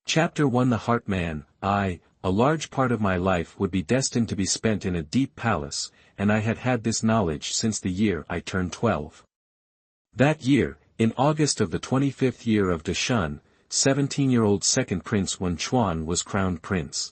Chapter 1 The Heart Man. A large part of my life would be destined to be spent in a deep palace, and I had had this knowledge since the year I turned 12. That year, in August of the 25th year of Dashun, 17-year-old second Prince Wen Chuan was crowned prince.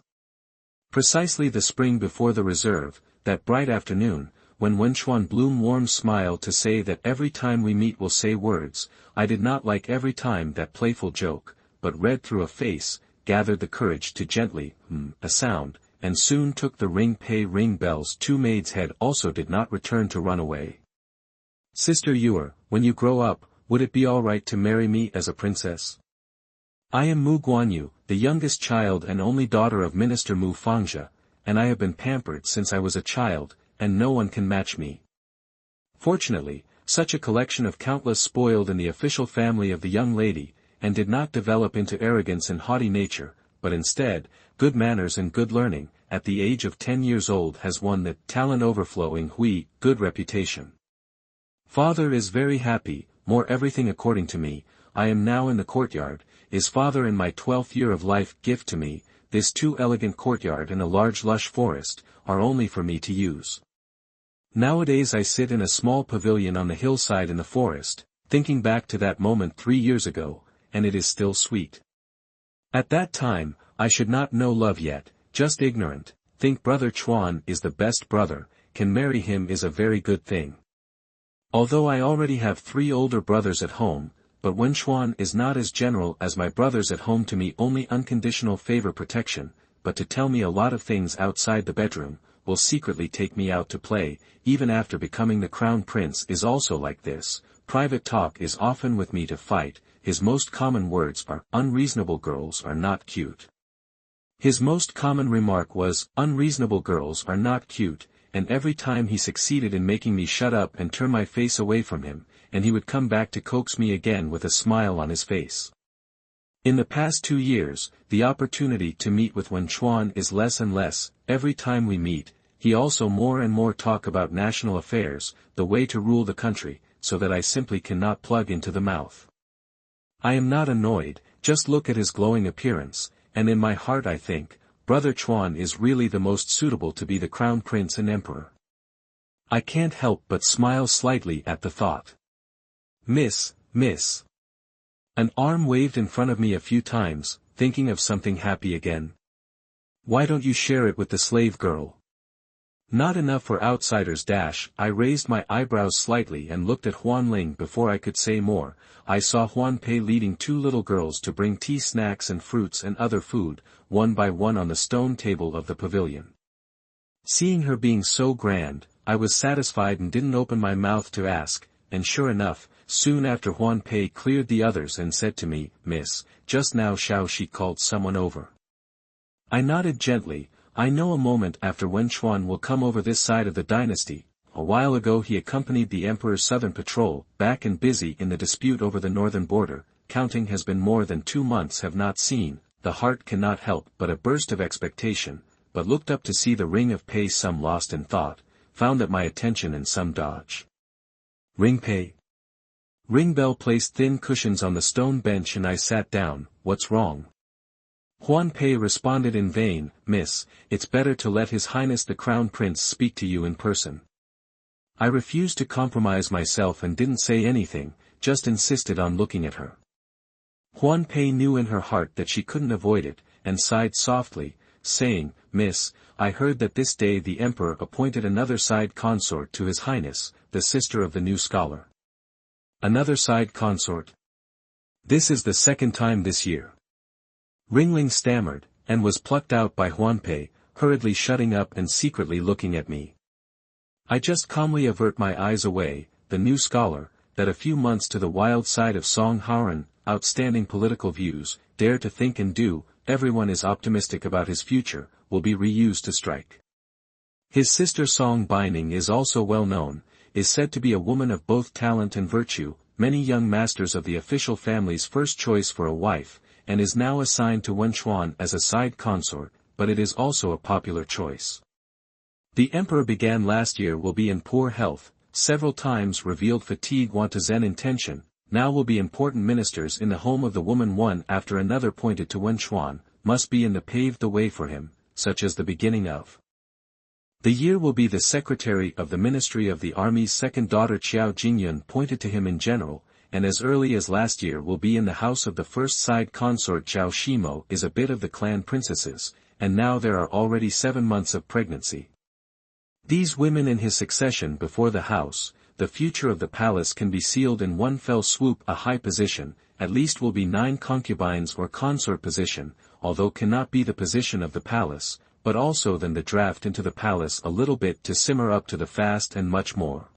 Precisely the spring before the reserve, that bright afternoon, when Wen Chuan bloom warm smile to say that every time we meet we'll say words, I did not like every time that playful joke, but read through a face, gathered the courage to gently, a sound, and soon took the ring bells. Two maids' head also did not return to run away. Sister Yuer, when you grow up, would it be all right to marry me as a princess? I am Mu Guanyu, the youngest child and only daughter of Minister Mu Fangzhe, and I have been pampered since I was a child, and no one can match me. Fortunately, such a collection of countless spoiled in the official family of the young lady, and did not develop into arrogance and haughty nature, but instead, good manners and good learning, at the age of 10 years old has won the talent overflowing good reputation. Father is very happy, more everything according to me, I am now in the courtyard, is father in my 12th year of life gift to me, this too elegant courtyard and a large lush forest, are only for me to use. Nowadays I sit in a small pavilion on the hillside in the forest, thinking back to that moment 3 years ago, and it is still sweet. At that time, I should not know love yet, just ignorant, think brother Chuan is the best brother, can marry him is a very good thing. Although I already have 3 older brothers at home, but Wen Chuan is not as general as my brothers at home to me only unconditional favor protection, but to tell me a lot of things outside the bedroom, will secretly take me out to play, even after becoming the crown prince is also like this, private talk is often with me to fight, his most common words are, unreasonable girls are not cute. His most common remark was, unreasonable girls are not cute, and every time he succeeded in making me shut up and turn my face away from him, and he would come back to coax me again with a smile on his face. In the past 2 years, the opportunity to meet with Wen Chuan is less and less, every time we meet, he also more and more talk about national affairs, the way to rule the country, so that I simply cannot plug into the mouth. I am not annoyed, just look at his glowing appearance, and in my heart I think, brother Chuan is really the most suitable to be the crown prince and emperor. I can't help but smile slightly at the thought. Miss. An arm waved in front of me a few times, thinking of something happy again. Why don't you share it with the slave girl? Not enough for outsiders. I raised my eyebrows slightly and looked at Huan Ling before I could say more. I saw Huan Pei leading 2 little girls to bring tea, snacks and fruits and other food, one by one on the stone table of the pavilion. Seeing her being so grand, I was satisfied and didn't open my mouth to ask, and sure enough, soon after Huan Pei cleared the others and said to me, Miss, just now Xiao Shi called someone over. I nodded gently. I know a moment after Wen Chuan will come over this side of the dynasty. A while ago he accompanied the emperor's southern patrol, back and busy in the dispute over the northern border, counting has been more than 2 months have not seen, the heart cannot help but a burst of expectation, but looked up to see the ring of pay, some lost in thought, found that my attention and some dodge. Ring pay. Ring bell placed thin cushions on the stone bench and I sat down, what's wrong? Huan Pei responded in vain, Miss, it's better to let His Highness the Crown Prince speak to you in person. I refused to compromise myself and didn't say anything, just insisted on looking at her. Huan Pei knew in her heart that she couldn't avoid it, and sighed softly, saying, Miss, I heard that this day the Emperor appointed another side consort to His Highness, the sister of the new scholar. Another side consort? This is the 2nd time this year. Ringling stammered, and was plucked out by Huan Pei, hurriedly shutting up and secretly looking at me. I just calmly avert my eyes away, the new scholar, that a few months to the wild side of Song Haoren, outstanding political views, dare to think and do, everyone is optimistic about his future, will be reused to strike. His sister Song Binding is also well known, is said to be a woman of both talent and virtue, many young masters of the official family's first choice for a wife, and is now assigned to Wen Chuan as a side consort, but it is also a popular choice. The emperor began last year will be in poor health, several times revealed fatigue want to Zen intention, now will be important ministers in the home of the woman. One after another pointed to Wen Chuan, must be in the paved the way for him, such as the beginning of the year will be the secretary of the Ministry of the Army's second daughter. Qiao Jingyun pointed to him in general, and as early as last year will be in the house of the first side consort. Zhao Shimo is a bit of the clan princesses, and now there are already 7 months of pregnancy. These women in his succession before the house, the future of the palace can be sealed in one fell swoop. A high position, at least will be 9 concubines or consort position, although cannot be the position of the palace, but also then the draft into the palace a little bit to simmer up to the fast and much more.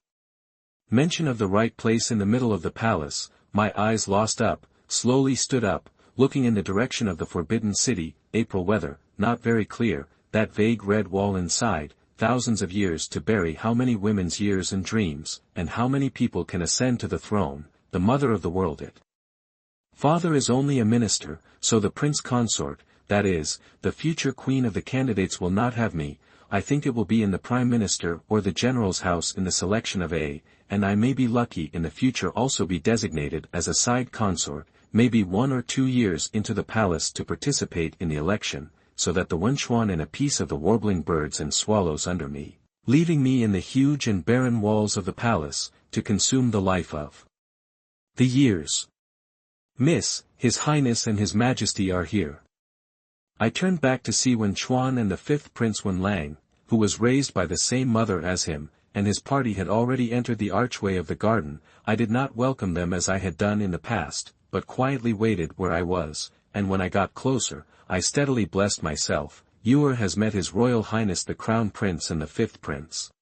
Mention of the right place in the middle of the palace, my eyes lost up, slowly stood up, looking in the direction of the forbidden city. April weather, not very clear, that vague red wall inside, thousands of years to bury how many women's years and dreams, and how many people can ascend to the throne, the mother of the world. It father is only a minister, so the prince consort, that is, the future queen of the candidates will not have me. I think it will be in the prime minister or the general's house in the selection of A, and I may be lucky in the future also be designated as a side consort, maybe 1 or 2 years into the palace to participate in the election, so that the Wenchuan and a piece of the warbling birds and swallows under me, leaving me in the huge and barren walls of the palace, to consume the life of the years. Miss, His Highness and His Majesty are here. I turned back to see Wen Chuan and the 5th Prince Wen Lang, who was raised by the same mother as him, and his party had already entered the archway of the garden. I did not welcome them as I had done in the past, but quietly waited where I was, and when I got closer, I steadily blessed myself. Ewer has met His Royal Highness the Crown Prince and the 5th Prince.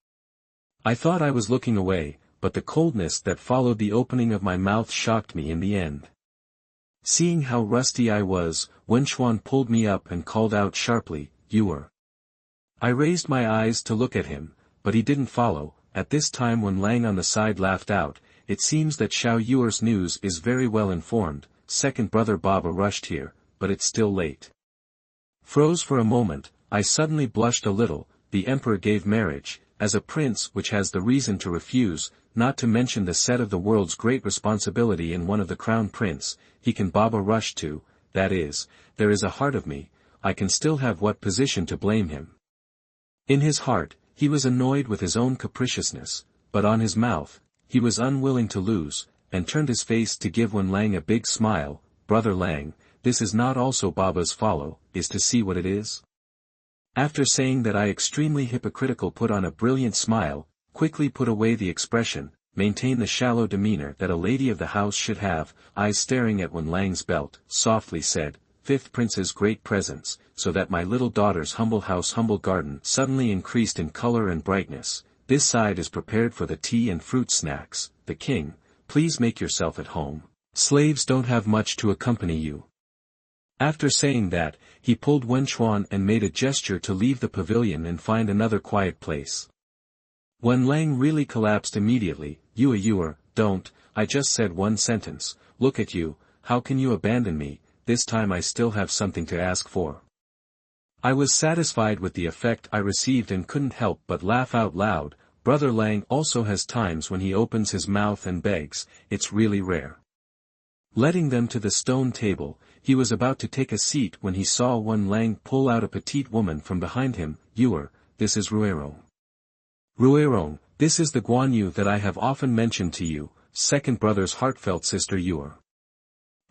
I thought I was looking away, but the coldness that followed the opening of my mouth shocked me in the end. Seeing how rusty I was, Wen Chuan pulled me up and called out sharply, "Ewer." I raised my eyes to look at him, but he didn't follow. At this time Wen Lang on the side laughed out. It seems that Xiao Yuer's news is very well informed. Second brother Baba rushed here, but it's still late. Froze for a moment, I suddenly blushed a little. The emperor gave marriage, as a prince which has the reason to refuse, not to mention the set of the world's great responsibility in one of the crown prince, he can Baba rush to, that is, there is a heart of me, I can still have what position to blame him. In his heart, he was annoyed with his own capriciousness, but on his mouth, he was unwilling to lose, and turned his face to give Wen Lang a big smile. Brother Lang, this is not also Baba's follow, is to see what it is? After saying that I extremely hypocritical put on a brilliant smile, quickly put away the expression, maintain the shallow demeanor that a lady of the house should have, eyes staring at Wen Lang's belt, softly said, 5th Prince's great presence, so that my little daughter's humble house humble garden suddenly increased in color and brightness. This side is prepared for the tea and fruit snacks. The king, please make yourself at home. Slaves don't have much to accompany you. After saying that, he pulled Wen Chuan and made a gesture to leave the pavilion and find another quiet place. Wen Lang really collapsed immediately. Ewer, don't, I just said one sentence, look at you, how can you abandon me, this time I still have something to ask for. I was satisfied with the effect I received and couldn't help but laugh out loud. Brother Lang also has times when he opens his mouth and begs, it's really rare. Letting them to the stone table, he was about to take a seat when he saw Wen Lang pull out a petite woman from behind him. Ewer, this is Ruerong. Ruerong, this is the Guan Yu that I have often mentioned to you, second brother's heartfelt sister Ewer.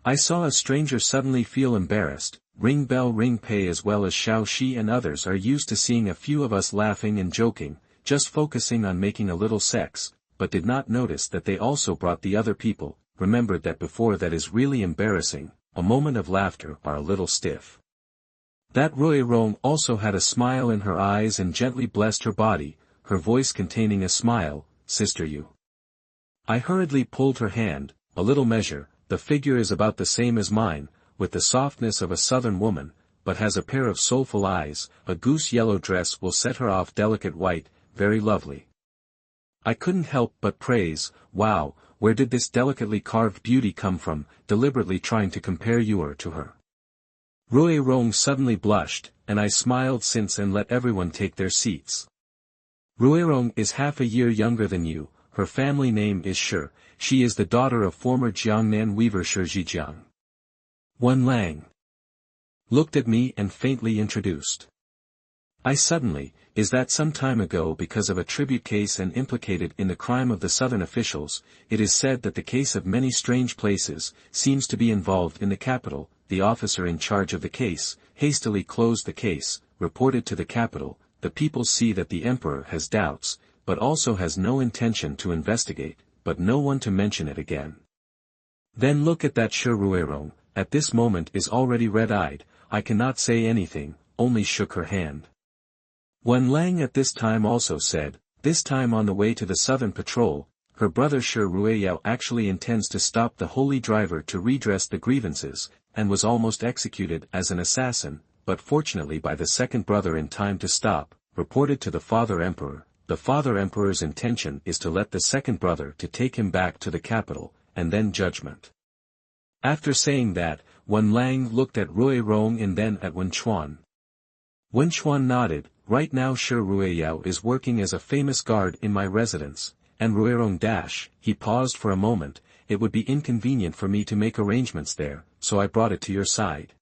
I saw a stranger suddenly feel embarrassed. Ring bell ring pay as well as Xiao Shi and others are used to seeing a few of us laughing and joking, just focusing on making a little sex, but did not notice that they also brought the other people, remembered that before that is really embarrassing, a moment of laughter are a little stiff. That Ruerong also had a smile in her eyes and gently blessed her body, her voice containing a smile, Sister Yu. I hurriedly pulled her hand, a little measure, the figure is about the same as mine, with the softness of a southern woman, but has a pair of soulful eyes. A goose yellow dress will set her off delicate white, very lovely. I couldn't help but praise, wow, where did this delicately carved beauty come from, deliberately trying to compare Ewer to her. Ruerong suddenly blushed, and I smiled since and let everyone take their seats. Ruerong is half a year younger than you, her family name is Shi, she is the daughter of former Jiangnan weaver Shi Zhijiang. Wen Lang looked at me and faintly introduced. I suddenly, is that some time ago because of a tribute case and implicated in the crime of the southern officials, it is said that the case of many strange places, seems to be involved in the capital. The officer in charge of the case, hastily closed the case, reported to the capital, the people see that the emperor has doubts, but also has no intention to investigate, but no one to mention it again. Then look at that Shi Ruirong, at this moment is already red-eyed, I cannot say anything, only shook her hand. Wen Lang at this time also said, this time on the way to the southern patrol, her brother Shi Ruiyao actually intends to stop the holy driver to redress the grievances, and was almost executed as an assassin, but fortunately by the second brother in time to stop, reported to the father emperor. The father emperor's intention is to let the second brother to take him back to the capital, and then judgment. After saying that, Wen Lang looked at Ruirong and then at Wen Chuan. Wen Chuan nodded. Right now Shi Ruiyao is working as a famous guard in my residence, and Ruirong he paused for a moment, it would be inconvenient for me to make arrangements there, so I brought it to your side.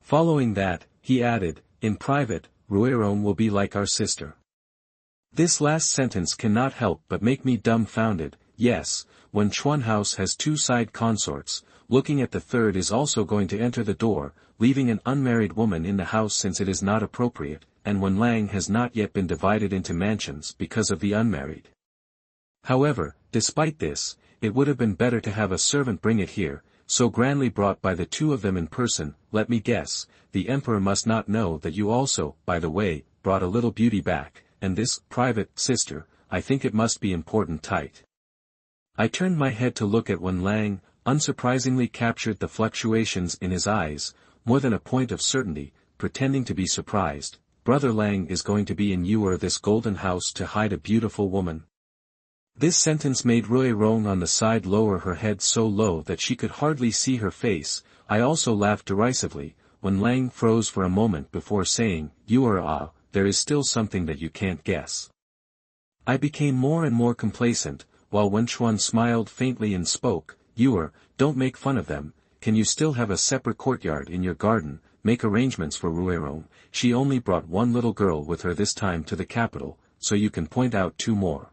Following that, he added, in private, Ruirong will be like our sister. This last sentence cannot help but make me dumbfounded. Yes, when Chuan House has two side consorts, looking at the third is also going to enter the door, leaving an unmarried woman in the house since it is not appropriate, and Wen Lang has not yet been divided into mansions because of the unmarried. However, despite this, it would have been better to have a servant bring it here, so grandly brought by the two of them in person. Let me guess, the emperor must not know that you also, by the way, brought a little beauty back, and this, private, sister, I think it must be important tight. I turned my head to look at Wen Lang, unsurprisingly captured the fluctuations in his eyes, more than a point of certainty, pretending to be surprised. Brother Lang is going to be in this golden house to hide a beautiful woman. This sentence made Ruirong on the side lower her head so low that she could hardly see her face. I also laughed derisively. Wen Lang froze for a moment before saying, there is still something that you can't guess. I became more and more complacent, while Wen Chuan smiled faintly and spoke, don't make fun of them, can you still have a separate courtyard in your garden? Make arrangements for Ruirong, she only brought one little girl with her this time to the capital, so you can point out two more.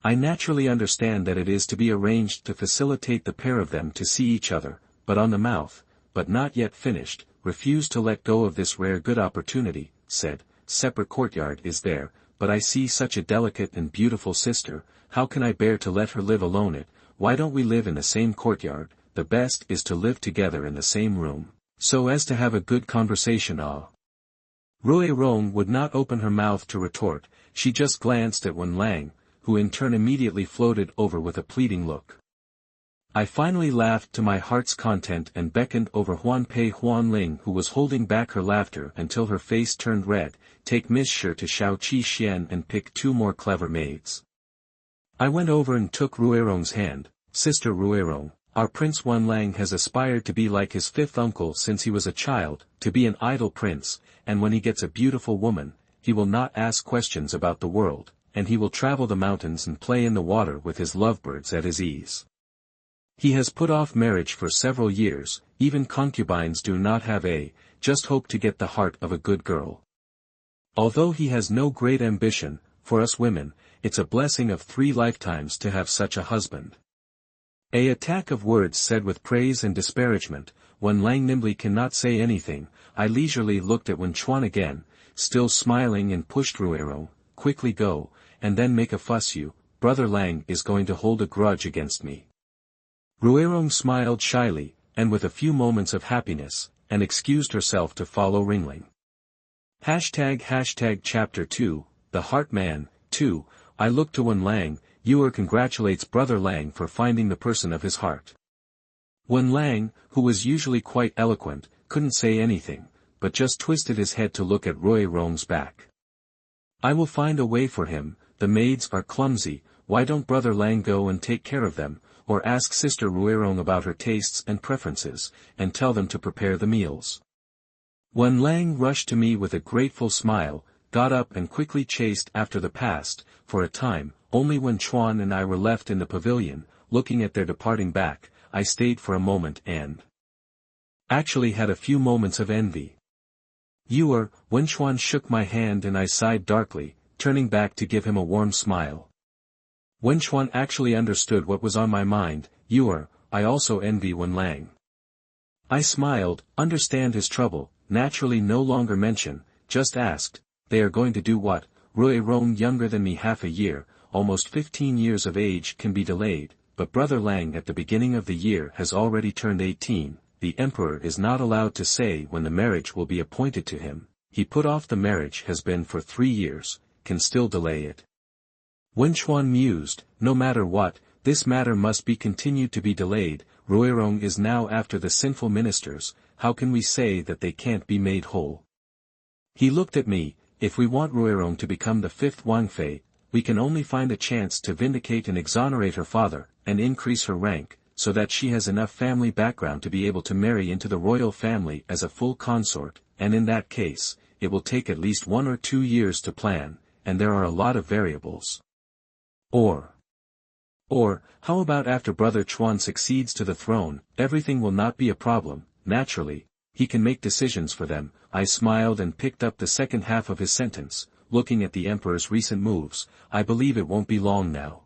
I naturally understand that it is to be arranged to facilitate the pair of them to see each other, but on the mouth, but not yet finished, refused to let go of this rare good opportunity, said, separate courtyard is there, but I see such a delicate and beautiful sister, how can I bear to let her live alone why don't we live in the same courtyard, the best is to live together in the same room. So as to have a good conversation. Ruirong would not open her mouth to retort, she just glanced at Wen Lang, who in turn immediately floated over with a pleading look. I finally laughed to my heart's content and beckoned over Huan Ling who was holding back her laughter until her face turned red, take Miss Shi to Shao Qi Xian and pick two more clever maids. I went over and took Ruirong's hand. Sister Ruirong, our Prince Wen Lang has aspired to be like his fifth uncle since he was a child, to be an idle prince, and when he gets a beautiful woman, he will not ask questions about the world, and he will travel the mountains and play in the water with his lovebirds at his ease. He has put off marriage for several years, even concubines do not have just hope to get the heart of a good girl. Although he has no great ambition, for us women, it's a blessing of 3 lifetimes to have such a husband. A attack of words said with praise and disparagement, Wen Lang nimbly cannot say anything. I leisurely looked at Wen Chuan again, still smiling, and pushed Ruirong, quickly go, and then make a fuss. Brother Lang is going to hold a grudge against me. Ruirong smiled shyly, and with a few moments of happiness, and excused herself to follow Ringling. Chapter 2, The Heart Man, 2, I looked to Wen Lang. Congratulates Brother Lang for finding the person of his heart. Wen Lang, who was usually quite eloquent, couldn't say anything, but just twisted his head to look at Ruirong's back. I will find a way for him, the maids are clumsy, why don't Brother Lang go and take care of them, or ask Sister Ruirong about her tastes and preferences, and tell them to prepare the meals. Wen Lang rushed to me with a grateful smile, got up and quickly chased after the past. For a time, only when Chuan and I were left in the pavilion, looking at their departing back, I stayed for a moment and actually had a few moments of envy. When Chuan shook my hand and I sighed darkly, turning back to give him a warm smile. When Chuan actually understood what was on my mind, I also envy Wen Lang. I smiled, understand his trouble, naturally no longer mention, just asked, they are going to do what? Rui Rong younger than me half a year, almost 15 years of age can be delayed, but brother Lang at the beginning of the year has already turned 18, the emperor is not allowed to say when the marriage will be appointed to him, he put off the marriage has been for 3 years, can still delay it. Wen Chuan mused, no matter what, this matter must be continued to be delayed, Ruirong is now after the sinful ministers, how can we say that they can't be made whole? He looked at me, if we want Ruirong to become the 5th Wangfei, we can only find a chance to vindicate and exonerate her father, and increase her rank, so that she has enough family background to be able to marry into the royal family as a full consort, and in that case, it will take at least 1 or 2 years to plan, and there are a lot of variables. Or, how about after Brother Chuan succeeds to the throne, everything will not be a problem, naturally, he can make decisions for them. I smiled and picked up the second half of his sentence, looking at the emperor's recent moves, I believe it won't be long now.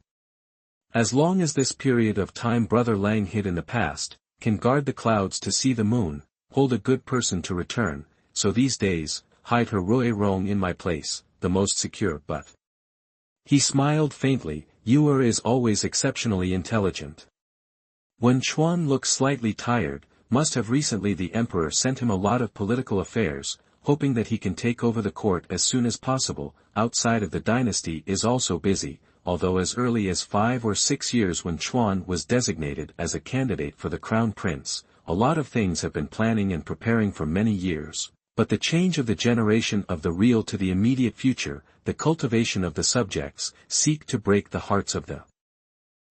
As long as this period of time Brother Lang hid in the past, can guard the clouds to see the moon, hold a good person to return, so these days, hide her Rui Rong in my place, the most secure but. He smiled faintly, is always exceptionally intelligent. When Chuan looked slightly tired, must have recently the emperor sent him a lot of political affairs, hoping that he can take over the court as soon as possible, outside of the dynasty is also busy, although as early as 5 or 6 years when Chuan was designated as a candidate for the crown prince, a lot of things have been planning and preparing for many years. But the change of the generation of the real to the immediate future, the cultivation of the subjects, seek to break the hearts of the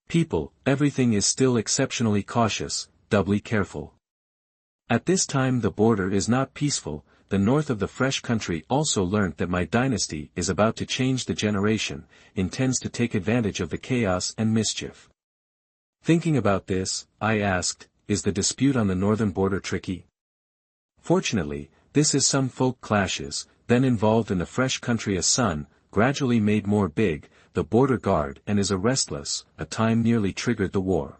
people, everything is still exceptionally cautious, doubly careful. At this time the border is not peaceful, the north of the fresh country also learnt that my dynasty is about to change the generation, intends to take advantage of the chaos and mischief. Thinking about this, I asked, is the dispute on the northern border tricky? Fortunately, this is some folk clashes, then involved in the fresh country a son, gradually made more big, the border guard and is a restless, a time nearly triggered the war.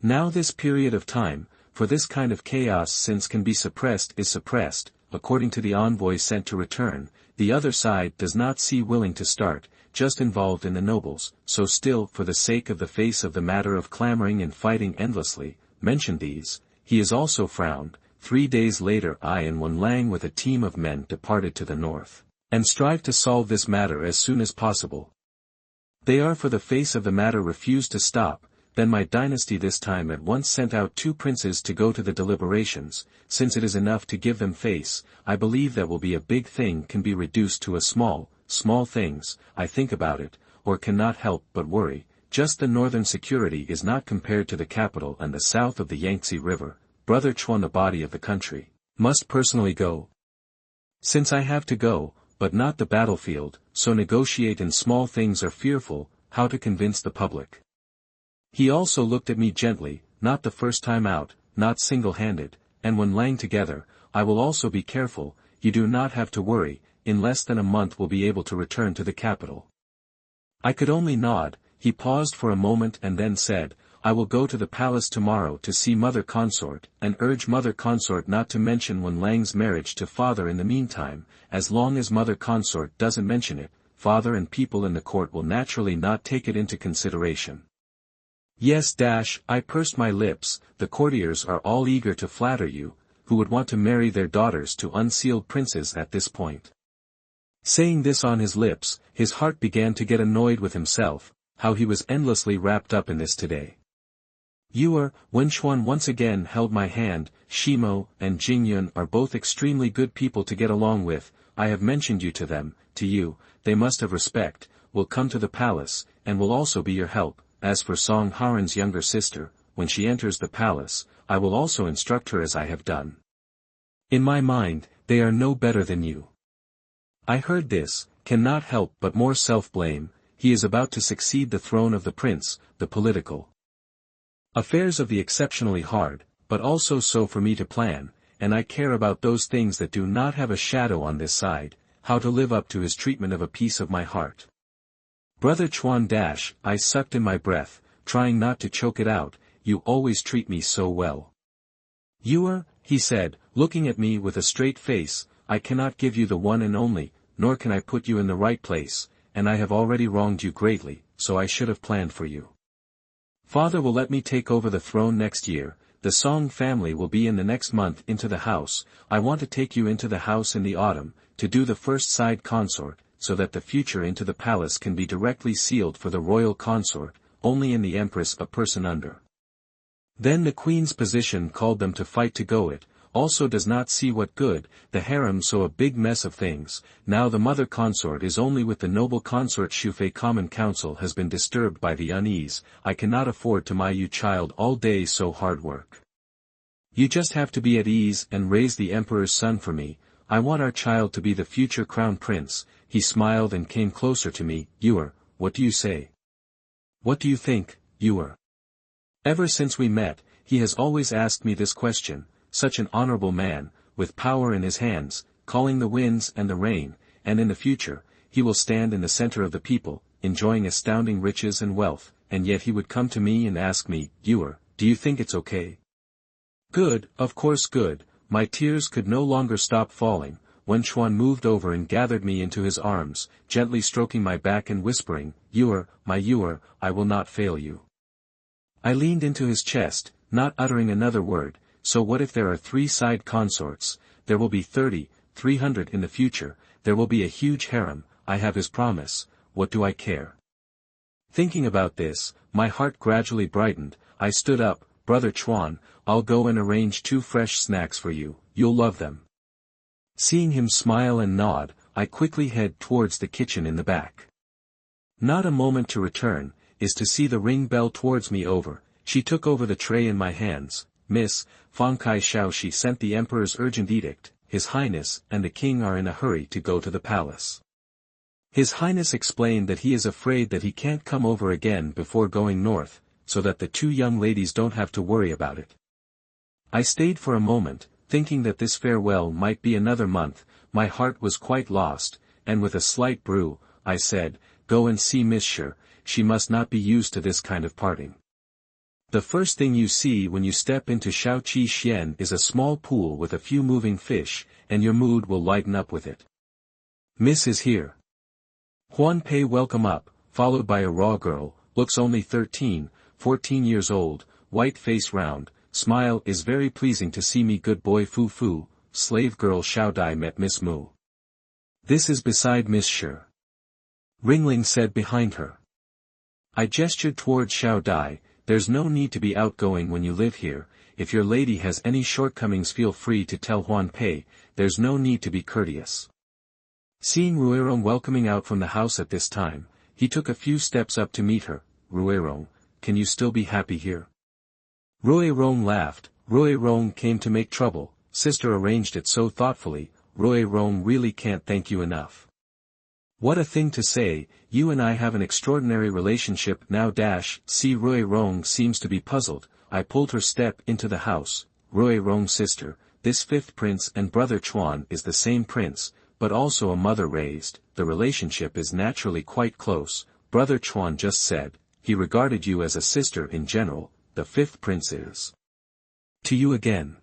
Now this period of time, for this kind of chaos since can be suppressed is suppressed, according to the envoy sent to return, the other side does not see willing to start, just involved in the nobles, so still for the sake of the face of the matter of clamoring and fighting endlessly, mention these, he is also frowned. 3 days later I and Wen Lang with a team of men departed to the north, and strive to solve this matter as soon as possible. They are for the face of the matter refused to stop, then my dynasty this time at once sent out 2 princes to go to the deliberations, since it is enough to give them face, I believe that will be a big thing can be reduced to a small things, I think about it, or cannot help but worry, just the northern security is not compared to the capital and the south of the Yangtze River. Brother Chuan the body of the country, must personally go. Since I have to go, but not the battlefield, so negotiate in small things are fearful, how to convince the public. He also looked at me gently, not the first time out, not single-handed, and when Lang together, I will also be careful, you do not have to worry, in less than a month will be able to return to the capital. I could only nod, he paused for a moment and then said, I will go to the palace tomorrow to see Mother Consort, and urge Mother Consort not to mention Wen Lang's marriage to father in the meantime, as long as Mother Consort doesn't mention it, father and people in the court will naturally not take it into consideration. Yes, I pursed my lips, the courtiers are all eager to flatter you, who would want to marry their daughters to unsealed princes at this point. Saying this on his lips, his heart began to get annoyed with himself, how he was endlessly wrapped up in this today. Wen Chuan once again held my hand, Shimo and Jingyun are both extremely good people to get along with, I have mentioned you to them, to you, they must have respect, will come to the palace, and will also be your help, as for Song Haren's younger sister, when she enters the palace, I will also instruct her as I have done. In my mind, they are no better than you. I heard this, cannot help but more self-blame. He is about to succeed the throne of the prince, the political affairs of the exceptionally hard, but also so for me to plan, and I care about those things that do not have a shadow on this side, how to live up to his treatment of a piece of my heart. Brother Chuan dash, I sucked in my breath, trying not to choke it out, you always treat me so well. You are, he said, looking at me with a straight face, I cannot give you the one and only, nor can I put you in the right place, and I have already wronged you greatly, so I should have planned for you. Father will let me take over the throne next year, the Song family will be in the next month into the house, I want to take you into the house in the autumn, to do the first side consort, so that the future into the palace can be directly sealed for the royal consort, only in the empress a person under. Then the queen's position called them to fight to go it, also does not see what good, the harem so a big mess of things, now the mother consort is only with the noble consort Shufei common council has been disturbed by the unease, I cannot afford to my you child all day so hard work. You just have to be at ease and raise the emperor's son for me, I want our child to be the future crown prince, he smiled and came closer to me, Yuer, what do you say? What do you think, Yuer? Ever since we met, he has always asked me this question, such an honorable man, with power in his hands, calling the winds and the rain, and in the future, he will stand in the center of the people, enjoying astounding riches and wealth, and yet he would come to me and ask me, Yuer, do you think it's okay? Good, of course good, my tears could no longer stop falling, when Chuan moved over and gathered me into his arms, gently stroking my back and whispering, Yuer, my Yuer, I will not fail you. I leaned into his chest, not uttering another word, so what if there are 3 side consorts, there will be 300 in the future, there will be a huge harem, I have his promise, what do I care? Thinking about this, my heart gradually brightened, I stood up, Brother Chuan, I'll go and arrange 2 fresh snacks for you, you'll love them. Seeing him smile and nod, I quickly head towards the kitchen in the back. Not a moment to return, is to see the ring bell towards me over, she took over the tray in my hands, Miss, Fang Kai Shao she sent the emperor's urgent edict, His Highness and the king are in a hurry to go to the palace. His Highness explained that he is afraid that he can't come over again before going north, so that the 2 young ladies don't have to worry about it. I stayed for a moment, thinking that this farewell might be another month, my heart was quite lost, and with a slight brew, I said, go and see Miss Sher, she must not be used to this kind of parting. The first thing you see when you step into Shao Chi Xian is a small pool with a few moving fish, and your mood will lighten up with it. Miss is here. Huan Pei welcome up, followed by a raw girl, looks only 13, 14 years old, white face round, smile is very pleasing to see me good boy Fu Fu, slave girl Shao Dai met Miss Mu. This is beside Miss Sher. Ringling said behind her. I gestured toward Shao Dai, there's no need to be outgoing when you live here, if your lady has any shortcomings feel free to tell Huan Pei, there's no need to be courteous. Seeing Ruirong welcoming out from the house at this time, he took a few steps up to meet her, Ruirong, can you still be happy here? Ruirong laughed, Ruirong came to make trouble, sister arranged it so thoughtfully, Ruirong really can't thank you enough. What a thing to say, you and I have an extraordinary relationship now see Ruirong seems to be puzzled, I pulled her step into the house, Ruirong's sister, this 5th prince and brother Chuan is the same prince, but also a mother raised, the relationship is naturally quite close, brother Chuan just said, he regarded you as a sister in general, the 5th prince is. To you again.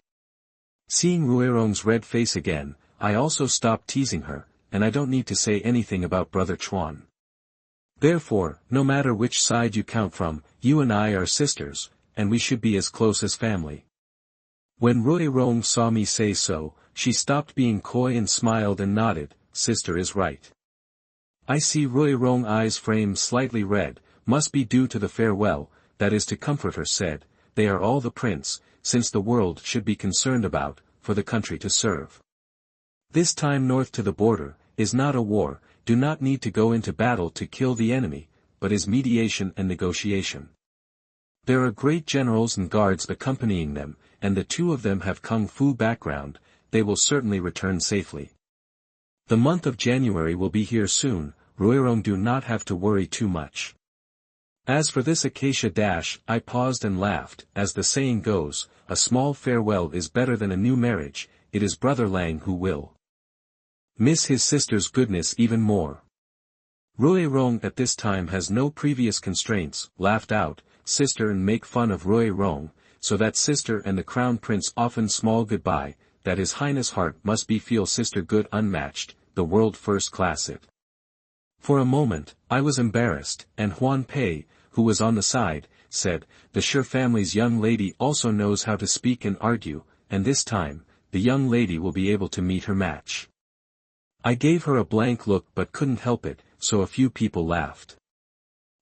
Seeing Ruirong's red face again, I also stopped teasing her, and I don't need to say anything about brother Chuan. Therefore, no matter which side you count from, you and I are sisters, and we should be as close as family. When Ruirong saw me say so, she stopped being coy and smiled and nodded, sister is right. I see Ruirong eyes frame slightly red, must be due to the farewell, that is to comfort her said, they are all the prince, since the world should be concerned about, for the country to serve. This time north to the border, is not a war, do not need to go into battle to kill the enemy, but is mediation and negotiation. There are great generals and guards accompanying them, and the 2 of them have kung fu background, they will certainly return safely. The month of January will be here soon, Ruirong do not have to worry too much. As for this acacia dash, I paused and laughed, as the saying goes, a small farewell is better than a new marriage, it is Brother Lang who will miss his sister's goodness even more. Ruirong at this time has no previous constraints, laughed out, sister and make fun of Ruirong, so that sister and the crown prince often small goodbye, that his highness heart must be feel sister good unmatched, the world first class it. For a moment, I was embarrassed, and Huan Pei, who was on the side, said, the Shi family's young lady also knows how to speak and argue, and this time, the young lady will be able to meet her match. I gave her a blank look but couldn't help it, so a few people laughed.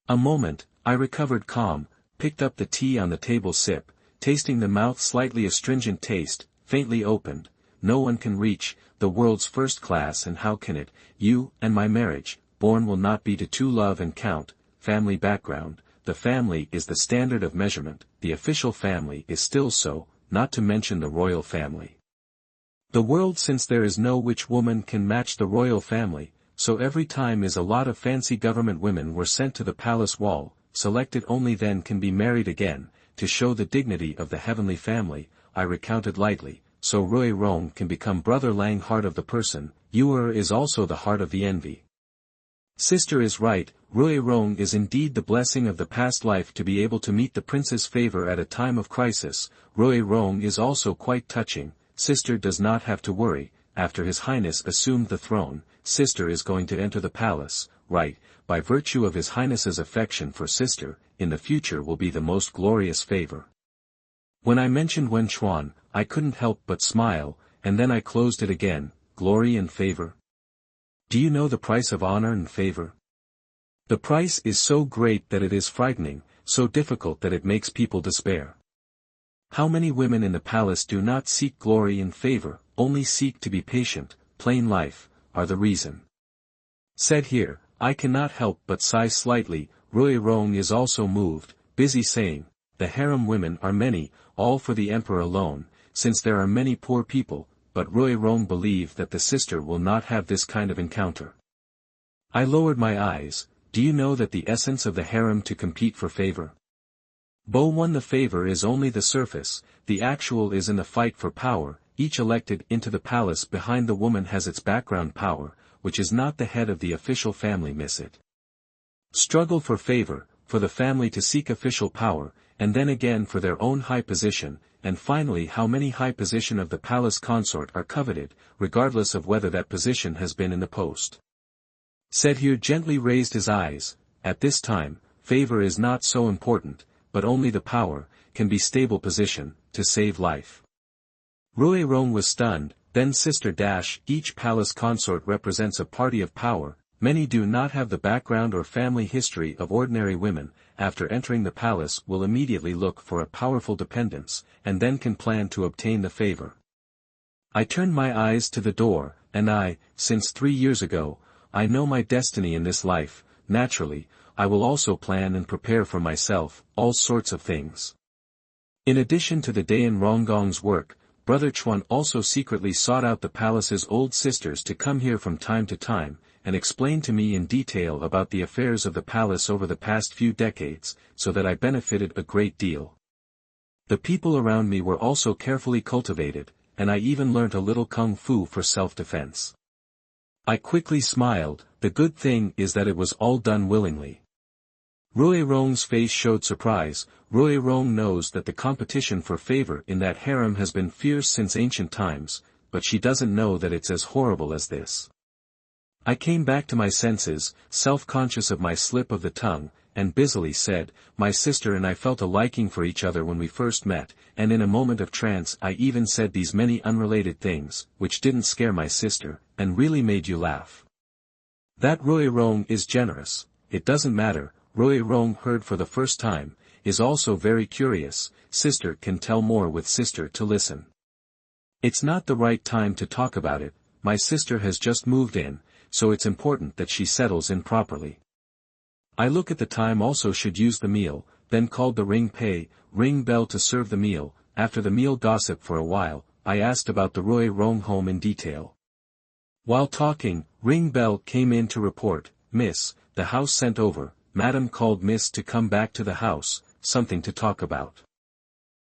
A moment, I recovered calm, picked up the tea on the table sip, tasting the mouth slightly astringent taste, faintly opened, no one can reach, the world's first class and how can it, you, and my marriage, born will not be to two love and count, family background, the family is the standard of measurement, the official family is still so, not to mention the royal family. The world since there is no which woman can match the royal family, so every time is a lot of fancy government women were sent to the palace wall, selected only then can be married again, to show the dignity of the heavenly family, I recounted lightly, so Ruirong can become Brother Lang heart of the person, Yuer is also the heart of the envy. Sister is right, Ruirong is indeed the blessing of the past life to be able to meet the prince's favor at a time of crisis, Ruirong is also quite touching, sister does not have to worry, after his highness assumed the throne, sister is going to enter the palace, right, by virtue of his highness's affection for sister, in the future will be the most glorious favor. When I mentioned Wen Chuan, I couldn't help but smile, and then I closed it again, glory and favor. Do you know the price of honor and favor? The price is so great that it is frightening, so difficult that it makes people despair. How many women in the palace do not seek glory and favor, only seek to be patient, plain life, are the reason. Said here, I cannot help but sigh slightly, Ruirong is also moved, busy saying, the harem women are many, all for the emperor alone, since there are many poor people, but Ruirong believe that the sister will not have this kind of encounter. I lowered my eyes, do you know that the essence of the harem to compete for favor? Bo won the favor is only the surface, the actual is in the fight for power, each elected into the palace behind the woman has its background power, which is not the head of the official family miss it. Struggle for favor, for the family to seek official power, and then again for their own high position, and finally how many high position of the palace consort are coveted, regardless of whether that position has been in the post. Said here gently raised his eyes, at this time, favor is not so important, but only the power, can be stable position, to save life. Ruirong was stunned, then sister dash, each palace consort represents a party of power, many do not have the background or family history of ordinary women, after entering the palace will immediately look for a powerful dependence, and then can plan to obtain the favor. I turned my eyes to the door, and since 3 years ago, I know my destiny in this life, naturally, I will also plan and prepare for myself, all sorts of things. In addition to the Dayan Ronggong's work, Brother Chuan also secretly sought out the palace's old sisters to come here from time to time, and explain to me in detail about the affairs of the palace over the past few decades, so that I benefited a great deal. The people around me were also carefully cultivated, and I even learnt a little kung fu for self-defense. I quickly smiled, the good thing is that it was all done willingly. Ruirong's face showed surprise, Ruirong knows that the competition for favor in that harem has been fierce since ancient times, but she doesn't know that it's as horrible as this. I came back to my senses, self-conscious of my slip of the tongue, and busily said, my sister and I felt a liking for each other when we first met, and in a moment of trance I even said these many unrelated things, which didn't scare my sister, and really made you laugh. That Ruirong is generous, it doesn't matter, Ruirong heard for the first time, is also very curious, sister can tell more with sister to listen. It's not the right time to talk about it, my sister has just moved in, so it's important that she settles in properly. I look at the time also should use the meal, then called the ring bell to serve the meal, after the meal gossip for a while, I asked about the Ruirong home in detail. While talking, ring bell came in to report, "Miss, the house sent over, madam called miss to come back to the house, something to talk about."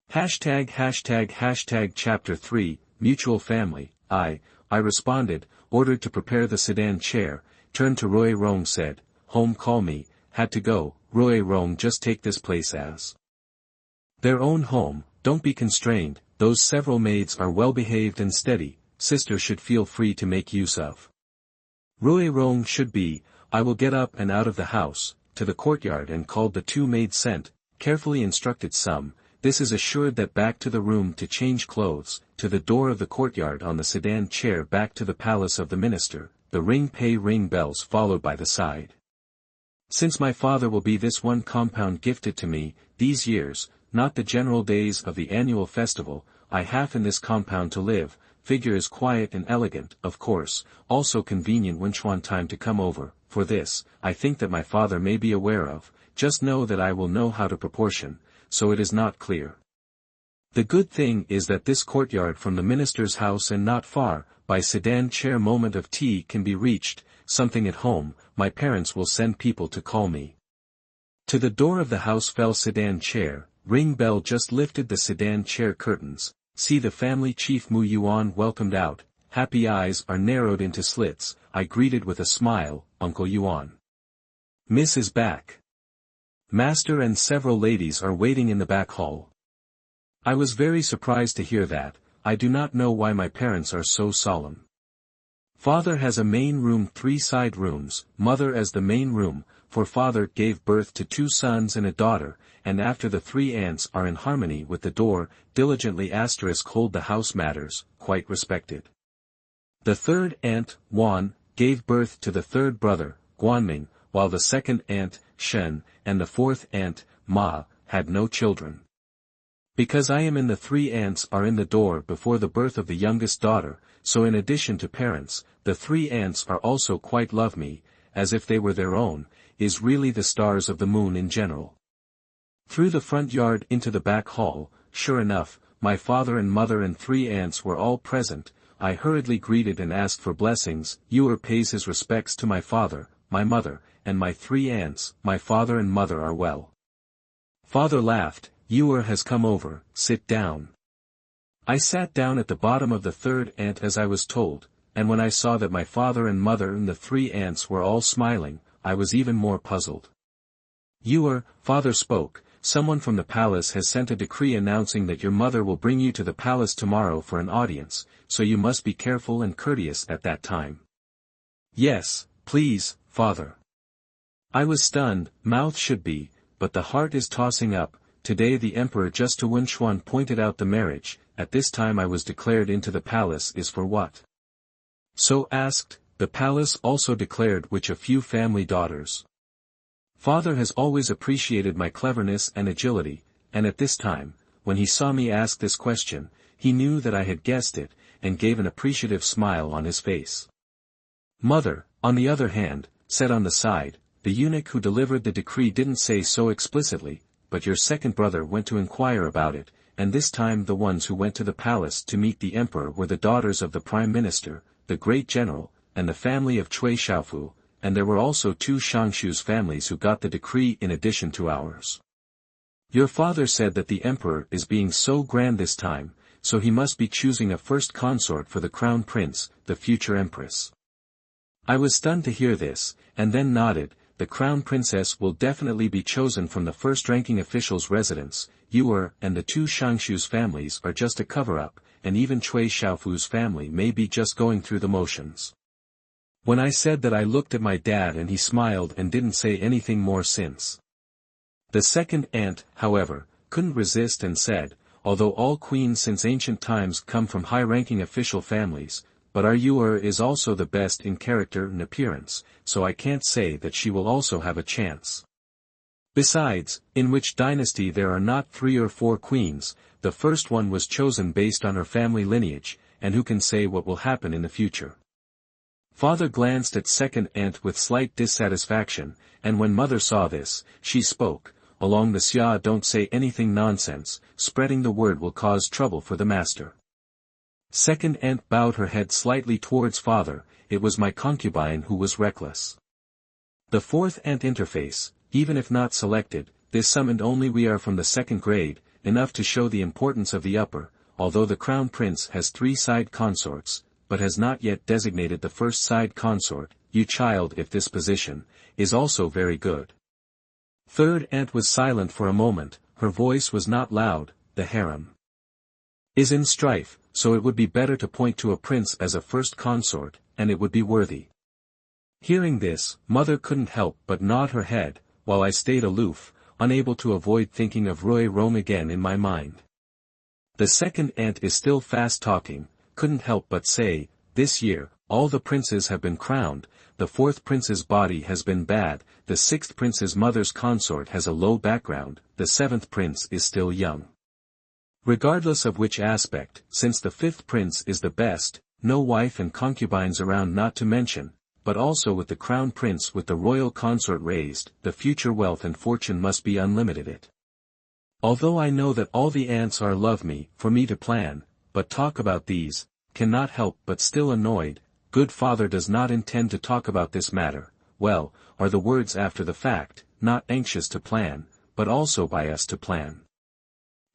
#### Chapter 3, Mutual Family. I responded, ordered to prepare the sedan chair, turned to Roy Rong said, "Home call me, had to go, Roy Rong just take this place as their own home, don't be constrained, those several maids are well behaved and steady, sister should feel free to make use of. Roy Rong should be, I will get up and out of the house, to the courtyard and called the two maids sent, carefully instructed some, this is assured that back to the room to change clothes, to the door of the courtyard on the sedan chair back to the palace of the minister, the ring bells followed by the side. Since my father will be this one compound gifted to me, these years, not the general days of the annual festival, I have in this compound to live, figure is quiet and elegant, of course, also convenient when Chuan time to come over, for this, I think that my father may be aware of, just know that I will know how to proportion, so it is not clear. The good thing is that this courtyard from the minister's house and not far, by sedan chair moment of tea can be reached, something at home, my parents will send people to call me. To the door of the house fell sedan chair, ring bell just lifted the sedan chair curtains, see the family chief Mu Yuan welcomed out, happy eyes are narrowed into slits, I greeted with a smile, Uncle Yuan. Miss is back. Master and several ladies are waiting in the back hall. I was very surprised to hear that, I do not know why my parents are so solemn. Father has a main room, 3 side rooms, mother as the main room, for father gave birth to 2 sons and a daughter, and after the 3 aunts are in harmony with the door, diligently hold the house matters, quite respected. The 3rd aunt, Wan, gave birth to the 3rd brother, Guanming, while the 2nd aunt, Shen, and the 4th aunt, Ma, had no children. Because I am in the 3 aunts are in the door before the birth of the youngest daughter, so in addition to parents, the 3 aunts are also quite love me, as if they were their own, is really the stars of the moon in general. Through the front yard into the back hall, sure enough, my father and mother and 3 aunts were all present, I hurriedly greeted and asked for blessings, Ewer pays his respects to my father, my mother, and my 3 aunts, my father and mother are well. Father laughed, Ewer has come over, sit down. I sat down at the bottom of the 3rd aunt as I was told, and when I saw that my father and mother and the 3 aunts were all smiling, I was even more puzzled. Ewer, father spoke, someone from the palace has sent a decree announcing that your mother will bring you to the palace tomorrow for an audience, so you must be careful and courteous at that time. Yes, please, father. I was stunned, mouth should be, but the heart is tossing up. Today the emperor just to Wenchuan pointed out the marriage, at this time I was declared into the palace is for what? So asked, the palace also declared which a few family daughters. Father has always appreciated my cleverness and agility, and at this time, when he saw me ask this question, he knew that I had guessed it, and gave an appreciative smile on his face. Mother, on the other hand, said on the side, the eunuch who delivered the decree didn't say so explicitly, but your 2nd brother went to inquire about it, and this time the ones who went to the palace to meet the emperor were the daughters of the prime minister, the great general, and the family of Cui Shaofu, and there were also 2 Shangshu's families who got the decree in addition to ours. Your father said that the emperor is being so grand this time, so he must be choosing a first consort for the crown prince, the future empress. I was stunned to hear this, and then nodded, the crown princess will definitely be chosen from the first-ranking official's residence, Ewer and the 2 Shangshu's families are just a cover-up, and even Cui Shaofu's family may be just going through the motions. When I said that I looked at my dad and he smiled and didn't say anything more since. The 2nd aunt, however, couldn't resist and said, although all queens since ancient times come from high-ranking official families, but our Ewer is also the best in character and appearance, so I can't say that she will also have a chance. Besides, in which dynasty there are not 3 or 4 queens, the first one was chosen based on her family lineage, and who can say what will happen in the future. Father glanced at 2nd aunt with slight dissatisfaction, and when mother saw this, she spoke, along the Xia don't say anything nonsense, spreading the word will cause trouble for the master. Second aunt bowed her head slightly towards father, it was my concubine who was reckless. The fourth aunt interface, even if not selected, this summoned only we are from the second grade, enough to show the importance of the upper, although the crown prince has 3 side consorts, but has not yet designated the first side consort, you child if this position, is also very good. Third aunt was silent for a moment, her voice was not loud, the harem is in strife, so it would be better to point to a prince as a first consort, and it would be worthy. Hearing this, mother couldn't help but nod her head, while I stayed aloof, unable to avoid thinking of Roy Rome again in my mind. The second aunt is still fast talking, couldn't help but say, this year, all the princes have been crowned, the fourth prince's body has been bad, the sixth prince's mother's consort has a low background, the seventh prince is still young. Regardless of which aspect, since the fifth prince is the best, no wife and concubines around not to mention, but also with the crown prince with the royal consort raised, the future wealth and fortune must be unlimited. Although I know that all the aunts are love me, for me to plan, but talk about these, cannot help but still annoyed, good father does not intend to talk about this matter, well, are the words after the fact, not anxious to plan, but also by us to plan.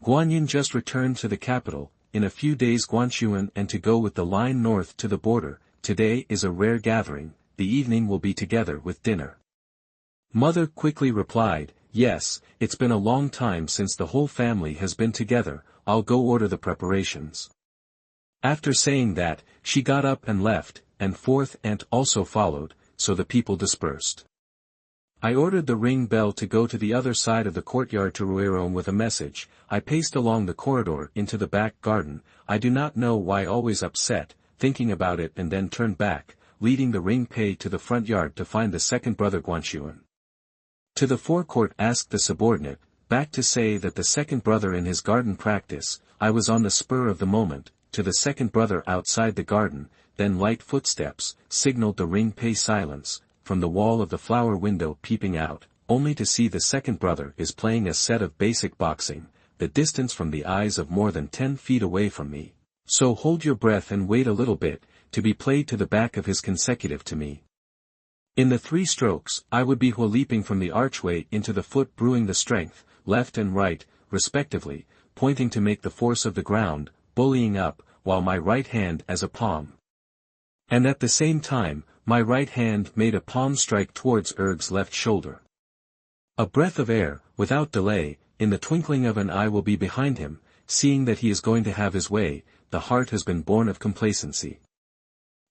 Guanyin just returned to the capital, in a few days Guanchuan and to go with the line north to the border, today is a rare gathering, the evening will be together with dinner. Mother quickly replied, yes, it's been a long time since the whole family has been together, I'll go order the preparations. After saying that, she got up and left, and fourth aunt also followed, so the people dispersed. I ordered the ring bell to go to the other side of the courtyard to Ruiron with a message. I paced along the corridor into the back garden, I do not know why always upset, thinking about it and then turned back, leading the ring pay to the front yard to find the second brother Guanchuan. To the forecourt asked the subordinate, back to say that the second brother in his garden practice, I was on the spur of the moment, to the second brother outside the garden, then light footsteps, signaled the ring pay silence, from the wall of the flower window peeping out, only to see the second brother is playing a set of basic boxing, the distance from the eyes of more than 10 feet away from me. So hold your breath and wait a little bit, to be played to the back of his consecutive to me. In the 3 strokes, I would be leaping from the archway into the foot brewing the strength, left and right, respectively, pointing to make the force of the ground, bullying up, while my right hand as a palm. And at the same time, my right hand made a palm strike towards Erg's left shoulder. A breath of air, without delay, in the twinkling of an eye will be behind him, seeing that he is going to have his way, the heart has been born of complacency.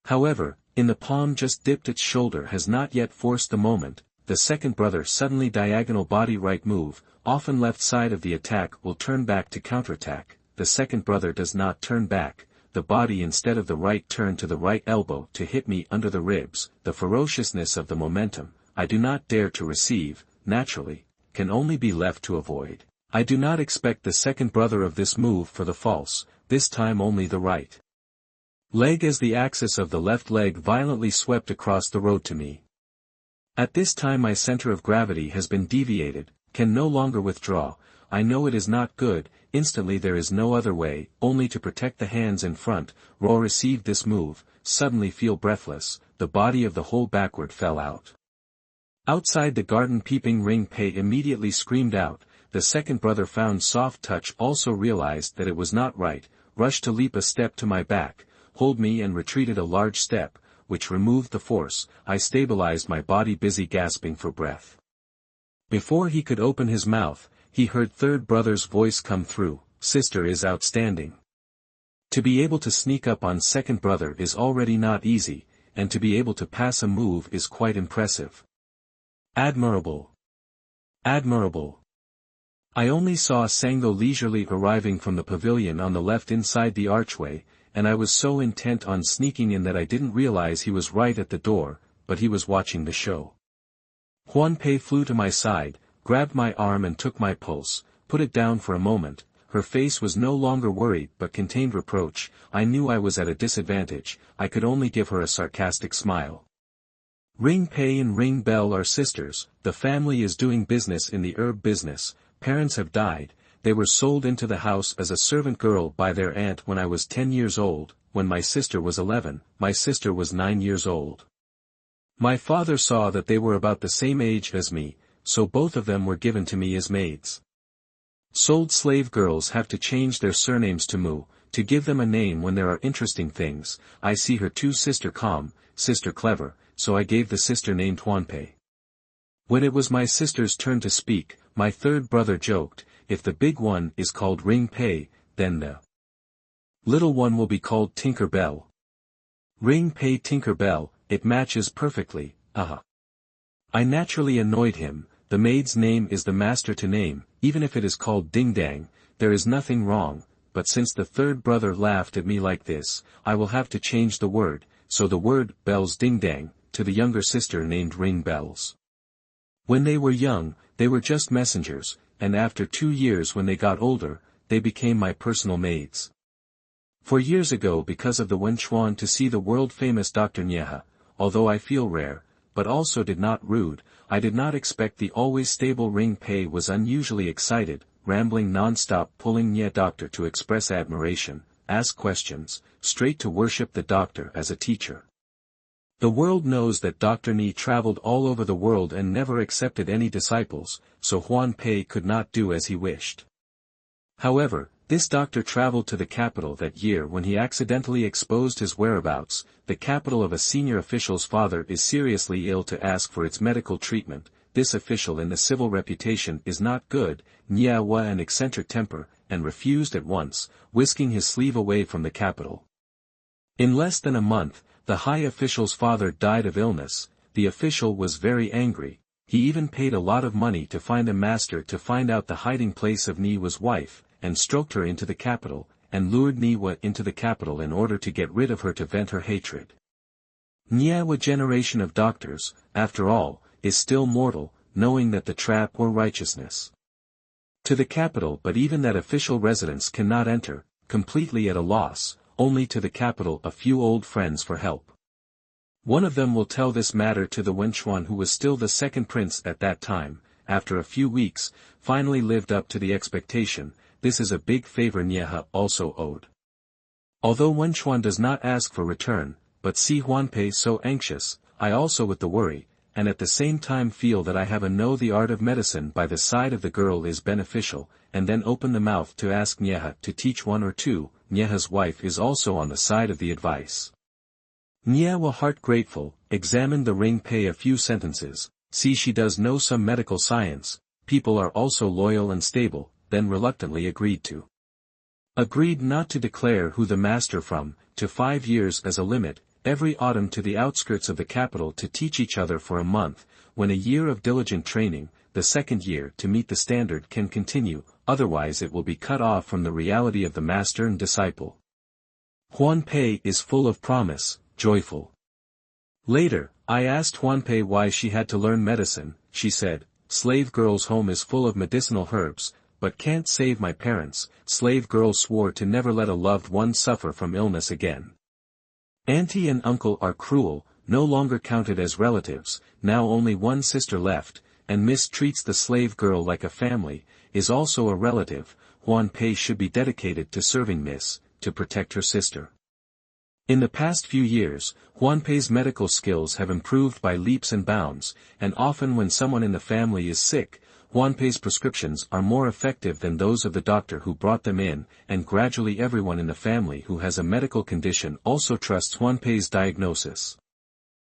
However, in the palm just dipped its shoulder has not yet forced the moment, the second brother suddenly diagonal body right move, often left side of the attack will turn back to counterattack, the second brother does not turn back, the body instead of the right turn to the right elbow to hit me under the ribs, the ferociousness of the momentum, I do not dare to receive, naturally, can only be left to avoid. I do not expect the second brother of this move for the false, this time only the right leg as the axis of the left leg violently swept across the road to me. At this time my center of gravity has been deviated, can no longer withdraw, I know it is not good, instantly there is no other way, only to protect the hands in front, Raw received this move, suddenly feel breathless, the body of the whole backward fell out. Outside the garden peeping ring pay immediately screamed out, the second brother found soft touch also realized that it was not right, rushed to leap a step to my back, hold me and retreated a large step, which removed the force, I stabilized my body busy gasping for breath. Before he could open his mouth, he heard third brother's voice come through, sister is outstanding. To be able to sneak up on second brother is already not easy, and to be able to pass a move is quite impressive. Admirable. Admirable. I only saw Sango leisurely arriving from the pavilion on the left inside the archway, and I was so intent on sneaking in that I didn't realize he was right at the door, but he was watching the show. Huan Pei flew to my side, grabbed my arm and took my pulse, put it down for a moment, her face was no longer worried but contained reproach, I knew I was at a disadvantage, I could only give her a sarcastic smile. Ring Pei and Ring Bell are sisters, the family is doing business in the herb business, parents have died, they were sold into the house as a servant girl by their aunt when I was 10 years old, when my sister was 11, my sister was 9 years old. My father saw that they were about the same age as me, so both of them were given to me as maids. Sold slave girls have to change their surnames to Mu, to give them a name when there are interesting things. I see her two sister calm, sister clever, so I gave the sister named Huanpei. When it was my sister's turn to speak, my third brother joked, if the big one is called Ring Pei, then the little one will be called Tinker Bell. Ring Pei Tinker Bell, it matches perfectly, aha. I naturally annoyed him. The maid's name is the master to name, even if it is called Ding Dang, there is nothing wrong, but since the third brother laughed at me like this, I will have to change the word, so the word, Bells Ding Dang, to the younger sister named Ring Bells. When they were young, they were just messengers, and after 2 years when they got older, they became my personal maids. 4 years ago because of the Wenchuan to see the world-famous Dr. Nieha, although I feel rare, but also did not rude, I did not expect the always stable Ring Pei was unusually excited, rambling non-stop pulling Nye doctor to express admiration, ask questions, straight to worship the doctor as a teacher. The world knows that Dr. Ni traveled all over the world and never accepted any disciples, so Huan Pei could not do as he wished. However, this doctor traveled to the capital that year when he accidentally exposed his whereabouts. The capital of a senior official's father is seriously ill to ask for its medical treatment. This official in the civil reputation is not good, Nya wa an eccentric temper, and refused at once, whisking his sleeve away from the capital. In less than a month, the high official's father died of illness. The official was very angry. He even paid a lot of money to find a master to find out the hiding place of Niwa's wife, and stroked her into the capital, and lured Niwa into the capital in order to get rid of her to vent her hatred. Niwa generation of doctors, after all, is still mortal, knowing that the trap or righteousness. To the capital but even that official residence cannot enter, completely at a loss, only to the capital a few old friends for help. One of them will tell this matter to the Wenchuan who was still the second prince at that time, after a few weeks, finally lived up to the expectation. This is a big favor Nieha also owed. Although Wenchuan does not ask for return, but see Huanpei so anxious, I also with the worry, and at the same time feel that I have a know the art of medicine by the side of the girl is beneficial, and then open the mouth to ask Nieha to teach one or two. Nieha's wife is also on the side of the advice. Nieha heart grateful, examined the Ring Pei a few sentences, see she does know some medical science, people are also loyal and stable, then reluctantly agreed to. Agreed not to declare who the master from, to 5 years as a limit, every autumn to the outskirts of the capital to teach each other for a month, when a year of diligent training, the second year to meet the standard can continue, otherwise it will be cut off from the reality of the master and disciple. Huan Pei is full of promise, joyful. Later, I asked Huan Pei why she had to learn medicine. She said, slave girl's home is full of medicinal herbs, but can't save my parents. Slave girl swore to never let a loved one suffer from illness again. Auntie and uncle are cruel, no longer counted as relatives, now only one sister left, and mistreats the slave girl like a family, is also a relative. Huan Pei should be dedicated to serving Miss, to protect her sister. In the past few years, Huan Pei's medical skills have improved by leaps and bounds, and often when someone in the family is sick, Huan Pei's prescriptions are more effective than those of the doctor who brought them in, and gradually everyone in the family who has a medical condition also trusts Huan Pei's diagnosis.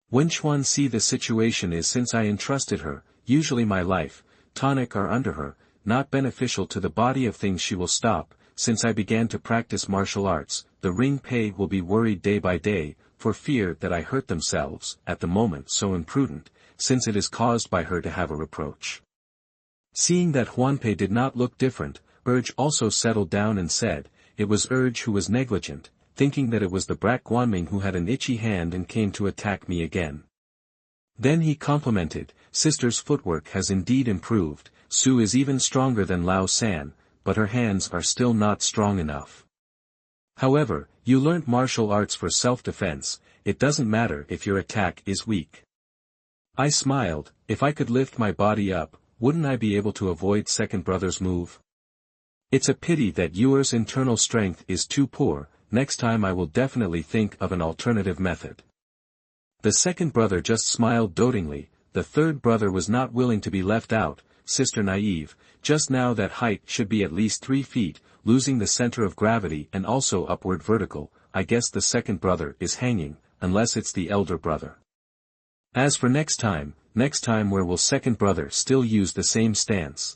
When Chuan see the situation is since I entrusted her, usually my life, tonic are under her, not beneficial to the body of things she will stop. Since I began to practice martial arts, the Ring Pei will be worried day by day, for fear that I hurt themselves, at the moment so imprudent, since it is caused by her to have a reproach. Seeing that Huan Pei did not look different, Urge also settled down and said, it was Urge who was negligent, thinking that it was the brat Guanming who had an itchy hand and came to attack me again. Then he complimented, sister's footwork has indeed improved, Su is even stronger than Lao San, but her hands are still not strong enough. However, you learnt martial arts for self-defense, it doesn't matter if your attack is weak. I smiled, if I could lift my body up, wouldn't I be able to avoid second brother's move? It's a pity that yours internal strength is too poor. Next time I will definitely think of an alternative method. The second brother just smiled dotingly. The third brother was not willing to be left out. Sister naive, just now that height should be at least 3 feet, losing the center of gravity and also upward vertical. I guess the second brother is hanging, unless it's the elder brother. As for next time where will second brother still use the same stance?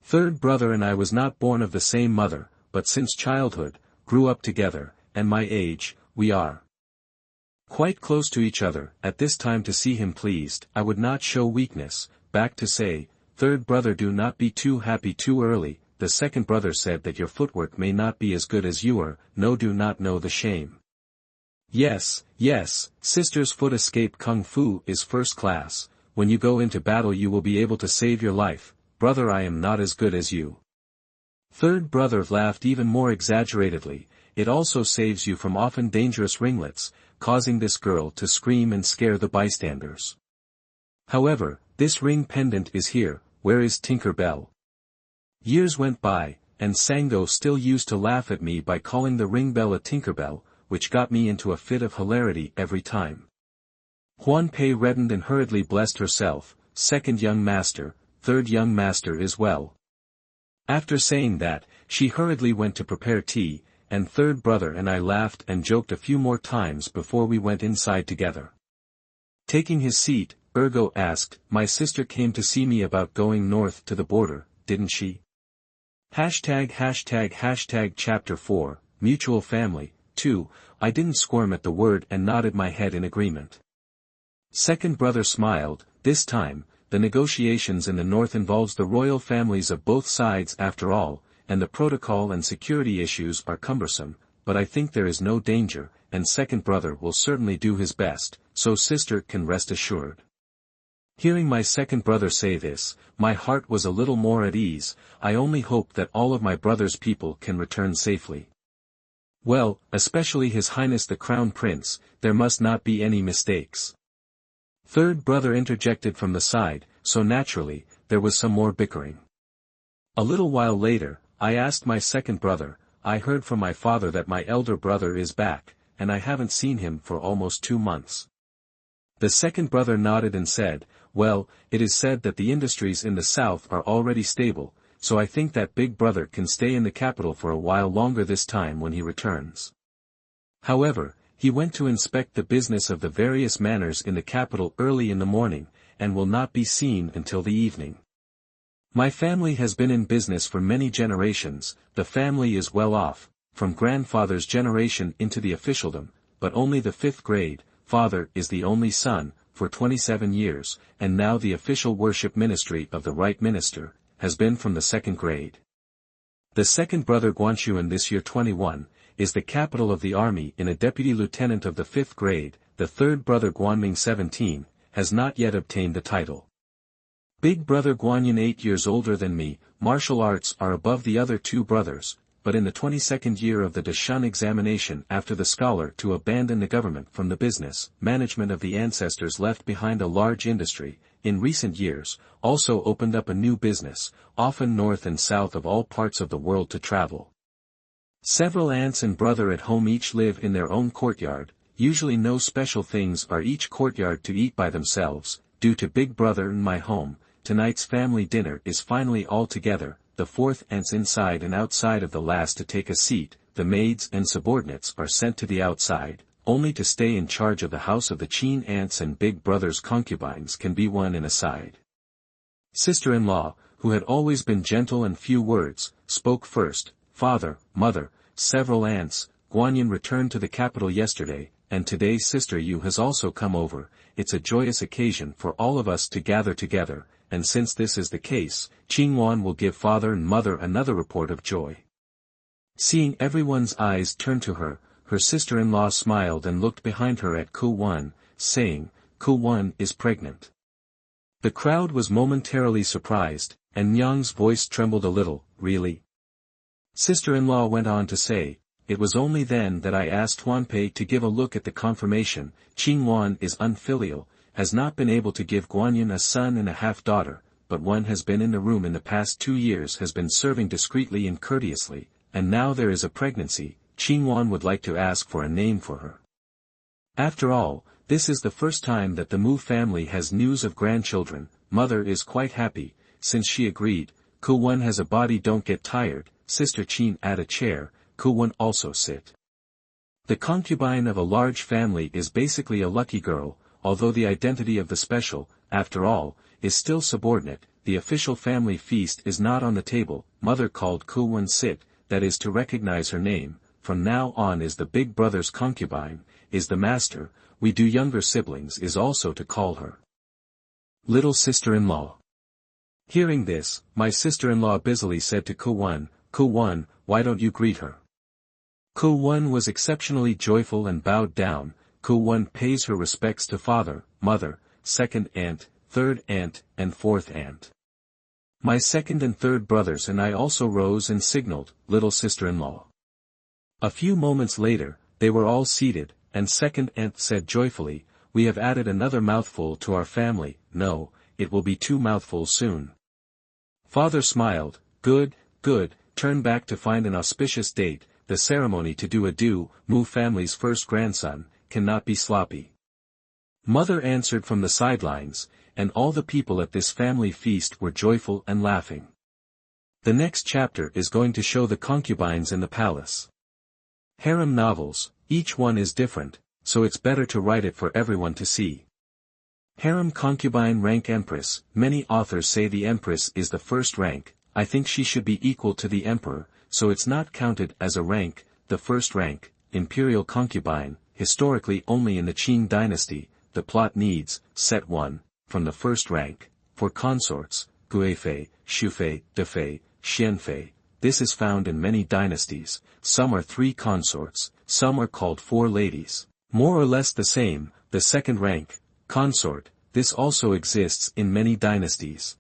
Third brother and I was not born of the same mother, but since childhood, grew up together, and my age, we are quite close to each other. At this time to see him pleased, I would not show weakness. Back to say, third brother, do not be too happy too early. The second brother said that your footwork may not be as good as you are. No, do not know the shame. Yes, sister's foot escape kung fu is first class. When you go into battle you will be able to save your life. Brother, I am not as good as you. Third brother laughed even more exaggeratedly. It also saves you from often dangerous ringlets, causing this girl to scream and scare the bystanders. However, this ring pendant is here. Where is Tinker Bell? Years went by, and Sango still used to laugh at me by calling the ring bell a Tinkerbell, which got me into a fit of hilarity every time. Huan Pei reddened and hurriedly blessed herself. Second young master, third young master is well. After saying that, she hurriedly went to prepare tea, and third brother and I laughed and joked a few more times before we went inside together. Taking his seat, Ergo asked, my sister came to see me about going north to the border, didn't she? #### Chapter 4, Mutual Family, 2, I didn't squirm at the word and nodded my head in agreement. Second brother smiled. This time, the negotiations in the north involves the royal families of both sides after all, and the protocol and security issues are cumbersome, but I think there is no danger, and second brother will certainly do his best, so sister can rest assured. Hearing my second brother say this, my heart was a little more at ease. I only hope that all of my brother's people can return safely. Well, especially His Highness the Crown Prince, there must not be any mistakes. Third brother interjected from the side, so naturally, there was some more bickering. A little while later, I asked my second brother, I heard from my father that my elder brother is back, and I haven't seen him for almost 2 months. The second brother nodded and said, well, it is said that the industries in the south are already stable, so I think that big brother can stay in the capital for a while longer this time when he returns. However, he went to inspect the business of the various manors in the capital early in the morning, and will not be seen until the evening. My family has been in business for many generations. The family is well off, from grandfather's generation into the officialdom, but only the 5th grade, father is the only son, for 27 years, and now the official worship ministry of the right minister, has been from the 2nd grade. The second brother Guanshuan this year 21, is the capital of the army in a deputy lieutenant of the 5th grade. The third brother Guanming 17, has not yet obtained the title. Big brother Guanyin 8 years older than me, martial arts are above the other 2 brothers, but in the 22nd year of the Dashan examination after the scholar to abandon the government from the business, management of the ancestors left behind a large industry, in recent years, also opened up a new business, often north and south of all parts of the world to travel. Several aunts and brother at home each live in their own courtyard, usually no special things are each courtyard to eat by themselves, due to big brother in my home. Tonight's family dinner is finally all together, the 4th aunts inside and outside of the last to take a seat, the maids and subordinates are sent to the outside, only to stay in charge of the house of the Chin aunts and big brother's concubines can be one in a side. Sister-in-law, who had always been gentle and few words, spoke first. Father, mother, several aunts, Guanyin returned to the capital yesterday, and today Sister Yu has also come over. It's a joyous occasion for all of us to gather together, and since this is the case, Qingwan will give father and mother another report of joy. Seeing everyone's eyes turn to her, her sister-in-law smiled and looked behind her at Ku-wan, saying, Ku-wan is pregnant. The crowd was momentarily surprised, and Nyang's voice trembled a little. Really? Sister-in-law went on to say, it was only then that I asked Huanpei to give a look at the confirmation. Qingwan is unfilial, has not been able to give Guanyin a son and a half-daughter, but one has been in the room in the past 2 years, has been serving discreetly and courteously, and now there is a pregnancy. Qingwan would like to ask for a name for her. After all, this is the first time that the Mu family has news of grandchildren. Mother is quite happy, since she agreed. Kuwan has a body, don't get tired. Sister Qin, add a chair. Kuwan also sit. The concubine of a large family is basically a lucky girl, although the identity of the special, after all, is still subordinate. The official family feast is not on the table. Mother called Kuwan sit, that is to recognize her name. From now on is the big brother's concubine, is the master. We do younger siblings is also to call her little sister-in-law. Hearing this, my sister-in-law busily said to Kuwan, Kuwan, why don't you greet her? Kuwan was exceptionally joyful and bowed down. Kuwan pays her respects to father, mother, second aunt, third aunt, and fourth aunt. My second and third brothers and I also rose and signaled, little sister-in-law. A few moments later, they were all seated, and second aunt said joyfully, we have added another mouthful to our family. No, it will be 2 mouthfuls soon. Father smiled, good, good, turn back to find an auspicious date. The ceremony to do adieu, Mu family's first grandson, cannot be sloppy. Mother answered from the sidelines, and all the people at this family feast were joyful and laughing. The next chapter is going to show the concubines in the palace. Harem novels, each one is different, so it's better to write it for everyone to see. Harem concubine rank empress. Many authors say the empress is the first rank. I think she should be equal to the emperor, so it's not counted as a rank. The first rank, imperial concubine, historically only in the Qing dynasty. The plot needs, set 1, from the first rank, for consorts, Guifei, Shufei, Defei, Xianfei. This is found in many dynasties. Some are 3 consorts, some are called 4 ladies. More or less the same. The second rank, consort, this also exists in many dynasties.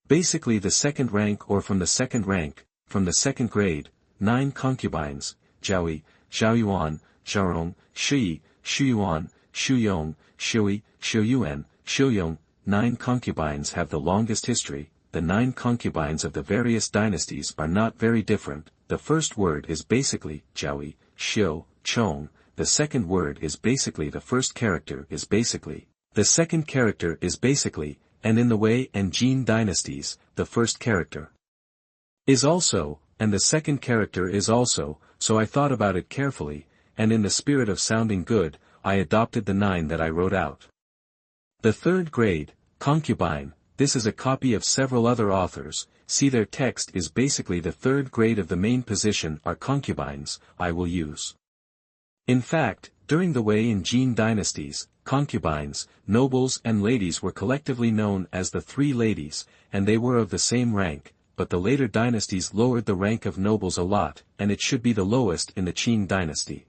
Basically the second rank or from the second rank, from the second grade, 9 concubines, Zhaoyi, Zhaoyuan, Zhaorong, Shui, Shuyuan, Shuyong, Shui, Shuyuan, Shuyong. 9 concubines have the longest history. The 9 concubines of the various dynasties are not very different. The first word is basically, Zhaoyi, Xiu, Chong. The second word is basically, the first character is basically. The second character is basically, and in the Wei and Jin dynasties, the first character is also, and the second character is also. So I thought about it carefully, and in the spirit of sounding good, I adopted the 9 that I wrote out. The third grade, concubine, this is a copy of several other authors. See, their text is basically the third grade of the main position are concubines. I will use. In fact, during the Wei and Jin dynasties, concubines, nobles and ladies were collectively known as the 3 ladies, and they were of the same rank, but the later dynasties lowered the rank of nobles a lot, and it should be the lowest in the Qing dynasty.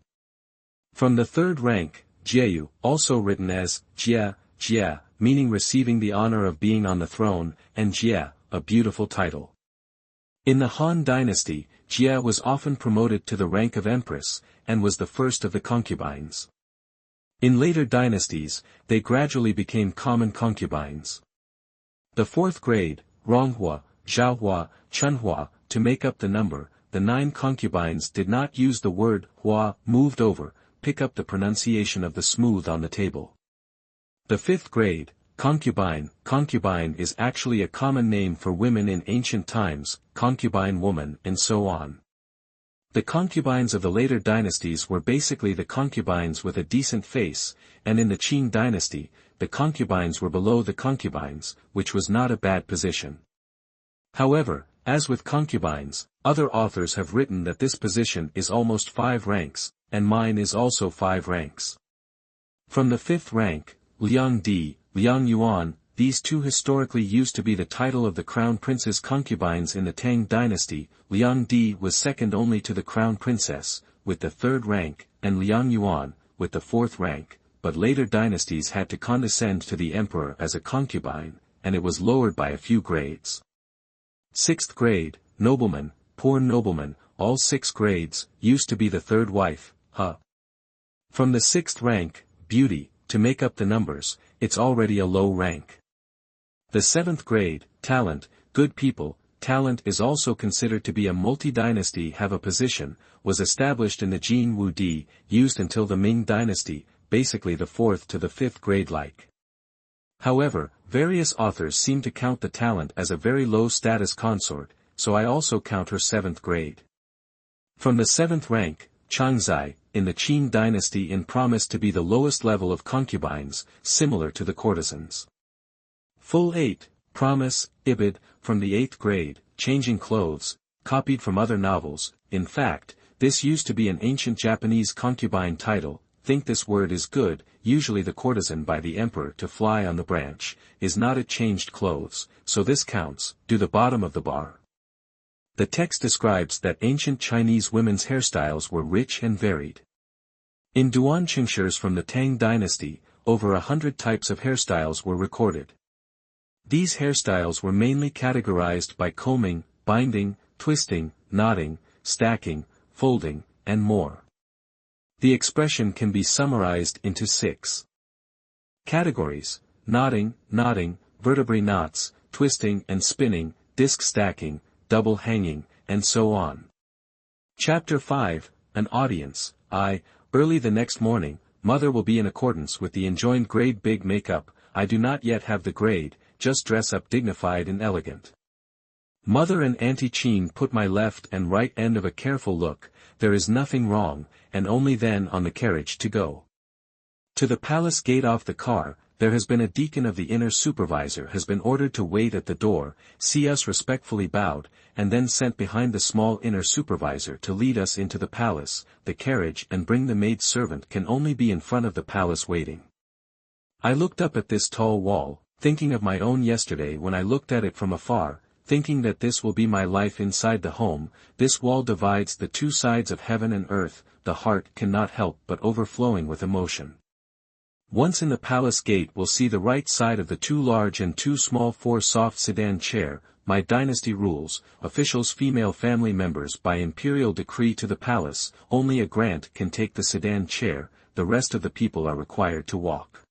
From the third rank, Jieyu, also written as Jie, Jie, meaning receiving the honor of being on the throne, and Jie, a beautiful title. In the Han dynasty, Jie was often promoted to the rank of empress, and was the first of the concubines. In later dynasties, they gradually became common concubines. The fourth grade, Ronghua, Zhaohua, Chunhua, to make up the number, the 9 concubines did not use the word hua, moved over, pick up the pronunciation of the smooth on the table. The fifth grade, concubine is actually a common name for women in ancient times, concubine woman and so on. The concubines of the later dynasties were basically the concubines with a decent face, and in the Qing dynasty, the concubines were below the concubines, which was not a bad position. However, as with concubines, other authors have written that this position is almost 5 ranks, and mine is also 5 ranks. From the 5th rank, Liang Di, Liang Yuan, these 2 historically used to be the title of the crown prince's concubines in the Tang dynasty. Liang Di was second only to the crown princess, with the 3rd rank, and Liang Yuan, with the 4th rank, but later dynasties had to condescend to the emperor as a concubine, and it was lowered by a few grades. 6th grade, nobleman, poor nobleman, all 6 grades, used to be the 3rd wife, From the 6th rank, beauty, to make up the numbers, it's already a low rank. The 7th grade, talent, good people. Talent is also considered to be a multi-dynasty have a position, was established in the Jin Wu Di, used until the Ming dynasty, basically the 4th to the 5th grade like. However, various authors seem to count the talent as a very low status consort, so I also count her 7th grade. From the 7th rank, Changzai, in the Qin dynasty in promise to be the lowest level of concubines, similar to the courtesans. Full 8, promise, Ibid, from the 8th grade, changing clothes, copied from other novels. In fact, this used to be an ancient Japanese concubine title. Think this word is good, usually the courtesan by the emperor to fly on the branch, is not it changed clothes, so this counts, do the bottom of the bar. The text describes that ancient Chinese women's hairstyles were rich and varied. In Duan Qingshurs from the Tang dynasty, over 100 types of hairstyles were recorded. These hairstyles were mainly categorized by combing, binding, twisting, knotting, stacking, folding, and more. The expression can be summarized into 6 categories: knotting, vertebrae knots, twisting and spinning, disc stacking, double hanging, and so on. Chapter 5, An Audience. Early the next morning, mother will be in accordance with the enjoined grade big makeup. I do not yet have the grade, just dress up dignified and elegant. Mother and Auntie Qin put my left and right end of a careful look, there is nothing wrong, and only then on the carriage to go. To the palace gate off the car, there has been a deacon of the inner supervisor has been ordered to wait at the door, see us respectfully bowed, and then sent behind the small inner supervisor to lead us into the palace. The carriage and bring the maid servant can only be in front of the palace waiting. I looked up at this tall wall, thinking of my own yesterday when I looked at it from afar, thinking that this will be my life inside the home. This wall divides the 2 sides of heaven and earth, the heart cannot help but overflowing with emotion. Once in the palace gate will see the right side of the 2 large and 2 small 4 soft sedan chair. My dynasty rules, officials female family members by imperial decree to the palace, only a grant can take the sedan chair, the rest of the people are required to walk.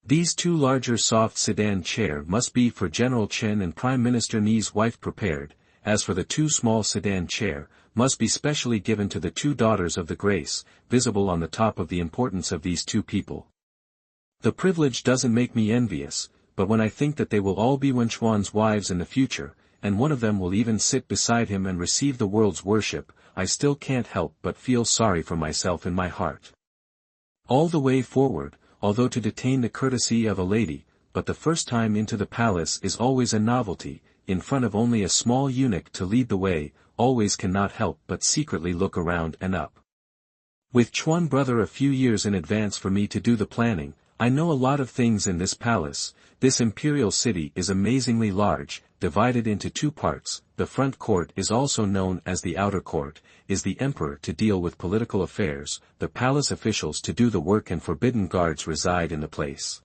These 2 larger soft sedan chair must be for General Chen and Prime Minister Ni's wife prepared, as for the 2 small sedan chair, must be specially given to the 2 daughters of the Grace, visible on the top of the importance of these 2 people. The privilege doesn't make me envious, but when I think that they will all be Wen Chuan's wives in the future, and one of them will even sit beside him and receive the world's worship, I still can't help but feel sorry for myself in my heart. All the way forward, although to detain the courtesy of a lady, but the first time into the palace is always a novelty, in front of only a small eunuch to lead the way, always cannot help but secretly look around and up. With Chuan brother a few years in advance for me to do the planning, I know a lot of things in this palace. This imperial city is amazingly large, divided into 2 parts. The front court is also known as the outer court, is the emperor to deal with political affairs, the palace officials to do the work and forbidden guards reside in the place.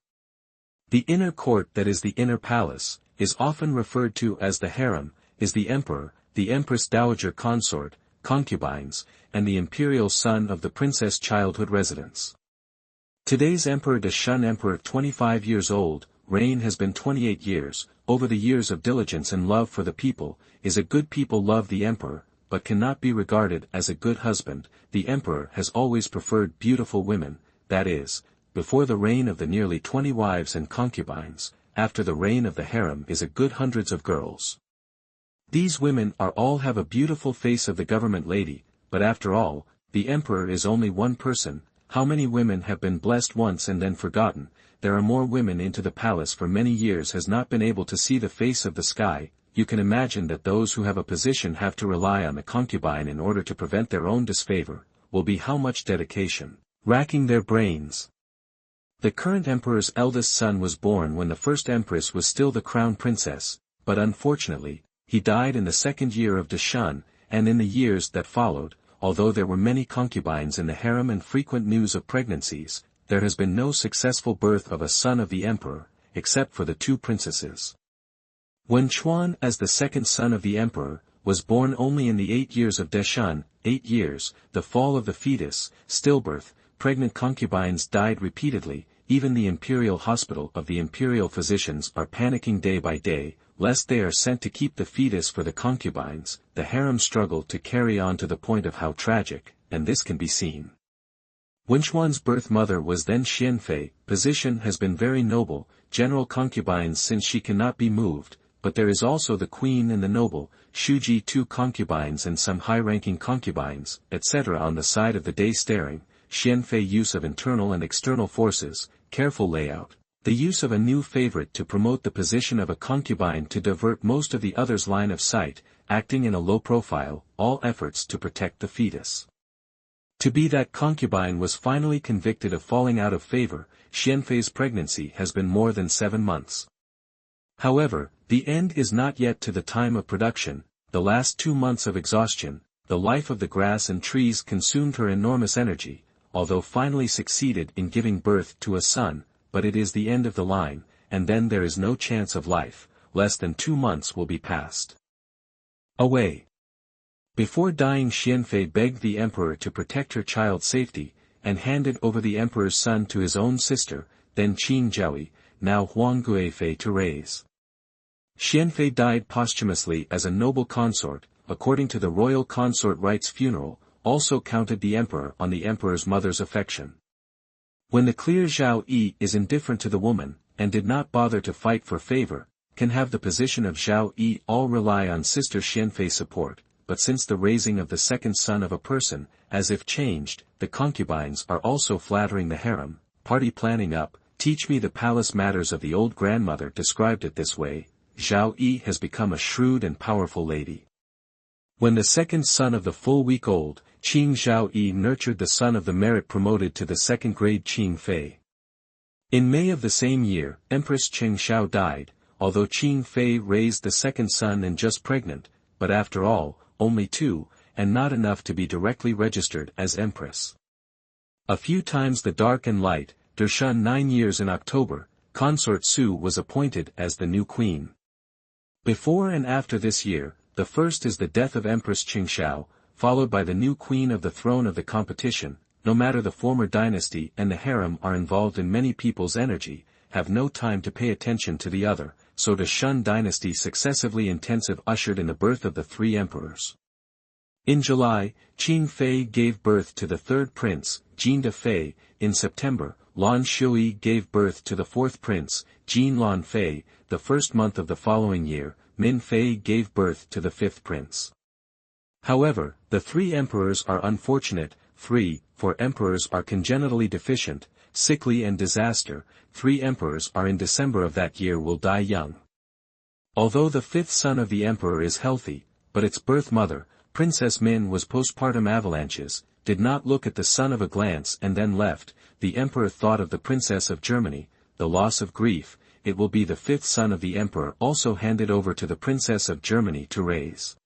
The inner court, that is the inner palace, is often referred to as the harem, is the emperor, the empress dowager consort, concubines, and the imperial son of the princess childhood residence. Today's Emperor Deshun, Emperor 25 years old, reign has been 28 years, over the years of diligence and love for the people, is a good people love the emperor, but cannot be regarded as a good husband. The emperor has always preferred beautiful women, that is, before the reign of the nearly 20 wives and concubines, after the reign of the harem is a good hundreds of girls. These women are all have a beautiful face of the government lady, but after all, the emperor is only one person. How many women have been blessed once and then forgotten? There are more women into the palace for many years has not been able to see the face of the sky. You can imagine that those who have a position have to rely on the concubine in order to prevent their own disfavor, will be how much dedication, racking their brains. The current emperor's eldest son was born when the first empress was still the crown princess, but unfortunately, he died in the 2nd year of Deshun, and in the years that followed, although there were many concubines in the harem and frequent news of pregnancies, there has been no successful birth of a son of the emperor, except for the 2 princesses. Wen Chuan, as the 2nd son of the emperor, was born only in the 8 years of Deshun, 8 years, the fall of the fetus, stillbirth, pregnant concubines died repeatedly, even the imperial hospital of the imperial physicians are panicking day by day, lest they are sent to keep the fetus for the concubines. The harem struggle to carry on to the point of how tragic, and this can be seen. Wenchuan's birth mother was then Xianfei. Position has been very noble, general concubines since she cannot be moved, but there is also the queen and the noble, Shuji, 2 concubines and some high-ranking concubines, etc. on the side of the day staring. Xianfei use of internal and external forces, careful layout, the use of a new favorite to promote the position of a concubine to divert most of the other's line of sight, acting in a low profile, all efforts to protect the fetus. To be that concubine was finally convicted of falling out of favor. Xianfei's pregnancy has been more than 7 months. However, the end is not yet to the time of production. The last 2 months of exhaustion, the life of the grass and trees consumed her enormous energy, although finally succeeded in giving birth to a son, but it is the end of the line, and then there is no chance of life. Less than 2 months will be passed away. Before dying, Xianfei begged the emperor to protect her child's safety, and handed over the emperor's son to his own sister, then Qing Jiaoyi, now Huang Guifei, to raise. Xianfei died posthumously as a noble consort, according to the royal consort rites. Funeral also counted the emperor on the emperor's mother's affection. When the clear Zhao Yi is indifferent to the woman, and did not bother to fight for favor, can have the position of Zhao Yi, all rely on sister Xianfei's support, but since the raising of the second son of a person, as if changed, the concubines are also flattering the harem, party planning up. Teach me the palace matters of the old grandmother described it this way: Zhao Yi has become a shrewd and powerful lady. When the second son of the full week old, Qing Zhao Yi nurtured the son of the merit promoted to the 2nd grade Qing Fei. In May of the same year, Empress Cheng Shao died, although Qing Fei raised the second son and just pregnant, but after all, only 2, and not enough to be directly registered as empress. A few times the dark and light, Dershun 9 years in October, Consort Su was appointed as the new queen. Before and after this year, the first is the death of Empress Qingshao, followed by the new queen of the throne of the competition. No matter the former dynasty and the harem are involved in many people's energy, have no time to pay attention to the other, so the Shun dynasty successively intensive ushered in the birth of the 3 emperors. In July, Qing Fei gave birth to the 3rd prince, Jinda Fei. In September, Lan Shui gave birth to the 4th prince, Jin Lan Fei. The first month of the following year, Min Fei gave birth to the 5th prince. However, the 3 emperors are unfortunate. 3, for emperors are congenitally deficient, sickly and disaster. 3 emperors are in December of that year will die young. Although the 5th son of the emperor is healthy, but its birth mother, Princess Min, was postpartum avalanches, did not look at the son of a glance and then left. The emperor thought of the princess of Germany, the loss of grief. It will be the 5th son of the emperor also handed over to the princess of Germany to raise.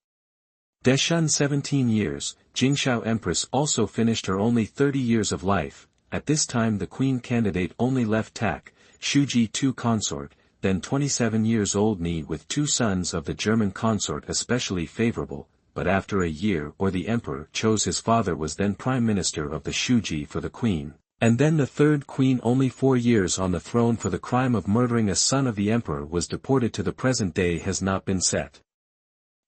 Deshun 17 years, Jingshao empress also finished her only 30 years of life. At this time the queen candidate only left Tak, Shuji 2 consort, then 27 years old Ni with 2 sons of the German consort especially favorable, but after a year or the emperor chose his father was then prime minister of the Shuji for the queen. And then the 3rd queen, only 4 years on the throne for the crime of murdering a son of the emperor, was deported to the present day, has not been set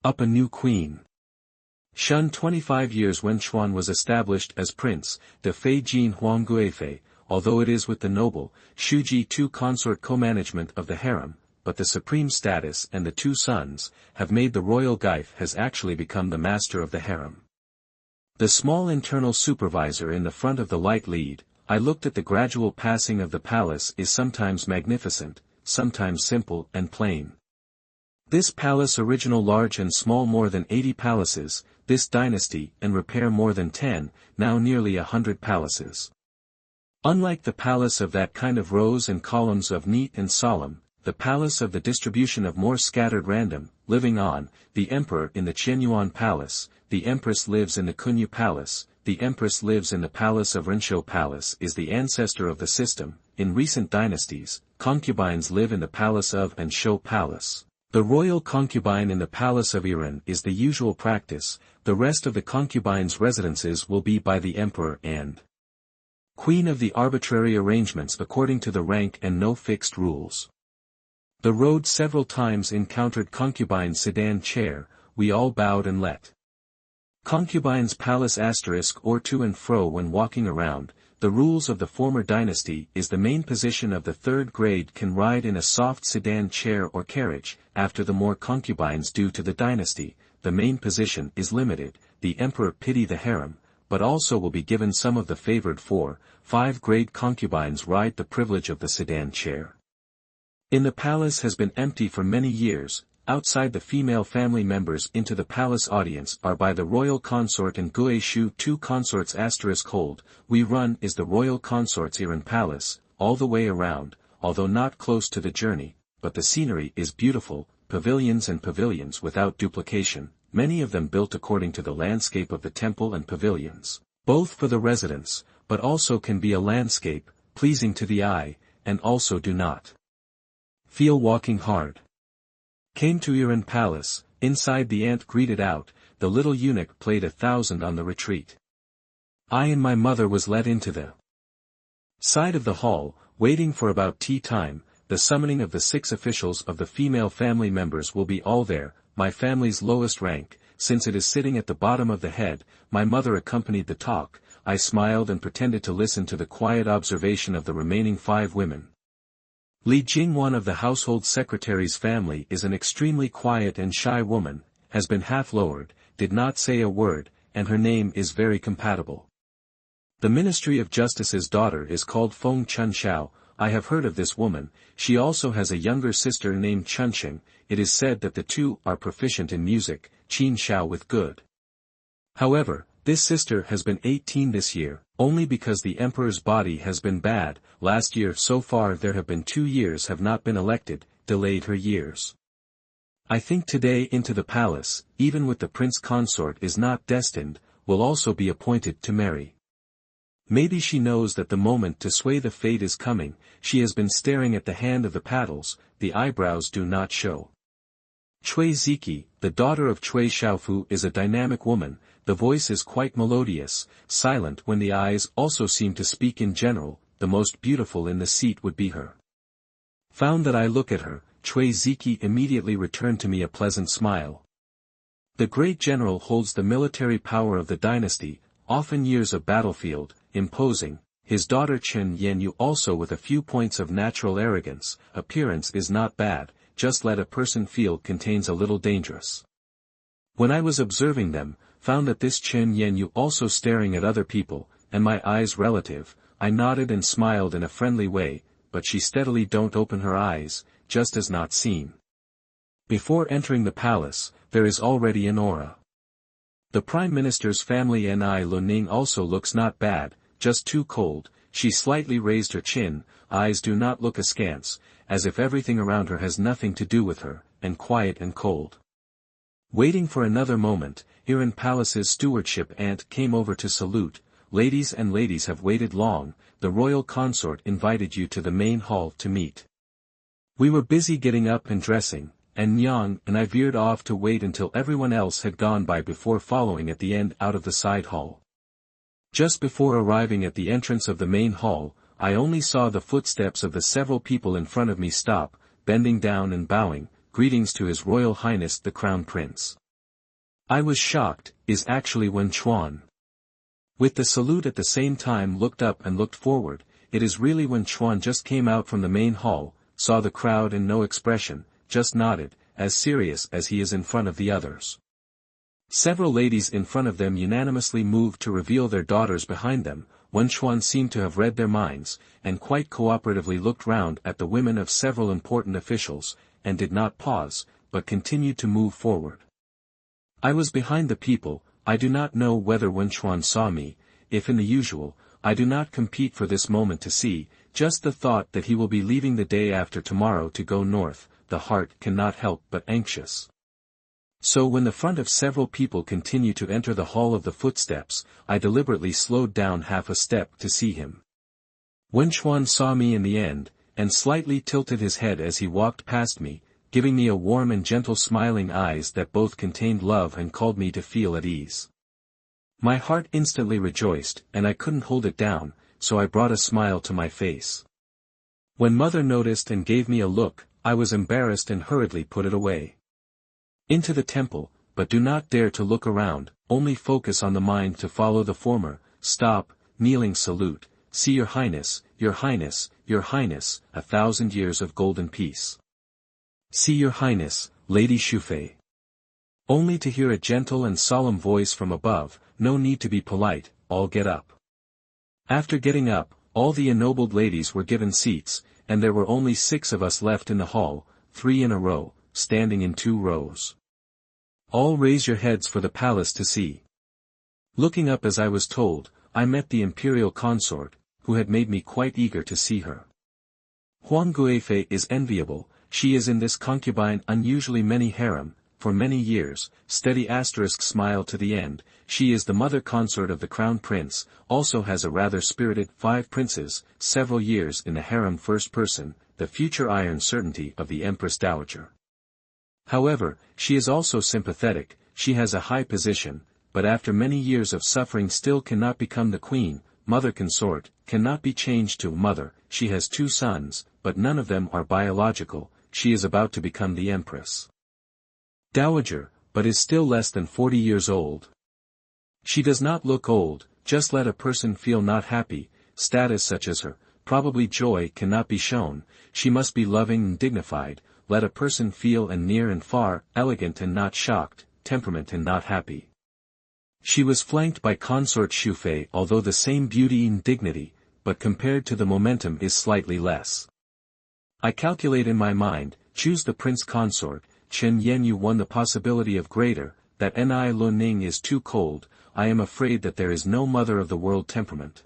up a new queen. Shun 25 years when Chuan was established as prince, de Fei Jin Huang Guifei, although it is with the noble, Shuji 2 consort co-management of the harem, but the supreme status and the 2 sons, have made the royal Gaif has actually become the master of the harem. The small internal supervisor in the front of the light lead, I looked at the gradual passing of the palace, is sometimes magnificent, sometimes simple and plain. This palace original large and small more than 80 palaces, this dynasty and repair more than 10, now nearly 100 palaces. Unlike the palace of that kind of rows and columns of neat and solemn, the palace of the distribution of more scattered random, living on, the emperor in the Qianyuan palace, the empress lives in the Kunyu palace, the empress lives in the palace of Renshou palace is the ancestor of the system. In recent dynasties, concubines live in the palace of Anshou palace. The royal concubine in the palace of Iran is the usual practice. The rest of the concubines' residences will be by the emperor and queen of the arbitrary arrangements according to the rank and no fixed rules. The road several times encountered concubines sedan chair, we all bowed and let. Concubines palace asterisk or to and fro when walking around. The rules of the former dynasty is the main position of the third grade can ride in a soft sedan chair or carriage. After the more concubines due to the dynasty, the main position is limited. The emperor pity the harem, but also will be given some of the favored 4-5 grade concubines ride the privilege of the sedan chair. In the palace has been empty for many years. Outside the female family members into the palace audience are by the royal consort and Gueshu 2 consorts asterisk hold. We run is the royal consort's Iran palace, all the way around, although not close to the journey, but the scenery is beautiful, pavilions and pavilions without duplication, many of them built according to the landscape of the temple and pavilions, both for the residents, but also can be a landscape, pleasing to the eye, and also do not feel walking hard. Came to Iran palace, inside the aunt greeted out, the little eunuch played 1,000 on the retreat. I and my mother was let into the side of the hall, waiting for about tea time. The summoning of the 6 officials of the female family members will be all there, my family's lowest rank, since it is sitting at the bottom of the head. My mother accompanied the talk. I smiled and pretended to listen to the quiet observation of the remaining 5 women. Li Jingwan of the household secretary's family is an extremely quiet and shy woman, has been half lowered, did not say a word, and her name is very compatible. The Ministry of Justice's daughter is called Feng Chunxiao. I have heard of this woman. She also has a younger sister named Chunxing. It is said that the two are proficient in music, Qin Xiao with good. However, this sister has been 18 this year, only because the emperor's body has been bad. Last year so far there have been 2 years have not been elected, delayed her years. I think today into the palace, even with the prince consort is not destined, will also be appointed to marry. Maybe she knows that the moment to sway the fate is coming. She has been staring at the hand of the paddles, the eyebrows do not show. Cui Ziki, the daughter of Cui Xiaofu is a dynamic woman, the voice is quite melodious, silent when the eyes also seem to speak in general. The most beautiful in the seat would be her. Found that I look at her, Cui Ziki immediately returned to me a pleasant smile. The great general holds the military power of the dynasty, often years of battlefield, imposing. His daughter Chen Yanyu also with a few points of natural arrogance. Appearance is not bad, just let a person feel contains a little dangerous. When I was observing them, found that this Chen Yanyu also staring at other people, and my eyes relative, I nodded and smiled in a friendly way, but she steadily don't open her eyes, just as not seen. Before entering the palace, there is already an aura. The Prime Minister's family Ni Luning also looks not bad, just too cold. She slightly raised her chin, eyes do not look askance, as if everything around her has nothing to do with her, and quiet and cold. Waiting for another moment, Iran Palace's stewardship aunt came over to salute. Ladies and ladies have waited long, the royal consort invited you to the main hall to meet. We were busy getting up and dressing, and Nyang and I veered off to wait until everyone else had gone by before following at the end out of the side hall. Just before arriving at the entrance of the main hall, I only saw the footsteps of the several people in front of me stop, bending down and bowing, greetings to His Royal Highness the Crown Prince. I was shocked, is actually Wen Chuan. With the salute at the same time looked up and looked forward, it is really Wen Chuan just came out from the main hall, saw the crowd and no expression, just nodded, as serious as he is in front of the others. Several ladies in front of them unanimously moved to reveal their daughters behind them. Wen Chuan seemed to have read their minds, and quite cooperatively looked round at the women of several important officials, and did not pause, but continued to move forward. I was behind the people. I do not know whether Wen Chuan saw me. If in the usual, I do not compete for this moment to see, just the thought that he will be leaving the day after tomorrow to go north, the heart cannot help but anxious. So when the front of several people continue to enter the hall of the footsteps, I deliberately slowed down half a step to see him. Wen Chuan saw me in the end, and slightly tilted his head as he walked past me, giving me a warm and gentle smiling eyes that both contained love and called me to feel at ease. My heart instantly rejoiced, and I couldn't hold it down, so I brought a smile to my face. When mother noticed and gave me a look, I was embarrassed and hurriedly put it away. Into the temple, but do not dare to look around, only focus on the mind to follow the former, stop, kneeling salute, see your highness, your highness, your highness, 1,000 years of golden peace. See your highness, Lady Shufei. Only to hear a gentle and solemn voice from above, no need to be polite, all get up. After getting up, all the ennobled ladies were given seats, and there were only 6 of us left in the hall, 3 in a row, standing in 2 rows. All raise your heads for the palace to see. Looking up as I was told, I met the imperial consort, who had made me quite eager to see her. Huang Guifei is enviable, she is in this concubine unusually many harem, for many years, steady asterisk smile to the end, she is the mother consort of the crown prince, also has a rather spirited 5 princes, several years in the harem first person, the future iron certainty of the Empress Dowager. However, she is also sympathetic, she has a high position, but after many years of suffering still cannot become the queen, mother consort, cannot be changed to mother, she has 2 sons, but none of them are biological, she is about to become the empress. Dowager, but is still less than 40 years old. She does not look old, just let a person feel not happy, status such as her, probably joy cannot be shown, she must be loving and dignified, let a person feel and near and far, elegant and not shocked, temperament and not happy. She was flanked by consort Shufei, although the same beauty and dignity, but compared to the momentum is slightly less. I calculate in my mind, choose the prince consort, Chen Yanyu won the possibility of greater, that Ni Luning is too cold, I am afraid that there is no mother of the world temperament.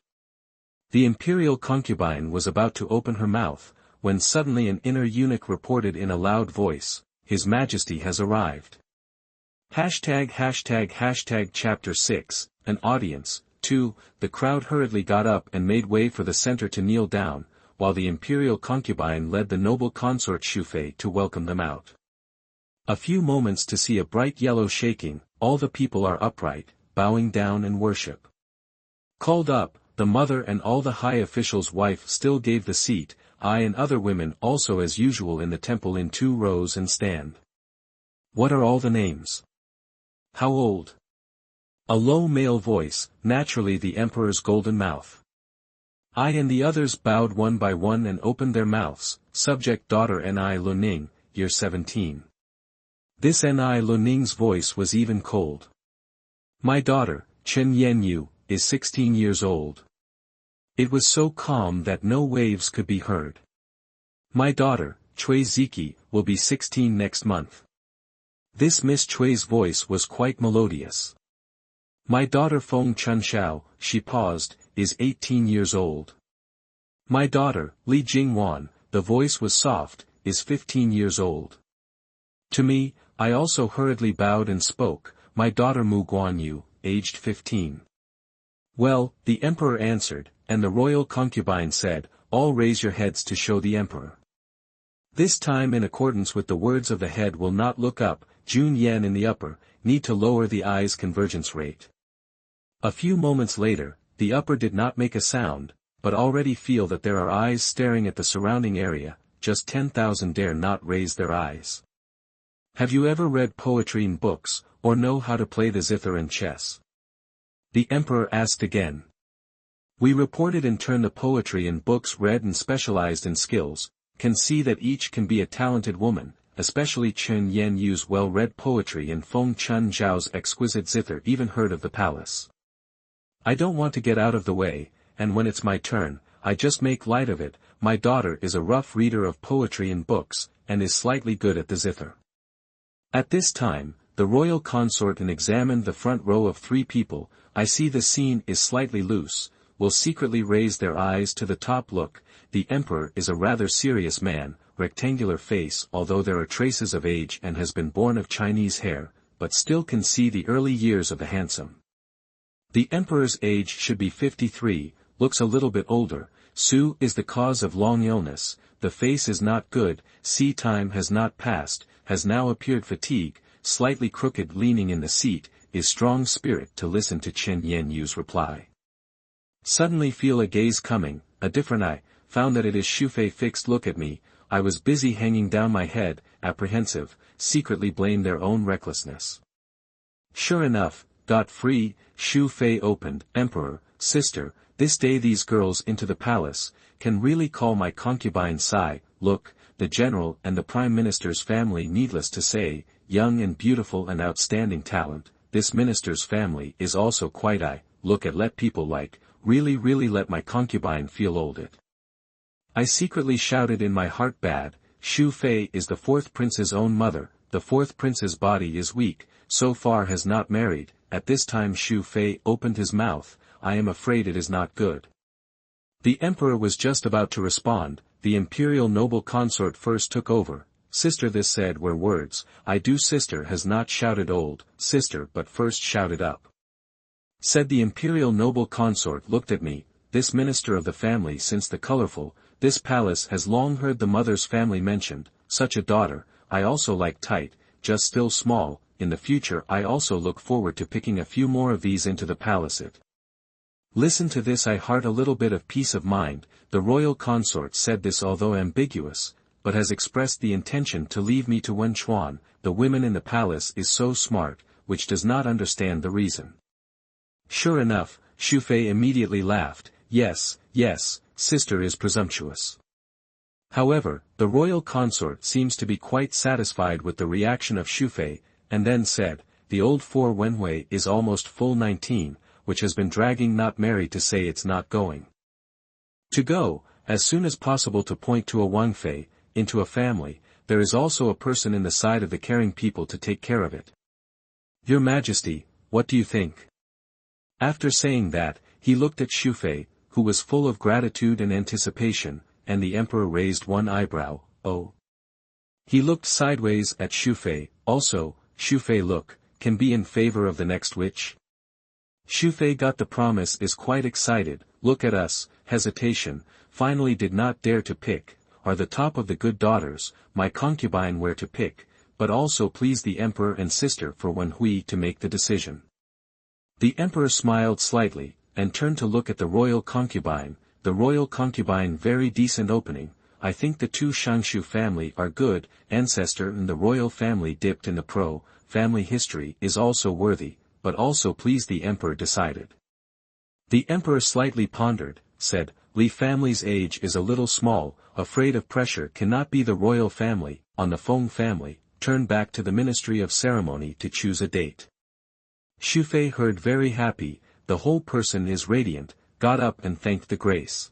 The imperial concubine was about to open her mouth, when suddenly an inner eunuch reported in a loud voice, His Majesty has arrived. ### Chapter 6, An Audience, 2, the crowd hurriedly got up and made way for the center to kneel down, while the imperial concubine led the noble consort Shufei to welcome them out. A few moments to see a bright yellow shaking, all the people are upright, bowing down and worship. Called up, the mother and all the high official's wife still gave the seat, I and other women also as usual in the temple in 2 rows and stand. What are all the names? How old? A low male voice, naturally the emperor's golden mouth. I and the others bowed one by one and opened their mouths, subject daughter Ni Luning, year 17. This Ni Luning's voice was even cold. My daughter, Chen Yanyu, is 16 years old. It was so calm that no waves could be heard. My daughter, Chui Ziki, will be 16 next month. This Miss Chui's voice was quite melodious. My daughter Feng Chunshao, she paused, is 18 years old. My daughter, Li Jingwan, the voice was soft, is 15 years old. To me, I also hurriedly bowed and spoke, my daughter Mu Guanyu, aged 15. Well, the emperor answered, and the royal concubine said, all raise your heads to show the emperor. This time in accordance with the words of the head will not look up, Jun Yan in the upper, need to lower the eyes convergence rate. A few moments later, the upper did not make a sound, but already feel that there are eyes staring at the surrounding area, just 10,000 dare not raise their eyes. Have you ever read poetry in books, or know how to play the zither and chess? The emperor asked again. We reported in turn the poetry in books read and specialized in skills, can see that each can be a talented woman, especially Chen Yanyu's well-read poetry and Feng Chun Zhao's exquisite zither even heard of the palace. I don't want to get out of the way, and when it's my turn, I just make light of it, my daughter is a rough reader of poetry in books, and is slightly good at the zither. At this time, the royal consort examined the front row of 3 people, I see the scene is slightly loose, will secretly raise their eyes to the top look, the emperor is a rather serious man, rectangular face although there are traces of age and has been born of Chinese hair, but still can see the early years of the handsome. The emperor's age should be 53, looks a little bit older, Su is the cause of long illness, the face is not good, see time has not passed, has now appeared fatigue, slightly crooked leaning in the seat, is strong spirit to listen to Chen Yanyu's reply. Suddenly feel a gaze coming, a different eye, found that it is Shufei fixed look at me, I was busy hanging down my head, apprehensive, secretly blamed their own recklessness. Sure enough, got free, Shufei opened, Emperor, sister, this day these girls into the palace, can really call my concubine Sai, look, the general and the prime minister's family needless to say, young and beautiful and outstanding talent, this minister's family is also quite look at let people like, really let my concubine feel old it. I secretly shouted in my heart bad, Shu Fei is the fourth prince's own mother, the fourth prince's body is weak, so far has not married, at this time Shu Fei opened his mouth, I am afraid it is not good. The emperor was just about to respond, the imperial noble consort first took over, sister this said were words, I do sister has not shouted old, sister but first shouted up. Said the imperial noble consort looked at me, this minister of the family since the colorful, this palace has long heard the mother's family mentioned, such a daughter, I also like tight, just still small, in the future I also look forward to picking a few more of these into the palace it. Listen to this I heart a little bit of peace of mind, the royal consort said this although ambiguous, but has expressed the intention to leave me to Wen Chuan, the women in the palace is so smart, which does not understand the reason. Sure enough, Shu Fei immediately laughed, yes, sister is presumptuous. However, the royal consort seems to be quite satisfied with the reaction of Shu Fei, and then said, the old 4 Wenhui is almost full 19, which has been dragging not married to say it's not going to go, as soon as possible to point to a Wang Fei, into a family, there is also a person in the side of the caring people to take care of it. Your Majesty, what do you think? After saying that, he looked at Shu Fei, who was full of gratitude and anticipation, and the emperor raised one eyebrow, oh. He looked sideways at Shu Fei, also, Shu Fei look, can be in favor of the next witch? Shu Fei got the promise is quite excited, look at us, hesitation, finally did not dare to pick, are the top of the good daughters, my concubine where to pick, but also please the emperor and sister for Wen Hui to make the decision. The emperor smiled slightly, and turned to look at the royal concubine very decent opening, I think the two Shangshu family are good, ancestor and the royal family dipped in the family history is also worthy, but also please the emperor decided. The emperor slightly pondered, said, Li family's age is a little small, afraid of pressure cannot be the royal family, on the Feng family, turn back to the Ministry of Ceremony to choose a date. Shu Fei heard very happy, the whole person is radiant, got up and thanked the grace.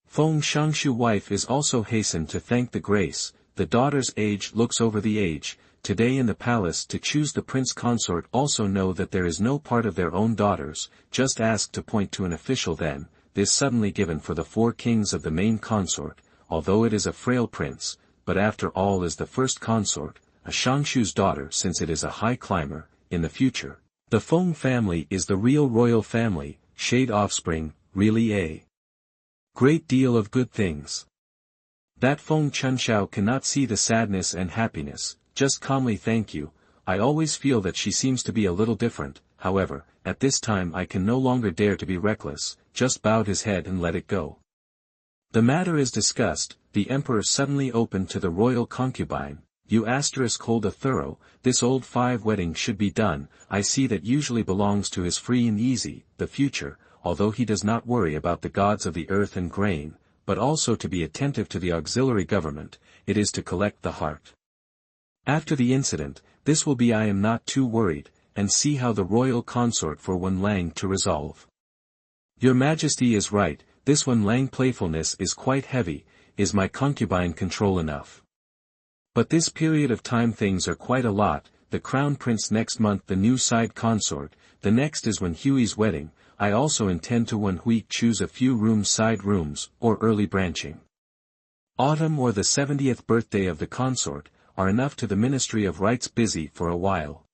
Feng Shangshu wife is also hastened to thank the grace, the daughter's age looks over the age, today in the palace to choose the prince consort also know that there is no part of their own daughters, just ask to point to an official then, this suddenly given for the 4 kings of the main consort, although it is a frail prince, but after all is the first consort, a Shangshu's daughter since it is a high climber, in the future. The Feng family is the real royal family, shade offspring, really a great deal of good things. That Feng Chunshao cannot see the sadness and happiness, just calmly thank you, I always feel that she seems to be a little different, however, at this time I can no longer dare to be reckless, just bowed his head and let it go. The matter is discussed, the emperor suddenly opened to the royal concubine, you hold a thorough, this old 5 wedding should be done, I see that usually belongs to his free and easy, the future, although he does not worry about the gods of the earth and grain, but also to be attentive to the auxiliary government, it is to collect the heart. After the incident, this will be I am not too worried, and see how the royal consort for Wen Lang to resolve. Your Majesty is right, this Wen Lang playfulness is quite heavy, is my concubine control enough? But this period of time things are quite a lot, the crown prince next month the new side consort, the next is Wen Hui's wedding, I also intend to Wen Hui choose a few rooms side rooms, or early branching. Autumn or the 70th birthday of the consort, are enough to the Ministry of Rights busy for a while.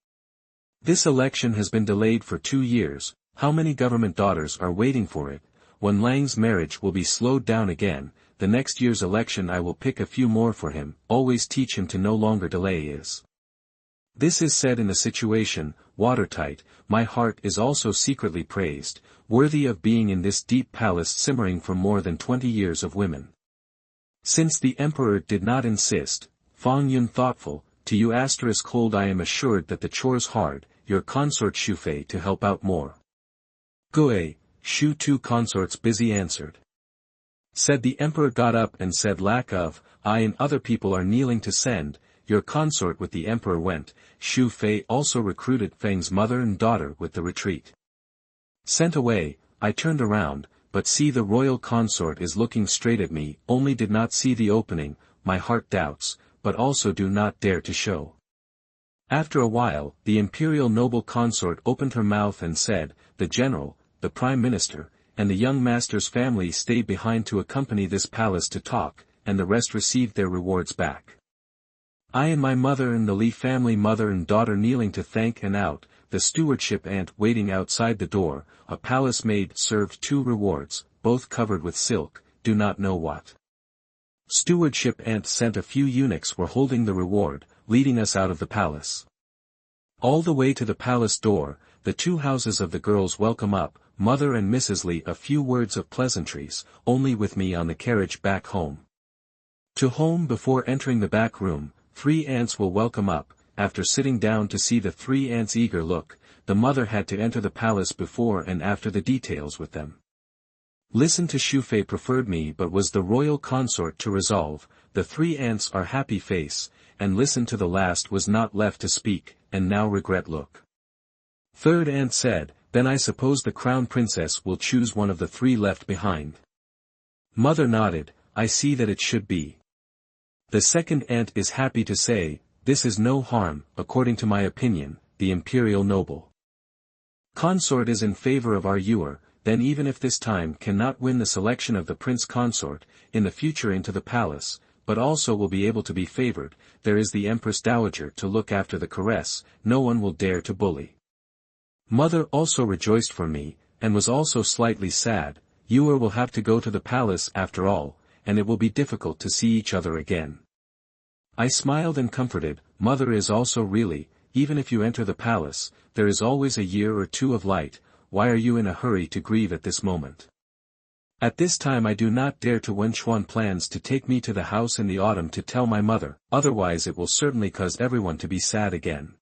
This election has been delayed for 2 years, how many government daughters are waiting for it, Wen Lang's marriage will be slowed down again, the next year's election I will pick a few more for him, always teach him to no longer delay is. This is said in the situation, watertight, my heart is also secretly praised, worthy of being in this deep palace simmering for more than 20 years of women. Since the emperor did not insist, Fang Yun thoughtful, to you *hold I am assured that the chore's hard, your consort Shu Fei to help out more. Gui, Shu two consorts busy answered. Said the emperor got up and said lack of, I and other people are kneeling to send, your consort with the emperor went, Shu Fei also recruited Feng's mother and daughter with the retreat. Sent away, I turned around, but see the royal consort is looking straight at me, only did not see the opening, my heart doubts, but also do not dare to show. After a while, the imperial noble consort opened her mouth and said, the general, the prime minister, and the young master's family stayed behind to accompany this palace to talk, and the rest received their rewards back. I and my mother and the Li family mother and daughter kneeling to thank and out, the stewardship aunt waiting outside the door, a palace maid served 2 rewards, both covered with silk, do not know what. Stewardship aunt sent a few eunuchs were holding the reward, leading us out of the palace. All the way to the palace door, the 2 houses of the girls welcome up, mother and Mrs. Li a few words of pleasantries, only with me on the carriage back home. To home before entering the back room, 3 aunts will welcome up, after sitting down to see the 3 aunts' eager look, the mother had to enter the palace before and after the details with them. Listen to Shu Fei preferred me but was the royal consort to resolve, the 3 aunts are happy face, and listen to the last was not left to speak, and now regret look. 3rd aunt said, then I suppose the crown princess will choose one of the 3 left behind. Mother nodded, I see that it should be. The 2nd aunt is happy to say, this is no harm, according to my opinion, the imperial noble consort is in favor of our Yuer, then even if this time cannot win the selection of the prince consort, in the future into the palace, but also will be able to be favored, there is the empress dowager to look after the caress, no one will dare to bully. Mother also rejoiced for me, and was also slightly sad, Yuer will have to go to the palace after all, and it will be difficult to see each other again. I smiled and comforted, mother is also really, even if you enter the palace, there is always a year or 2 of light, why are you in a hurry to grieve at this moment? At this time I do not dare to when Chuan plans to take me to the house in the autumn to tell my mother, otherwise it will certainly cause everyone to be sad again.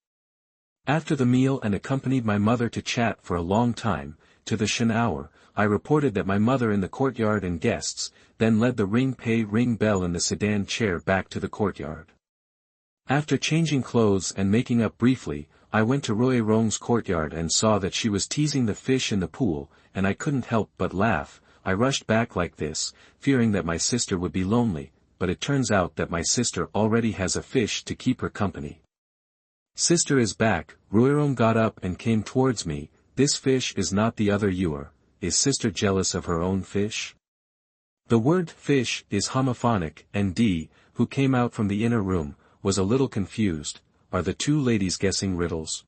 After the meal and accompanied my mother to chat for a long time, to the Shan hour, I reported that my mother in the courtyard and guests, then led the ring bell in the sedan chair back to the courtyard. After changing clothes and making up briefly, I went to Rui Rong's courtyard and saw that she was teasing the fish in the pool, and I couldn't help but laugh. I rushed back like this, fearing that my sister would be lonely, but it turns out that my sister already has a fish to keep her company. Sister is back, Ruirong got up and came towards me, this fish is not the other Yuer, is sister jealous of her own fish? The word fish is homophonic, and D, who came out from the inner room, was a little confused, are the 2 ladies guessing riddles?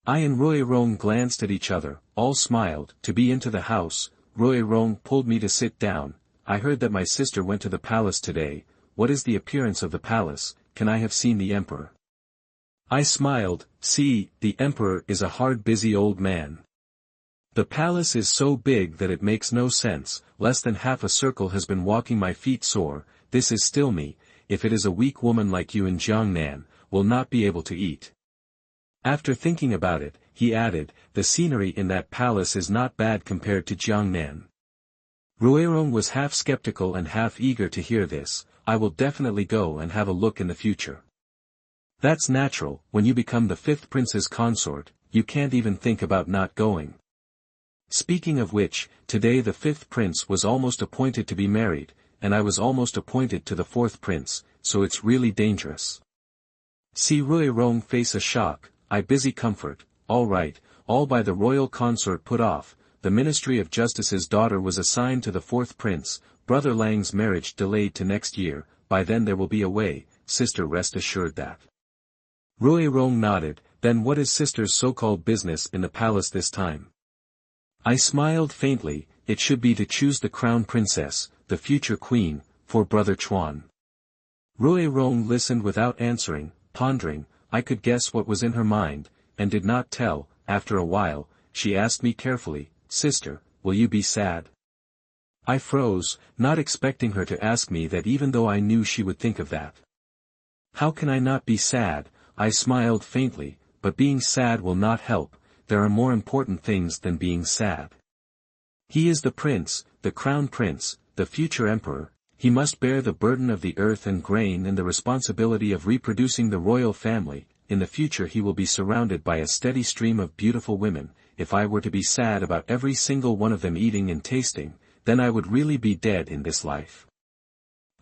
I and Ruirong glanced at each other, all smiled, to be into the house, Ruirong pulled me to sit down, I heard that my sister went to the palace today, what is the appearance of the palace, can I have seen the emperor? I smiled, see, the emperor is a hard busy old man. The palace is so big that it makes no sense, less than half a circle has been walking my feet sore, this is still me, if it is a weak woman like you in Jiangnan, will not be able to eat. After thinking about it, he added, the scenery in that palace is not bad compared to Jiangnan. Ruirong was half skeptical and half eager to hear this, I will definitely go and have a look in the future. That's natural, when you become the 5th prince's consort, you can't even think about not going. Speaking of which, today the 5th prince was almost appointed to be married, and I was almost appointed to the 4th prince, so it's really dangerous. See Ruirong face a shock, I busy comfort, all right, all by the royal consort put off, the Ministry of Justice's daughter was assigned to the 4th prince, brother Lang's marriage delayed to next year, by then there will be a way, sister rest assured that. Ruirong nodded, then what is sister's so-called business in the palace this time? I smiled faintly, it should be to choose the crown princess, the future queen, for brother Chuan. Ruirong listened without answering, pondering, I could guess what was in her mind, and did not tell. After a while, she asked me carefully, "Sister, will you be sad?" I froze, not expecting her to ask me that even though I knew she would think of that. "How can I not be sad?" I smiled faintly, "but being sad will not help, there are more important things than being sad. He is the prince, the crown prince, the future emperor, he must bear the burden of the earth and grain and the responsibility of reproducing the royal family. In the future he will be surrounded by a steady stream of beautiful women. If I were to be sad about every single one of them eating and tasting, then I would really be dead in this life."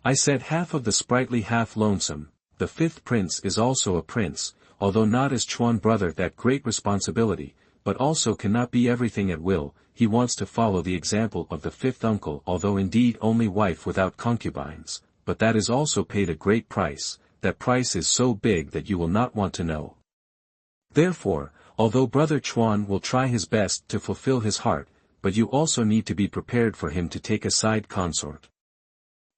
I said, half of the sprightly, half lonesome, "The fifth prince is also a prince, although not as Chuan brother that great responsibility, but also cannot be everything at will. He wants to follow the example of the fifth uncle, although indeed only wife without concubines, but that is also paid a great price. That price is so big that you will not want to know. Therefore, although brother Chuan will try his best to fulfill his heart, but you also need to be prepared for him to take a side consort."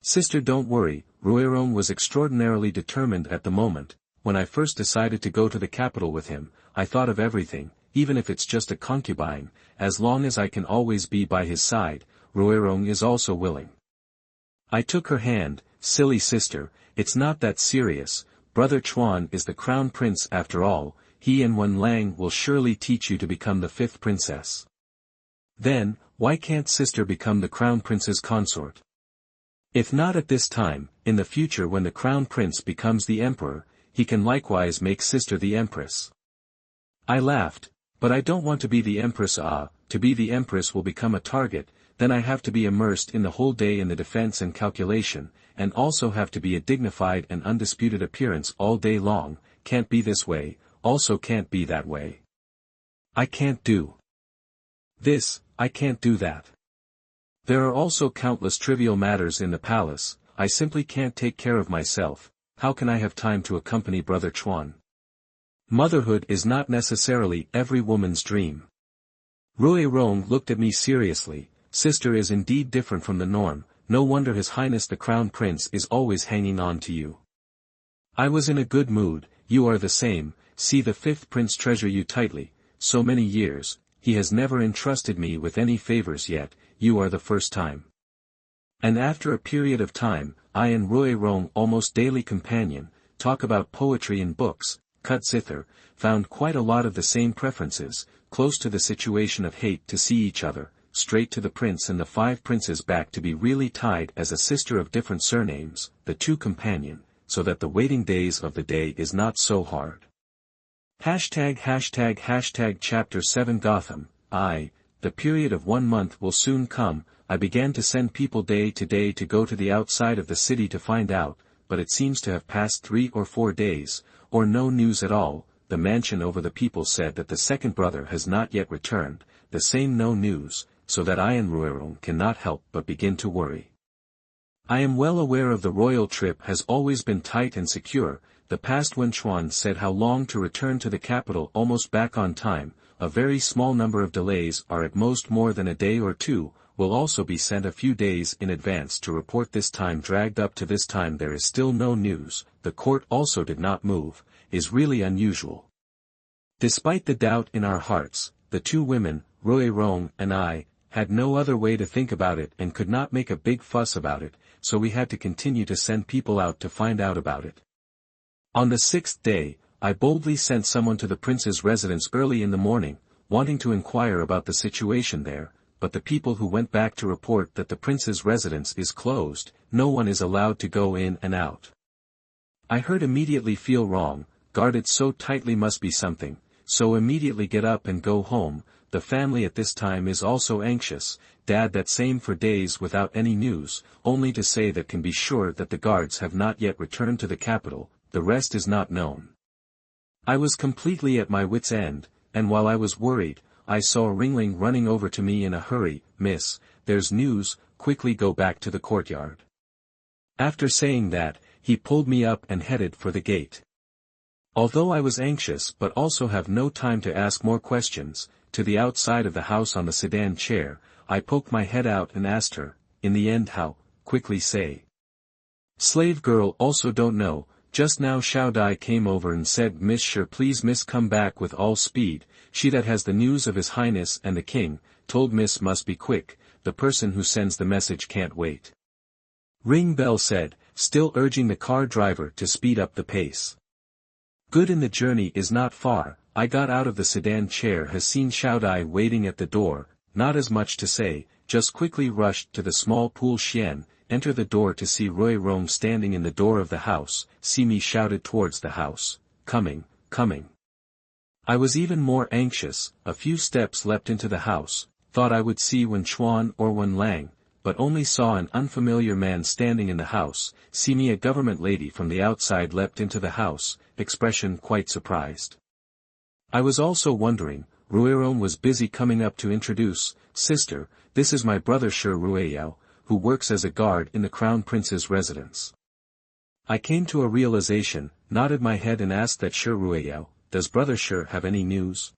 "Sister, don't worry." Ruirong was extraordinarily determined at the moment. "When I first decided to go to the capital with him, I thought of everything, even if it's just a concubine, as long as I can always be by his side. Ruirong is also willing." I took her hand. "Silly sister, it's not that serious. Brother Chuan is the crown prince after all. He and Wen Lang will surely teach you to become the fifth princess. Then, why can't sister become the crown prince's consort? If not at this time, in the future when the crown prince becomes the emperor, he can likewise make sister the empress." I laughed, "But I don't want to be the empress." To be the empress will become a target, then I have to be immersed in the whole day in the defense and calculation, and also have to be a dignified and undisputed appearance all day long. Can't be this way, also can't be that way. I can't do this, I can't do that. There are also countless trivial matters in the palace. I simply can't take care of myself. How can I have time to accompany brother Chuan? Motherhood is not necessarily every woman's dream. Ruirong looked at me seriously. "Sister is indeed different from the norm. No wonder His Highness the Crown Prince is always hanging on to you." I was in a good mood. "You are the same. See, the fifth prince treasure you tightly. So many years, he has never entrusted me with any favors yet. You are the first time." And after a period of time, I and Ruirong, almost daily companion, talk about poetry and books, cut zither, found quite a lot of the same preferences, close to the situation of hate to see each other, straight to the prince and the five princes back to be really tied as a sister of different surnames, the two companion, so that the waiting days of the day is not so hard. #### Chapter 7 Gotham. The period of 1 month will soon come. I began to send people day to day to go to the outside of the city to find out, but it seems to have passed 3 or 4 days, or no news at all. The mansion over the people said that the second brother has not yet returned, the same no news, so that I and Ruirong cannot help but begin to worry. I am well aware of the royal trip has always been tight and secure. The past Wen Chuan said how long to return to the capital, almost back on time. A very small number of delays are at most more than a day or two, will also be sent a few days in advance to report. This time dragged up to this time there is still no news. The court also did not move, is really unusual. Despite the doubt in our hearts, the two women, Ruirong and I, had no other way to think about it and could not make a big fuss about it, so we had to continue to send people out to find out about it. On the 6th day, I boldly sent someone to the prince's residence early in the morning, wanting to inquire about the situation there, but the people who went back to report that the prince's residence is closed, no one is allowed to go in and out. I heard immediately feel wrong, guarded so tightly must be something, so immediately get up and go home. The family at this time is also anxious, Dad that same for days without any news, only to say that can be sure that the guards have not yet returned to the capital, the rest is not known. I was completely at my wit's end, and while I was worried, I saw Ringling running over to me in a hurry. "Miss, there's news, quickly go back to the courtyard." After saying that, he pulled me up and headed for the gate. Although I was anxious but also have no time to ask more questions, to the outside of the house on the sedan chair, I poked my head out and asked her, "In the end how?" "Quickly say." "Slave girl also don't know, just now Xiao Dai came over and said Miss Sure please miss come back with all speed, she that has the news of His Highness and the King, told Miss must be quick, the person who sends the message can't wait. Ring Bell said, still urging the car driver to speed up the pace. Good in the journey is not far, I got out of the sedan chair has seen Xiao Dai waiting at the door, not as much to say, just quickly rushed to the small pool Xian, enter the door to see Rui Rong standing in the door of the house, see me shouted towards the house, coming, coming. I was even more anxious, a few steps leapt into the house, thought I would see Wen Chuan or Wen Lang, but only saw an unfamiliar man standing in the house, see me a government lady from the outside leapt into the house, expression quite surprised. I was also wondering, Ruirong was busy coming up to introduce, sister, this is my brother Shi Ruiyao, who works as a guard in the Crown Prince's residence. I came to a realization, nodded my head and asked that Shi Ruiyao, does brother Shi have any news?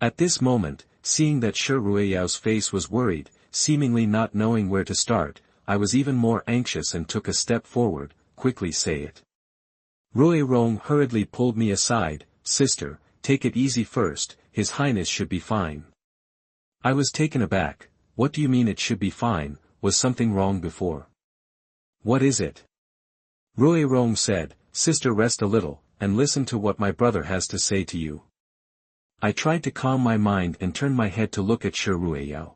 At this moment, seeing that Shi Ruiyao's face was worried, seemingly not knowing where to start, I was even more anxious and took a step forward, quickly say it. Rui Rong hurriedly pulled me aside, sister, take it easy first, His Highness should be fine. I was taken aback, what do you mean it should be fine, was something wrong before? What is it? Rui Rong said, sister rest a little, and listen to what my brother has to say to you. I tried to calm my mind and turned my head to look at Shi Ruiyao.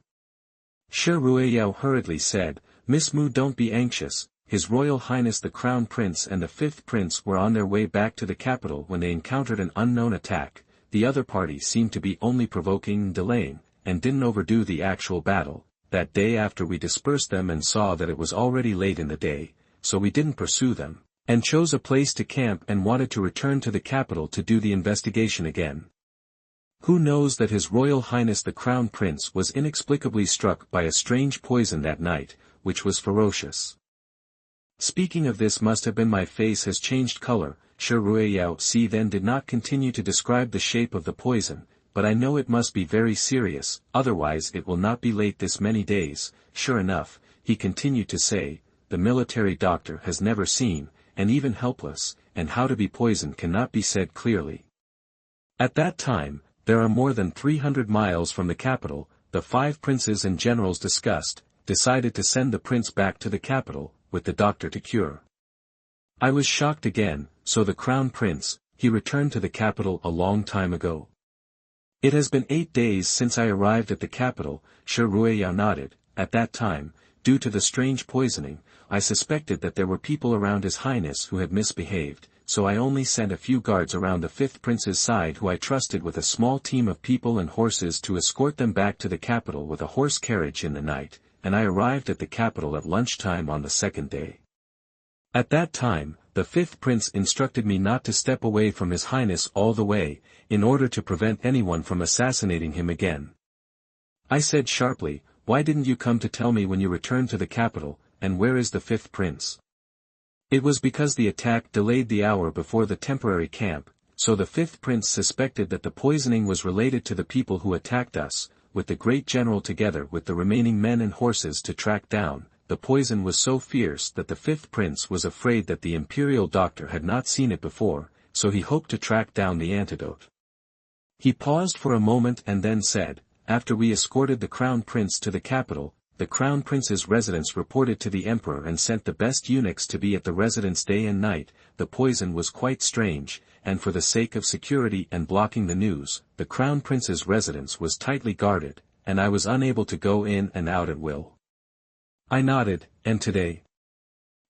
Shi Ruiyao hurriedly said, Miss Mu don't be anxious, His Royal Highness the Crown Prince and the Fifth Prince were on their way back to the capital when they encountered an unknown attack, the other party seemed to be only provoking and delaying, and didn't overdo the actual battle, that day after we dispersed them and saw that it was already late in the day, so we didn't pursue them, and chose a place to camp and wanted to return to the capital to do the investigation again. Who knows that His Royal Highness the Crown Prince was inexplicably struck by a strange poison that night, which was ferocious. Speaking of this must have been my face has changed color, Shi Ruiyao then did not continue to describe the shape of the poison, but I know it must be very serious, otherwise it will not be late this many days, sure enough, he continued to say, the military doctor has never seen, and even helpless, and how to be poisoned cannot be said clearly. At that time, there are more than 300 miles from the capital, the 5 princes and generals decided to send the prince back to the capital, with the doctor to cure. I was shocked again, so the crown prince, he returned to the capital a long time ago. It has been 8 days since I arrived at the capital, Shi Ruiyao nodded, at that time, due to the strange poisoning, I suspected that there were people around His Highness who had misbehaved, so I only sent a few guards around the 5th prince's side who I trusted with a small team of people and horses to escort them back to the capital with a horse carriage in the night, and I arrived at the capital at lunchtime on the 2nd day. At that time, the 5th prince instructed me not to step away from His Highness all the way, in order to prevent anyone from assassinating him again. I said sharply, why didn't you come to tell me when you returned to the capital, and where is the 5th prince? It was because the attack delayed the hour before the temporary camp, so the 5th prince suspected that the poisoning was related to the people who attacked us, with the great general together with the remaining men and horses to track down. The poison was so fierce that the 5th prince was afraid that the imperial doctor had not seen it before, so he hoped to track down the antidote. He paused for a moment and then said, after we escorted the crown prince to the capital, the crown prince's residence reported to the emperor and sent the best eunuchs to be at the residence day and night. The poison was quite strange, and for the sake of security and blocking the news, the crown prince's residence was tightly guarded, and I was unable to go in and out at will. I nodded, and today?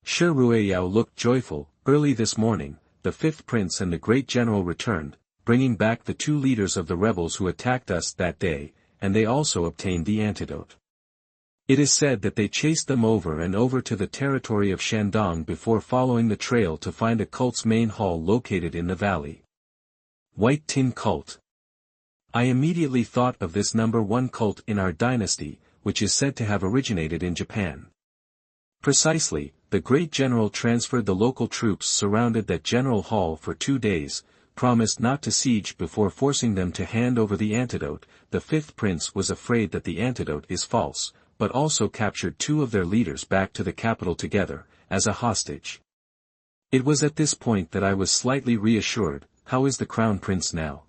Shi Ruiyao looked joyful. Early this morning, the 5th prince and the great general returned, bringing back the 2 leaders of the rebels who attacked us that day, and they also obtained the antidote. It is said that they chased them over and over to the territory of Shandong before following the trail to find a cult's main hall located in the valley. White Tin Cult. I immediately thought of this number 1 cult in our dynasty, which is said to have originated in Japan. Precisely, the great general transferred the local troops surrounded that general hall for 2 days, promised not to siege before forcing them to hand over the antidote. The 5th prince was afraid that the antidote is false, but also captured 2 of their leaders back to the capital together, as a hostage. It was at this point that I was slightly reassured. How is the crown prince now?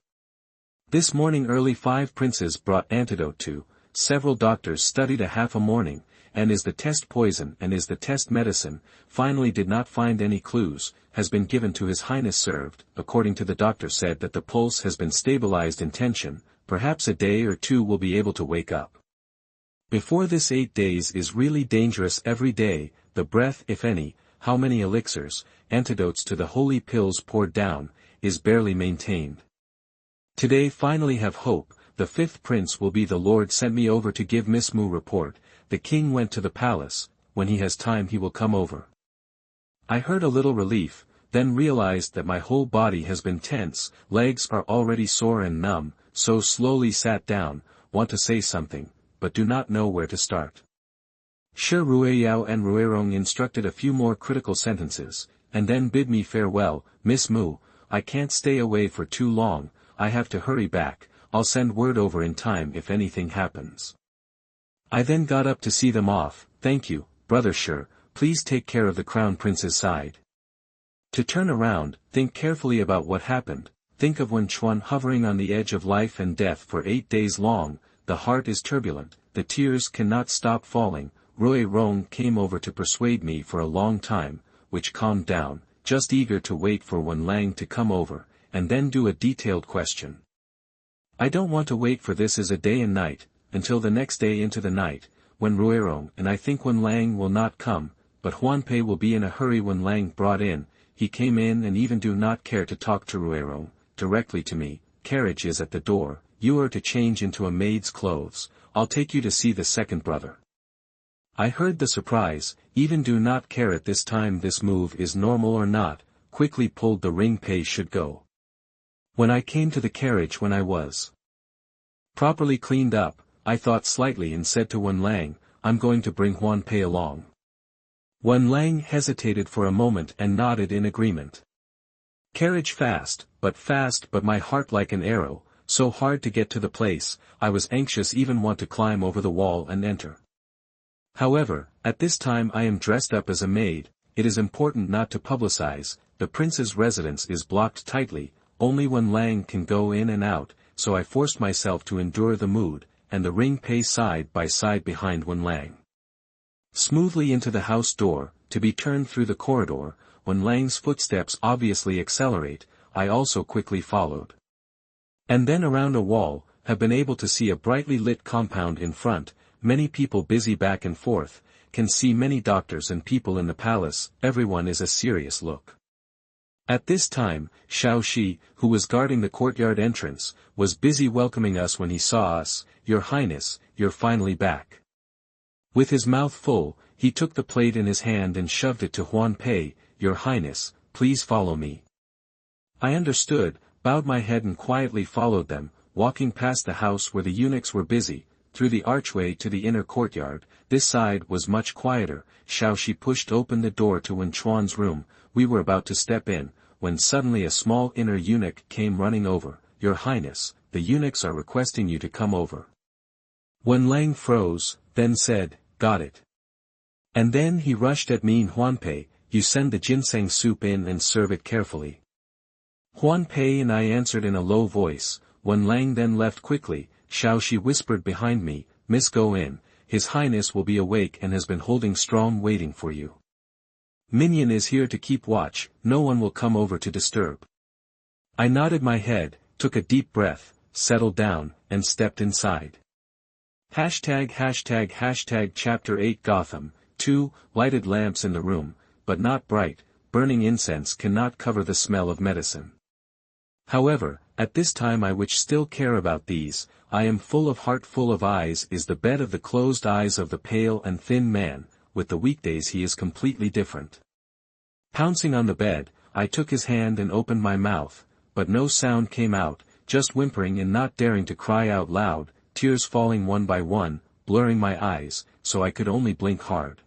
This morning early 5 princes brought antidote to, several doctors studied a half a morning, and is the test poison and is the test medicine, finally did not find any clues, has been given to His Highness served, according to the doctor said that the pulse has been stabilized in tension, perhaps a day or 2 will be able to wake up. Before this 8 days is really dangerous every day, the breath if any, how many elixirs, antidotes to the holy pills poured down, is barely maintained. Today finally have hope, the 5th prince will be the Lord sent me over to give Miss Mu report, the king went to the palace, when he has time he will come over. I heard a little relief, then realized that my whole body has been tense, legs are already sore and numb, so slowly sat down, want to say something, but do not know where to start. Shi Ruiyao and Ruirong instructed a few more critical sentences, and then bid me farewell. Miss Mu, I can't stay away for too long, I have to hurry back, I'll send word over in time if anything happens. I then got up to see them off. Thank you, brother Shi, please take care of the crown prince's side. To turn around, think carefully about what happened, think of Wen Chuan hovering on the edge of life and death for 8 days long, the heart is turbulent, the tears cannot stop falling. Rui Rong came over to persuade me for a long time, which calmed down, just eager to wait for Wen Lang to come over, and then do a detailed question. I don't want to wait for this as a day and night, until the next day into the night, when Ruirong and I think Wen Lang will not come, but Huan Pei will be in a hurry. Wen Lang brought in, he came in and even do not care to talk to Ruirong, directly to me, carriage is at the door, you are to change into a maid's clothes, I'll take you to see the second brother. I heard the surprise, even do not care at this time this move is normal or not, quickly pulled the ring Pei should go. When I came to the carriage when I was properly cleaned up, I thought slightly and said to Wen Lang, I'm going to bring Huan Pei along. Wen Lang hesitated for a moment and nodded in agreement. Carriage fast, but my heart like an arrow, so hard to get to the place, I was anxious even want to climb over the wall and enter. However, at this time I am dressed up as a maid, it is important not to publicize, the prince's residence is blocked tightly, only Wen Lang can go in and out, so I forced myself to endure the mood, and the ring Pei side by side behind Wen Lang. Smoothly into the house door, to be turned through the corridor, Wen Lang's footsteps obviously accelerate, I also quickly followed. And then around a wall, have been able to see a brightly lit compound in front, many people busy back and forth, can see many doctors and people in the palace, everyone is a serious look. At this time, Xiao Shi, who was guarding the courtyard entrance, was busy welcoming us when he saw us, Your Highness, you're finally back. With his mouth full, he took the plate in his hand and shoved it to Huan Pei, Your Highness, please follow me. I understood, bowed my head and quietly followed them, walking past the house where the eunuchs were busy, through the archway to the inner courtyard. This side was much quieter. Xiao Shi pushed open the door to Wen Chuan's room, we were about to step in, when suddenly a small inner eunuch came running over, Your Highness, the eunuchs are requesting you to come over. Wen Lang froze, then said, got it. And then he rushed at me. Huan Pei, you send the ginseng soup in and serve it carefully. Huan Pei and I answered in a low voice. Wen Lang then left quickly. Xiao Shi whispered behind me, Miss go in, His Highness will be awake and has been holding strong waiting for you. Minion is here to keep watch, no one will come over to disturb. I nodded my head, took a deep breath, settled down, and stepped inside. #### Chapter 8 Gotham, 2, lighted lamps in the room, but not bright, burning incense cannot cover the smell of medicine. However, at this time I which still care about these, I am full of heart full of eyes is the bed of the closed eyes of the pale and thin man, with the weekdays he is completely different. Pouncing on the bed, I took his hand and opened my mouth, but no sound came out, just whimpering and not daring to cry out loud, tears falling one by one, blurring my eyes, so I could only blink hard.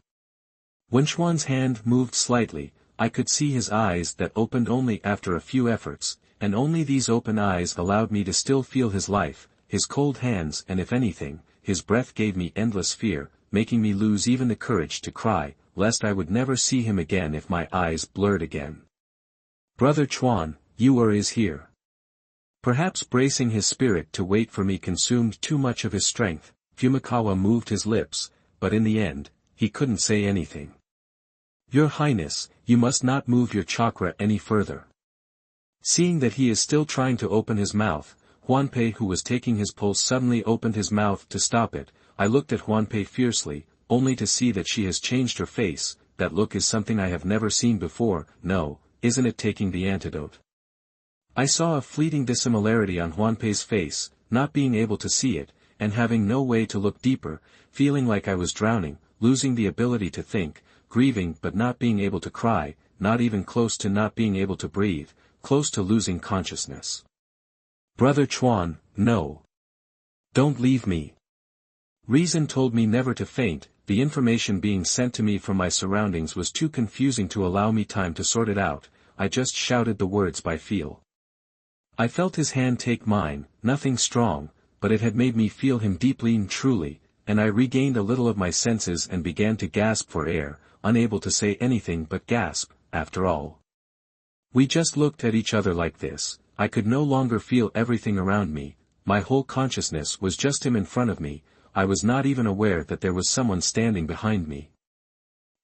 When Chuan's hand moved slightly, I could see his eyes that opened only after a few efforts, and only these open eyes allowed me to still feel his life, his cold hands and if anything, his breath gave me endless fear, making me lose even the courage to cry, lest I would never see him again if my eyes blurred again. Brother Chuan, you is here. Perhaps bracing his spirit to wait for me consumed too much of his strength. Fumikawa moved his lips, but in the end, he couldn't say anything. Your Highness, you must not move your chakra any further. Seeing that he is still trying to open his mouth, Huanpei, who was taking his pulse, suddenly opened his mouth to stop it. I looked at Huanpei fiercely, only to see that she has changed her face. That look is something I have never seen before. No, isn't it taking the antidote? I saw a fleeting dissimilarity on Huanpei's face, not being able to see it, and having no way to look deeper, feeling like I was drowning, losing the ability to think, grieving but not being able to cry, not even close to not being able to breathe, close to losing consciousness. Brother Chuan, no. Don't leave me. Reason told me never to faint. The information being sent to me from my surroundings was too confusing to allow me time to sort it out. I just shouted the words by feel. I felt his hand take mine, nothing strong, but it had made me feel him deeply and truly, and I regained a little of my senses and began to gasp for air, unable to say anything but gasp, after all. We just looked at each other like this. I could no longer feel everything around me, my whole consciousness was just him in front of me. I was not even aware that there was someone standing behind me.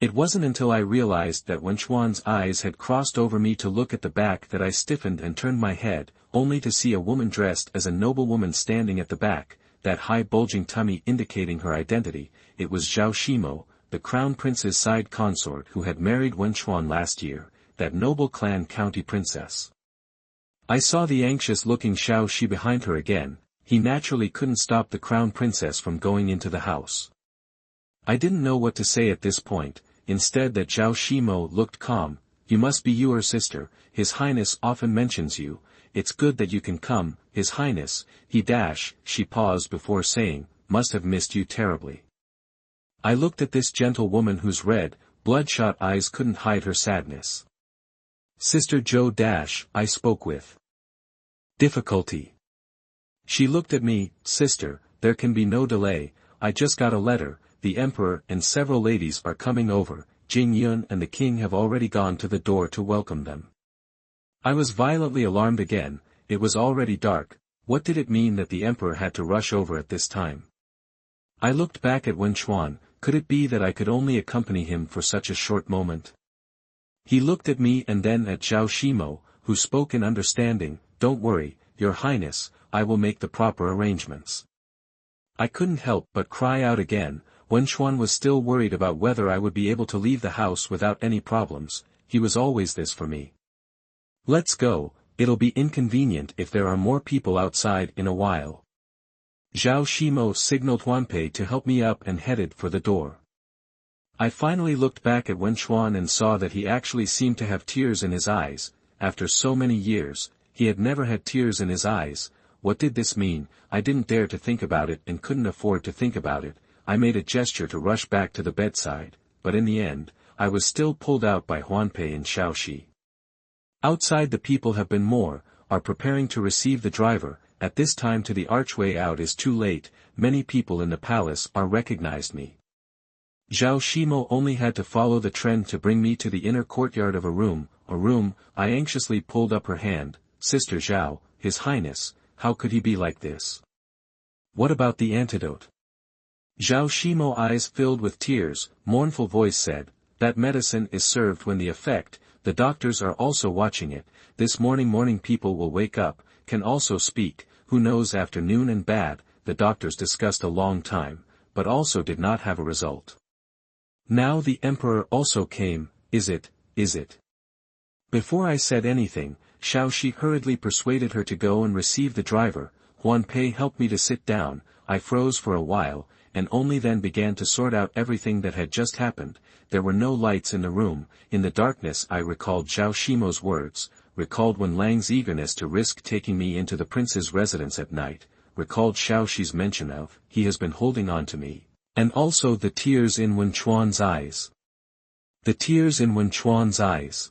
It wasn't until I realized that when Chuan's eyes had crossed over me to look at the back that I stiffened and turned my head, only to see a woman dressed as a noblewoman standing at the back, that high bulging tummy indicating her identity. It was Zhao Shimo, the crown prince's side consort who had married Wen Chuan last year, that noble clan county princess. I saw the anxious-looking Xiao Shi behind her again. He naturally couldn't stop the crown princess from going into the house. I didn't know what to say at this point. Instead, that Zhao Shimo looked calm. You must be your sister, His Highness often mentions you. It's good that you can come, His Highness. She paused before saying, must have missed you terribly. I looked at this gentle woman whose red, bloodshot eyes couldn't hide her sadness. Sister Zhou I spoke with difficulty. She looked at me. Sister, there can be no delay. I just got a letter. The emperor and several ladies are coming over. Jing Yun and the king have already gone to the door to welcome them. I was violently alarmed again. It was already dark. What did it mean that the emperor had to rush over at this time? I looked back at Wen Chuan. Could it be that I could only accompany him for such a short moment? He looked at me and then at Zhao Shimo, who spoke in understanding. Don't worry, Your Highness, I will make the proper arrangements. I couldn't help but cry out again. Wen Chuan was still worried about whether I would be able to leave the house without any problems. He was always this for me. Let's go, it'll be inconvenient if there are more people outside in a while. Zhao Shimo signaled Huanpei to help me up and headed for the door. I finally looked back at Wen Chuan and saw that he actually seemed to have tears in his eyes. After so many years, he had never had tears in his eyes. What did this mean? I didn't dare to think about it and couldn't afford to think about it. I made a gesture to rush back to the bedside, but in the end, I was still pulled out by Huanpei and Xiaoxi. Outside the people have been are preparing to receive the driver. At this time to the archway out is too late. Many people in the palace recognized me. Zhao Shimo only had to follow the trend to bring me to the inner courtyard of a room. I anxiously pulled up her hand. Sister Zhao, His Highness, how could he be like this? What about the antidote? Zhao Shimo eyes filled with tears, mournful voice said, that medicine is served when the effect, the doctors are also watching it. This morning people will wake up, can also speak, who knows afternoon and bad. The doctors discussed a long time, but also did not have a result. Now the emperor also came. Is it? Before I said anything, Xiaoxi hurriedly persuaded her to go and receive the driver. Huanpei helped me to sit down. I froze for a while, and only then began to sort out everything that had just happened. There were no lights in the room. In the darkness I recalled Zhao Shimo's words, recalled Wen Lang's eagerness to risk taking me into the prince's residence at night, recalled Xiaoxi's mention of, he has been holding on to me, and also the tears in Wen Chuan's eyes. The tears in Wen Chuan's eyes.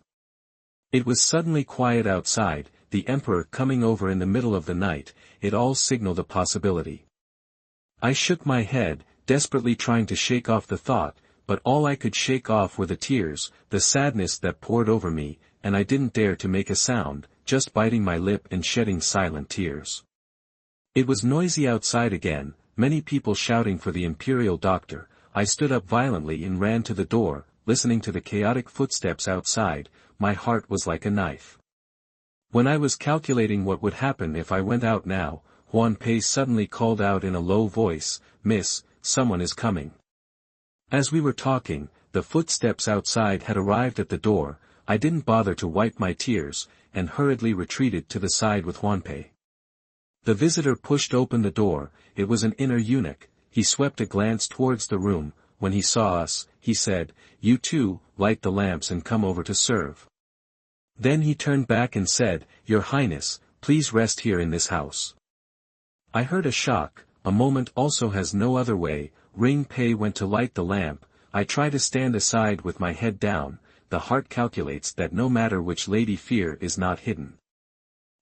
It was suddenly quiet outside, the emperor coming over in the middle of the night. It all signaled a possibility. I shook my head, desperately trying to shake off the thought, but all I could shake off were the tears, the sadness that poured over me, and I didn't dare to make a sound, just biting my lip and shedding silent tears. It was noisy outside again, many people shouting for the imperial doctor. I stood up violently and ran to the door, listening to the chaotic footsteps outside. My heart was like a knife. When I was calculating what would happen if I went out now, Huan Pei suddenly called out in a low voice, "Miss, someone is coming." As we were talking, the footsteps outside had arrived at the door. I didn't bother to wipe my tears, and hurriedly retreated to the side with Huan Pei. The visitor pushed open the door. It was an inner eunuch. He swept a glance towards the room. When he saw us, he said, "You too, light the lamps and come over to serve." Then he turned back and said, "Your Highness, please rest here in this house." I heard a shock. A moment also has no other way. Ring Pei went to light the lamp. I try to stand aside with my head down. The heart calculates that no matter which lady fear is not hidden.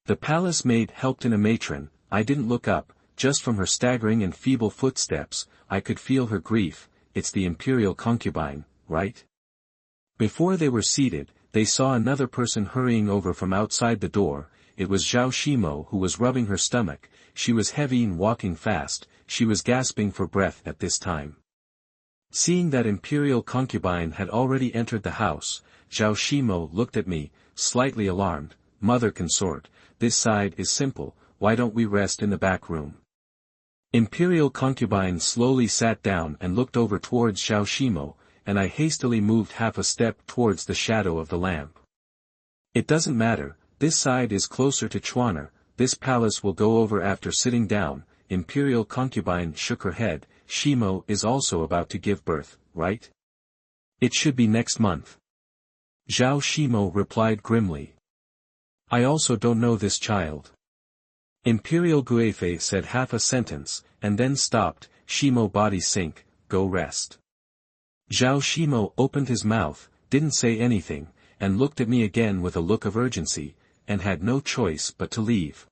The palace maid helped in a matron. I didn't look up. Just from her staggering and feeble footsteps, I could feel her grief. It's the imperial concubine, right? Before they were seated, they saw another person hurrying over from outside the door. It was Zhao Shimo who was rubbing her stomach. She was heavy and walking fast. She was gasping for breath at this time. Seeing that imperial concubine had already entered the house, Zhao Shimo looked at me, slightly alarmed. "Mother consort, this side is simple, why don't we rest in the back room?" Imperial concubine slowly sat down and looked over towards Zhao Shimo, and I hastily moved half a step towards the shadow of the lamp. "It doesn't matter, this side is closer to Chuaner, this palace will go over after sitting down." Imperial concubine shook her head. "Shimo is also about to give birth, right? It should be next month." Zhao Shimo replied grimly. "I also don't know this child." Imperial Guifei said half a sentence, and then stopped. "Shimo body sink, go rest." Zhao Shimo opened his mouth, didn't say anything, and looked at me again with a look of urgency, and had no choice but to leave.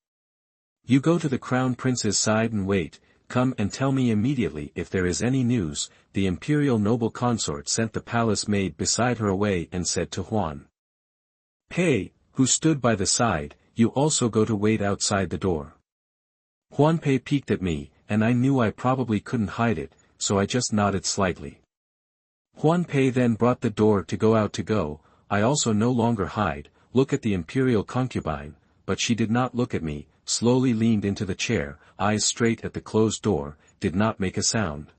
"You go to the crown prince's side and wait, come and tell me immediately if there is any news." The imperial noble consort sent the palace maid beside her away and said to Huan Pei, who stood by the side, "You also go to wait outside the door." Huan Pei peeked at me, and I knew I probably couldn't hide it, so I just nodded slightly. Huan Pei then brought the door to go out to go. I also no longer hide, look at the imperial concubine, but she did not look at me, slowly leaned into the chair, eyes straight at the closed door, did not make a sound.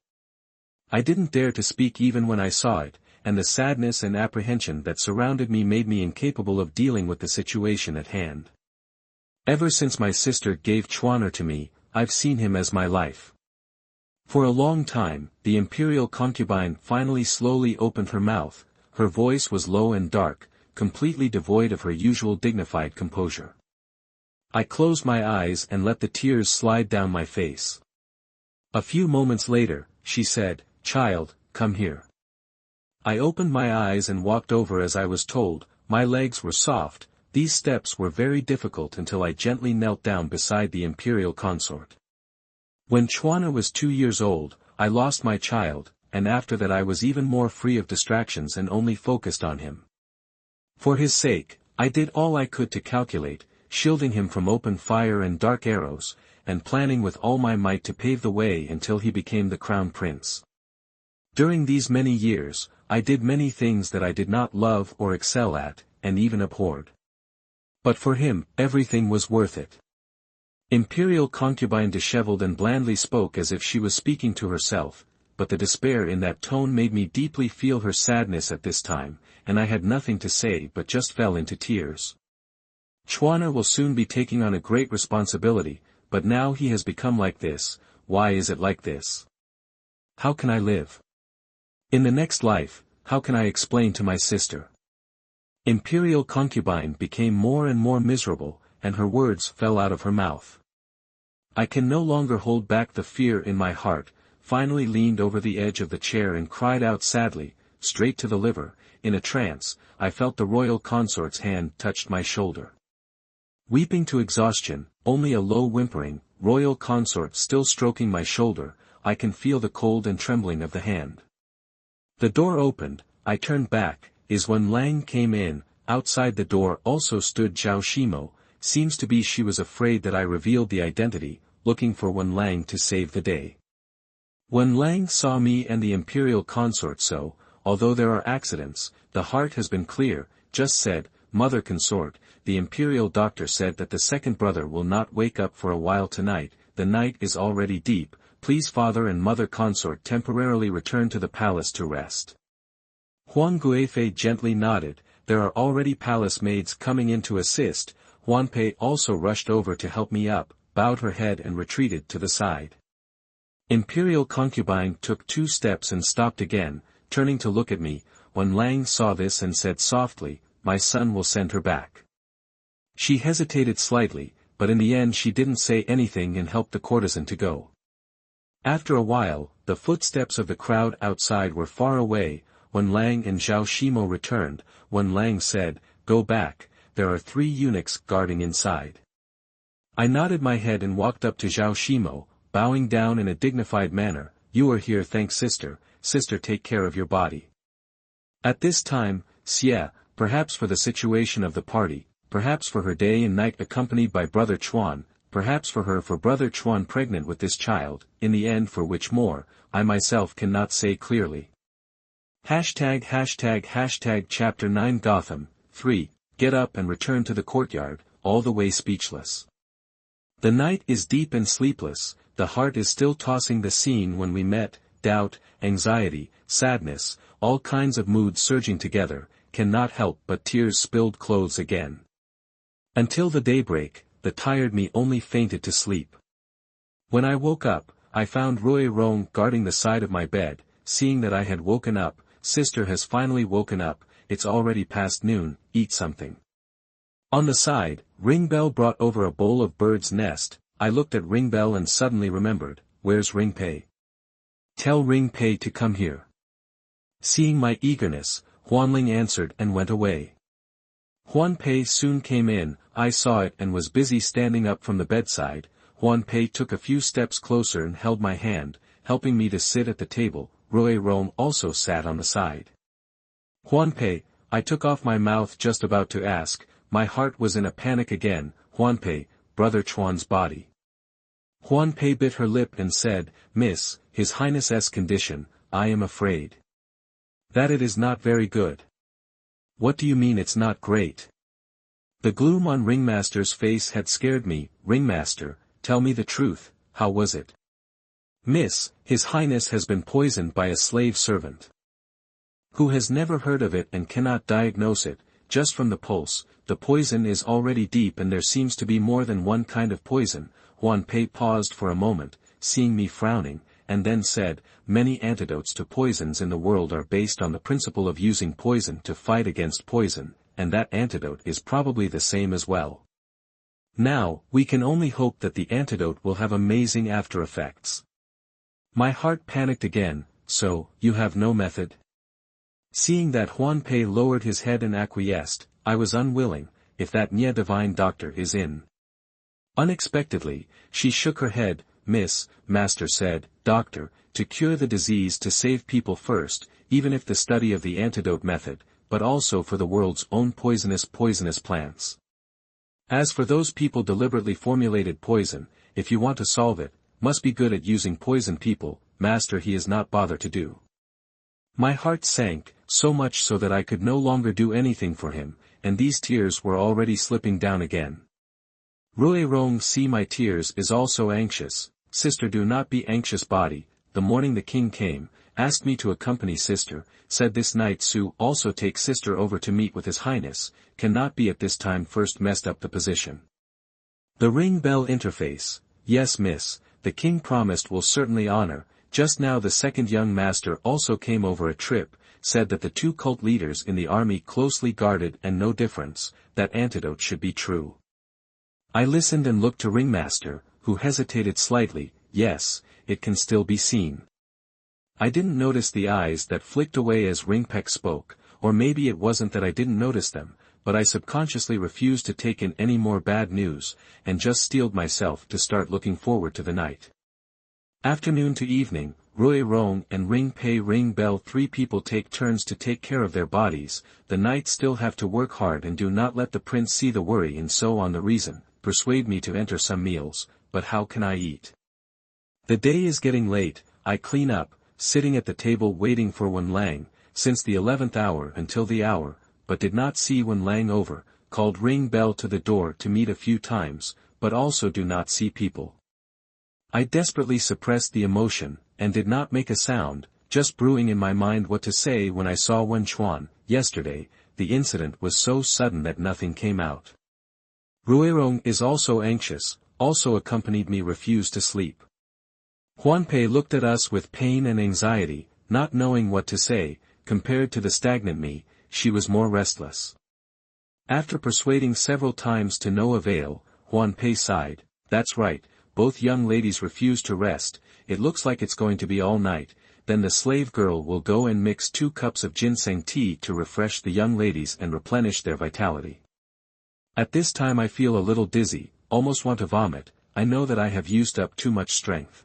I didn't dare to speak even when I saw it, and the sadness and apprehension that surrounded me made me incapable of dealing with the situation at hand. Ever since my sister gave Chuaner to me, I've seen him as my life. For a long time, the imperial concubine finally slowly opened her mouth. Her voice was low and dark, completely devoid of her usual dignified composure. I closed my eyes and let the tears slide down my face. A few moments later, she said, "Child, come here." I opened my eyes and walked over as I was told. My legs were soft. These steps were very difficult until I gently knelt down beside the imperial consort. When Chuana was 2 years old, I lost my child, and after that I was even more free of distractions and only focused on him. For his sake, I did all I could to calculate, shielding him from open fire and dark arrows, and planning with all my might to pave the way until he became the crown prince. During these many years, I did many things that I did not love or excel at, and even abhorred. But for him, everything was worth it. Imperial concubine disheveled and blandly spoke as if she was speaking to herself, but the despair in that tone made me deeply feel her sadness at this time, and I had nothing to say but just fell into tears. Chuana will soon be taking on a great responsibility, but now he has become like this. Why is it like this? How can I live? In the next life, how can I explain to my sister? Imperial concubine became more and more miserable, and her words fell out of her mouth. I can no longer hold back the fear in my heart, finally leaned over the edge of the chair and cried out sadly, straight to the liver. In a trance, I felt the royal consort's hand touched my shoulder. Weeping to exhaustion, only a low whimpering, royal consort still stroking my shoulder, I can feel the cold and trembling of the hand. The door opened, I turned back, when Lang came in. Outside the door also stood Zhao Shimo. Seems to be she was afraid that I revealed the identity, looking for Wen Lang to save the day. Wen Lang saw me and the imperial consort, so, although there are accidents, the heart has been clear, just said, "Mother consort, the imperial doctor said that the second brother will not wake up for a while tonight, the night is already deep, please father and mother consort temporarily return to the palace to rest." Huang Guifei gently nodded. There are already palace maids coming in to assist. Huan Pei also rushed over to help me up, bowed her head and retreated to the side. Imperial concubine took 2 steps and stopped again, turning to look at me. When Lang saw this and said softly, "My son will send her back." She hesitated slightly, but in the end she didn't say anything and helped the courtesan to go. After a while, the footsteps of the crowd outside were far away. When Lang and Zhao Shimo returned, When Lang said, "Go back, there are 3 eunuchs guarding inside." I nodded my head and walked up to Zhao Shimo, bowing down in a dignified manner. "You are here, thanks sister, take care of your body." At this time, Xie, perhaps for the situation of the party, perhaps for her day and night accompanied by brother Chuan, perhaps for brother Chuan pregnant with this child, in the end for which more, I myself cannot say clearly. #### Chapter 9 Gotham, 3, Get up and return to the courtyard, all the way speechless. The night is deep and sleepless, the heart is still tossing the scene when we met, doubt, anxiety, sadness, all kinds of moods surging together, cannot help but tears spilled clothes again. Until the daybreak, the tired me only fainted to sleep. When I woke up, I found Rui Rong guarding the side of my bed. Seeing that I had woken up, "Sister has finally woken up, it's already past noon, eat something." On the side, Ring Bell brought over a bowl of bird's nest. I looked at Ring Bell and suddenly remembered, "Where's Ring Pei? Tell Ring Pei to come here." Seeing my eagerness, Huanling answered and went away. Huan Pei soon came in. I saw it and was busy standing up from the bedside. Huan Pei took a few steps closer and held my hand, helping me to sit at the table. Rui Rong also sat on the side. "Huan Pei," I took off my mouth just about to ask, my heart was in a panic again. "Huan Pei, brother Chuan's body." Huan Pei bit her lip and said, "Miss, His Highness's condition, I am afraid that it is not very good." "What do you mean it's not great?" The gloom on Ringmaster's face had scared me. "Ringmaster, tell me the truth, how was it?" "Miss, His Highness has been poisoned by a slave servant who has never heard of it and cannot diagnose it, just from the pulse. The poison is already deep and there seems to be more than one kind of poison." Huan Pei paused for a moment, seeing me frowning, and then said, "Many antidotes to poisons in the world are based on the principle of using poison to fight against poison, and that antidote is probably the same as well. Now, we can only hope that the antidote will have amazing after effects." My heart panicked again. "So, you have no method?" Seeing that Huan Pei lowered his head and acquiesced, I was unwilling. "If that Nye divine doctor is in." Unexpectedly, she shook her head. "Miss, Master said, doctor, to cure the disease to save people first, even if the study of the antidote method, but also for the world's own poisonous plants. As for those people deliberately formulated poison, if you want to solve it, must be good at using poison people, Master he is not bothered to do." My heart sank, so much so that I could no longer do anything for him, and these tears were already slipping down again. Rui Rong see my tears is also anxious. "Sister do not be anxious body." The morning the king came, asked me to accompany sister, said this night Su also take sister over to meet with His Highness, cannot be at this time first messed up the position. The ring bell interface. "Yes miss, the king promised will certainly honor." Just now the second young master also came over a trip, said that the 2 cult leaders in the army closely guarded and no difference, that antidote should be true. I listened and looked to Ringmaster, who hesitated slightly. "Yes, it can still be seen." I didn't notice the eyes that flicked away as Ringpek spoke, or maybe it wasn't that I didn't notice them, but I subconsciously refused to take in any more bad news, and just steeled myself to start looking forward to the night. Afternoon to evening, Rui Rong and Ring Pei Ring Bell, 3 people take turns to take care of their bodies, the knights still have to work hard and do not let the prince see the worry and so on. The reason, persuade me to enter some meals, but how can I eat? The day is getting late, I clean up, sitting at the table waiting for Wen Lang, since the 11th hour until the hour, but did not see Wen Lang over, called Ring Bell to the door to meet a few times, but also do not see people. I desperately suppressed the emotion, and did not make a sound, just brewing in my mind what to say when I saw Wen Chuan. Yesterday, the incident was so sudden that nothing came out. Ruirong is also anxious, also accompanied me, refused to sleep. Huanpei looked at us with pain and anxiety, not knowing what to say. Compared to the stagnant me, she was more restless. After persuading several times to no avail, Huanpei sighed. That's right, both young ladies refuse to rest. It looks like it's going to be all night. Then the slave girl will go and mix 2 cups of ginseng tea to refresh the young ladies and replenish their vitality. At this time I feel a little dizzy, almost want to vomit. I know that I have used up too much strength.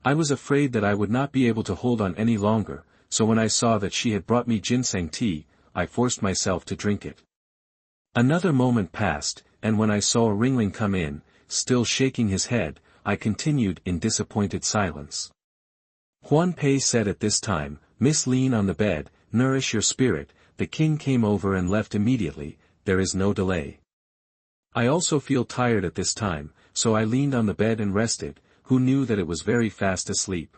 I was afraid that I would not be able to hold on any longer, so when I saw that she had brought me ginseng tea, I forced myself to drink it. Another moment passed, and when I saw Ringling come in, still shaking his head, I continued in disappointed silence. Huanpei said at this time, Miss, lean on the bed, nourish your spirit. The king came over and left immediately, there is no delay. I also feel tired at this time, so I leaned on the bed and rested. Who knew that it was very fast asleep?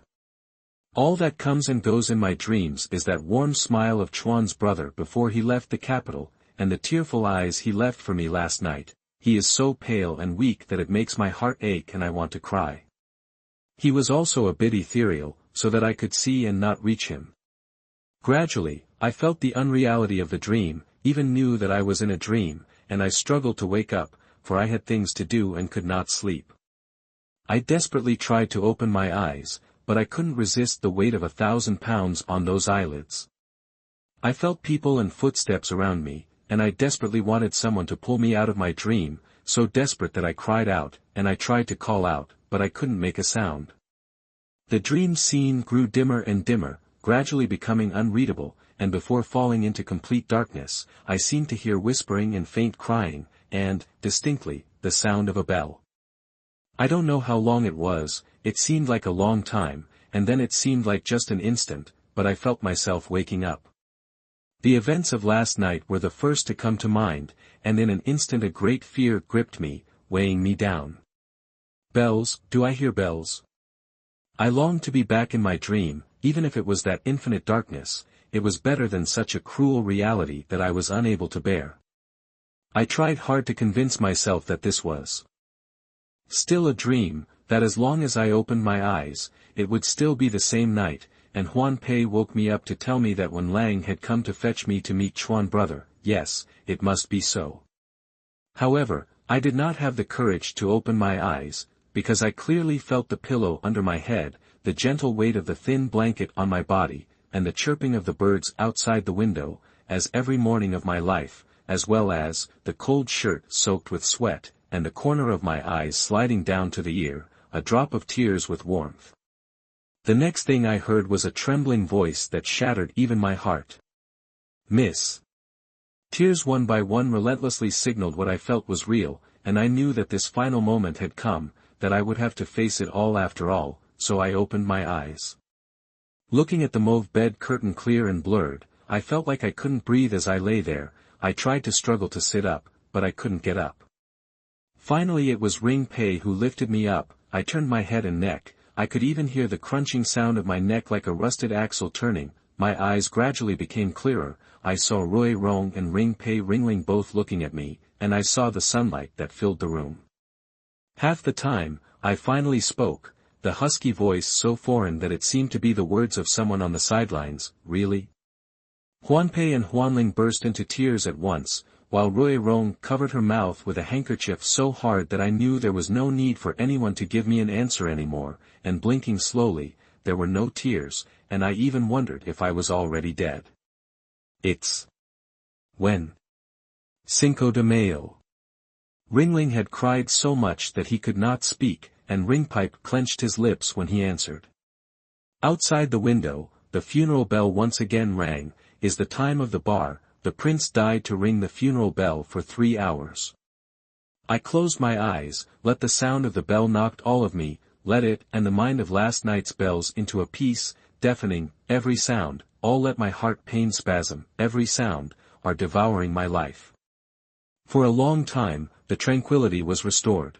All that comes and goes in my dreams is that warm smile of Chuan's brother before he left the capital, and the tearful eyes he left for me last night. He is so pale and weak that it makes my heart ache and I want to cry. He was also a bit ethereal, so that I could see and not reach him. Gradually, I felt the unreality of the dream, even knew that I was in a dream, and I struggled to wake up, for I had things to do and could not sleep. I desperately tried to open my eyes, but I couldn't resist the weight of 1,000 pounds on those eyelids. I felt people and footsteps around me, and I desperately wanted someone to pull me out of my dream, so desperate that I cried out, and I tried to call out, but I couldn't make a sound. The dream scene grew dimmer and dimmer, gradually becoming unreadable, and before falling into complete darkness, I seemed to hear whispering and faint crying, and, distinctly, the sound of a bell. I don't know how long it was, it seemed like a long time, and then it seemed like just an instant, but I felt myself waking up. The events of last night were the first to come to mind, and in an instant a great fear gripped me, weighing me down. Bells, do I hear bells? I longed to be back in my dream, even if it was that infinite darkness. It was better than such a cruel reality that I was unable to bear. I tried hard to convince myself that this was still a dream, that as long as I opened my eyes, it would still be the same night, and Huanpei woke me up to tell me that Wen Lang had come to fetch me to meet Chuan brother. Yes, it must be so. However, I did not have the courage to open my eyes, because I clearly felt the pillow under my head, the gentle weight of the thin blanket on my body, and the chirping of the birds outside the window, as every morning of my life, as well as the cold shirt soaked with sweat, and the corner of my eyes sliding down to the ear, a drop of tears with warmth. The next thing I heard was a trembling voice that shattered even my heart. Miss. Tears one by one relentlessly signaled what I felt was real, and I knew that this final moment had come, that I would have to face it all after all, so I opened my eyes. Looking at the mauve bed curtain clear and blurred, I felt like I couldn't breathe as I lay there. I tried to struggle to sit up, but I couldn't get up. Finally it was Ring Pei who lifted me up. I turned my head and neck, I could even hear the crunching sound of my neck like a rusted axle turning. My eyes gradually became clearer. I saw Rui Rong and Ring Pei Ringling both looking at me, and I saw the sunlight that filled the room. Half the time, I finally spoke, the husky voice so foreign that it seemed to be the words of someone on the sidelines. Really? Huanpei and Huanling burst into tears at once, while Rui Rong covered her mouth with a handkerchief so hard that I knew there was no need for anyone to give me an answer anymore, and blinking slowly, there were no tears, and I even wondered if I was already dead. It's when? Cinco de Mayo. Ringling had cried so much that he could not speak, and Ringpipe clenched his lips when he answered. Outside the window, the funeral bell once again rang. Is the time of the bar. The prince died to ring the funeral bell for 3 hours. I closed my eyes, let the sound of the bell knocked all of me, let it and the mind of last night's bells into a piece, deafening, every sound, all let my heart pain spasm, every sound, are devouring my life. For a long time, the tranquility was restored.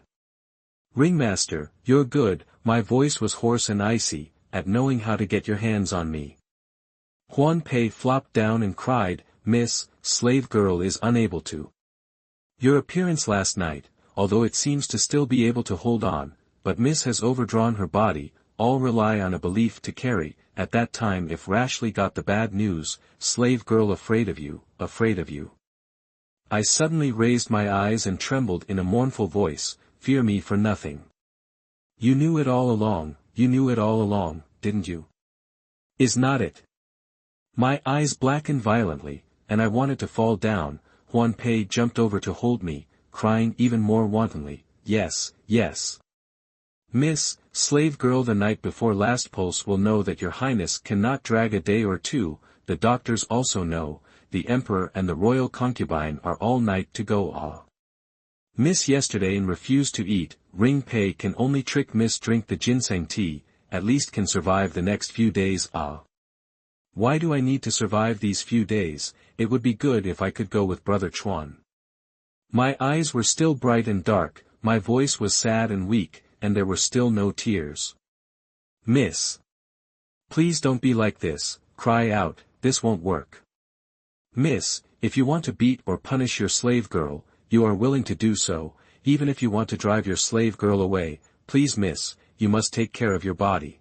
Ringmaster, you're good, my voice was hoarse and icy, at knowing how to get your hands on me. Huan Pei flopped down and cried, Miss, slave girl is unable to. Your appearance last night, although it seems to still be able to hold on, but Miss has overdrawn her body, all rely on a belief to carry, at that time if rashly got the bad news, slave girl afraid of you, afraid of you. I suddenly raised my eyes and trembled in a mournful voice, fear me for nothing. You knew it all along, didn't you? Is not it? My eyes blackened violently, and I wanted to fall down. Huan Pei jumped over to hold me, crying even more wantonly, yes, yes. Miss, slave girl, the night before last pulse will know that your highness cannot drag a day or two, the doctors also know, the emperor and the royal concubine are all night to go Miss yesterday and refused to eat, Ring Pei can only trick Miss drink the ginseng tea, at least can survive the next few days Why do I need to survive these few days? It would be good if I could go with Brother Chuan. My eyes were still bright and dark, my voice was sad and weak, and there were still no tears. Miss. Please don't be like this, cry out, this won't work. Miss, if you want to beat or punish your slave girl, you are willing to do so, even if you want to drive your slave girl away, please miss, you must take care of your body.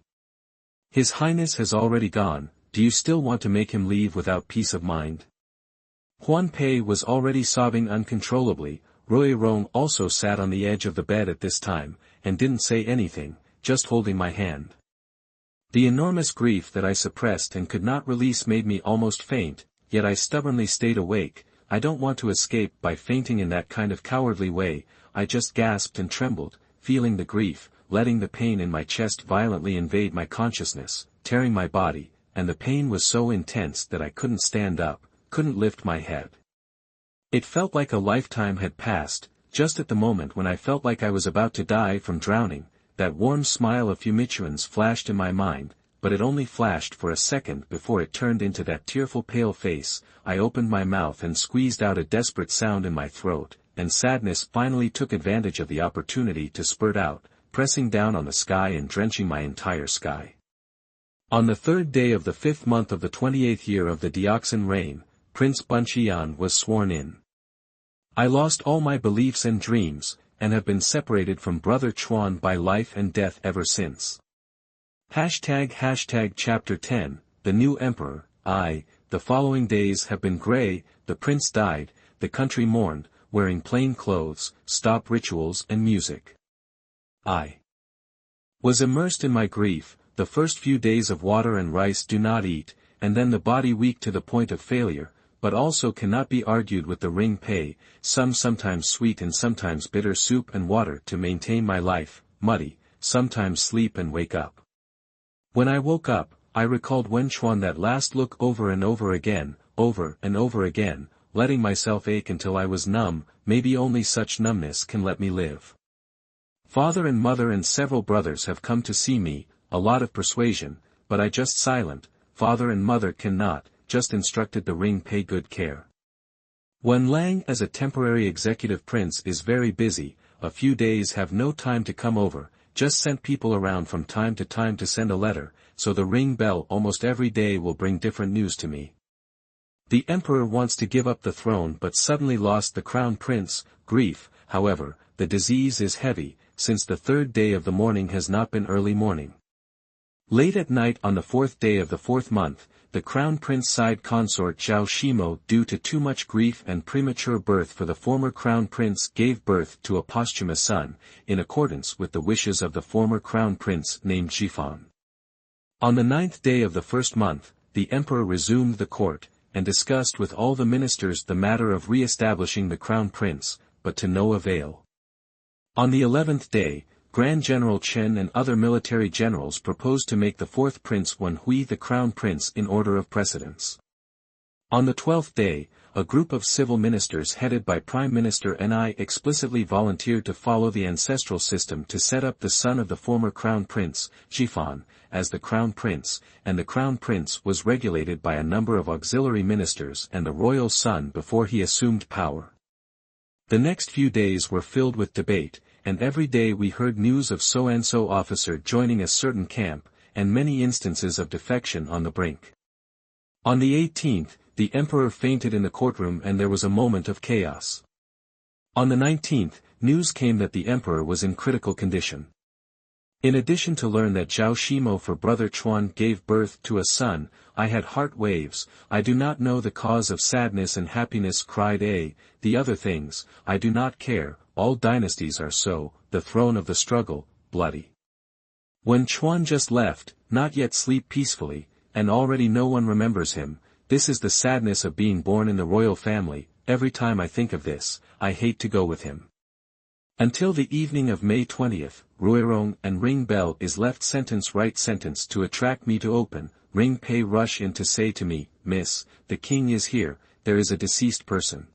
His Highness has already gone, do you still want to make him leave without peace of mind? Huan Pei was already sobbing uncontrollably. Rui Rong also sat on the edge of the bed at this time, and didn't say anything, just holding my hand. The enormous grief that I suppressed and could not release made me almost faint, yet I stubbornly stayed awake. I don't want to escape by fainting in that kind of cowardly way. I just gasped and trembled, feeling the grief, letting the pain in my chest violently invade my consciousness, tearing my body, and the pain was so intense that I couldn't stand up, couldn't lift my head. It felt like a lifetime had passed. Just at the moment when I felt like I was about to die from drowning, that warm smile of Fumichuan's flashed in my mind, but it only flashed for a second before it turned into that tearful pale face. I opened my mouth and squeezed out a desperate sound in my throat, and sadness finally took advantage of the opportunity to spurt out, pressing down on the sky and drenching my entire sky. On the 3rd day of the 5th month of the 28th year of the Deoxin reign, Prince Bunchiyan was sworn in. I lost all my beliefs and dreams, and have been separated from Brother Chuan by life and death ever since. Chapter 10, The New Emperor. The following days have been grey, the prince died, the country mourned, wearing plain clothes, stopped rituals and music. I was immersed in my grief. The first few days of water and rice do not eat, and then the body weak to the point of failure, but also cannot be argued with the Ring Pei, sometimes sweet and sometimes bitter soup and water to maintain my life, muddy, sometimes sleep and wake up. When I woke up, I recalled Wen Chuan that last look over and over again, letting myself ache until I was numb. Maybe only such numbness can let me live. Father and mother and several brothers have come to see me, a lot of persuasion, but I just silent. Father and mother cannot, just instructed the Ring pay good care. Wen Lang as a temporary executive prince is very busy, a few days have no time to come over, just sent people around from time to time to send a letter, so the Ring bell almost every day will bring different news to me. The emperor wants to give up the throne but suddenly lost the crown prince. Grief, however, the disease is heavy, since the 3rd day of the morning has not been early morning. Late at night on the 4th day of the 4th month, the crown prince side consort Zhao Shimo, due to too much grief and premature birth for the former crown prince, gave birth to a posthumous son, in accordance with the wishes of the former crown prince named Jifan. On the 9th day of the 1st month, the emperor resumed the court, and discussed with all the ministers the matter of re-establishing the crown prince, but to no avail. On the 11th day, Grand General Chen and other military generals proposed to make the fourth prince Wen Hui the crown prince in order of precedence. On the 12th day, a group of civil ministers headed by Prime Minister Ni explicitly volunteered to follow the ancestral system to set up the son of the former crown prince, Jifan, as the crown prince, and the crown prince was regulated by a number of auxiliary ministers and the royal son before he assumed power. The next few days were filled with debate, and every day we heard news of so-and-so officer joining a certain camp, and many instances of defection on the brink. On the 18th, the emperor fainted in the courtroom and there was a moment of chaos. On the 19th, news came that the emperor was in critical condition. In addition to learn that Zhao Shimo for brother Chuan gave birth to a son, I had heart waves. I do not know the cause of sadness and happiness, cried A. The other things, I do not care, all dynasties are so, the throne of the struggle, bloody. When Chuan just left, not yet sleep peacefully, and already no one remembers him, this is the sadness of being born in the royal family. Every time I think of this, I hate to go with him. Until the evening of May 20th, Ruirong and Ring Bell is left sentence right sentence to attract me to open. Ring Pei rush in to say to me, Miss, the king is here, there is a deceased person.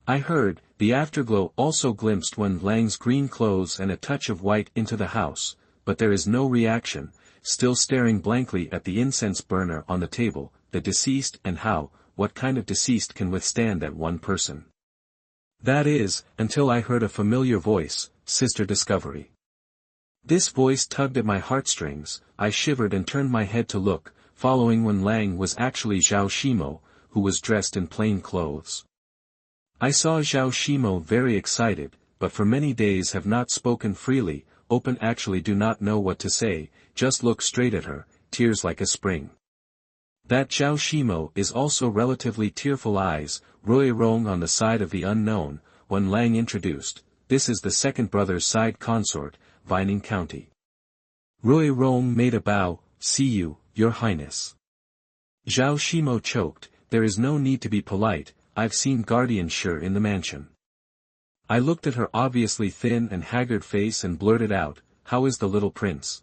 I heard, the afterglow also glimpsed Wen Lang's green clothes and a touch of white into the house, but there is no reaction, still staring blankly at the incense burner on the table, the deceased and how, what kind of deceased can withstand that one person? That is, until I heard a familiar voice, Sister Discovery. This voice tugged at my heartstrings. I shivered and turned my head to look, following Wen Lang was actually Zhao Shimo, who was dressed in plain clothes. I saw Zhao Shimo very excited, but for many days have not spoken freely, open actually do not know what to say, just look straight at her, tears like a spring. That Zhao Shimo is also relatively tearful eyes, Rui Rong on the side of the unknown, Wen Lang introduced, this is the second brother's side consort, Vining County. Rui Rong made a bow, see you, your highness. Zhao Shimo choked, there is no need to be polite, I've seen guardian Shi in the mansion. I looked at her obviously thin and haggard face and blurted out, how is the little prince?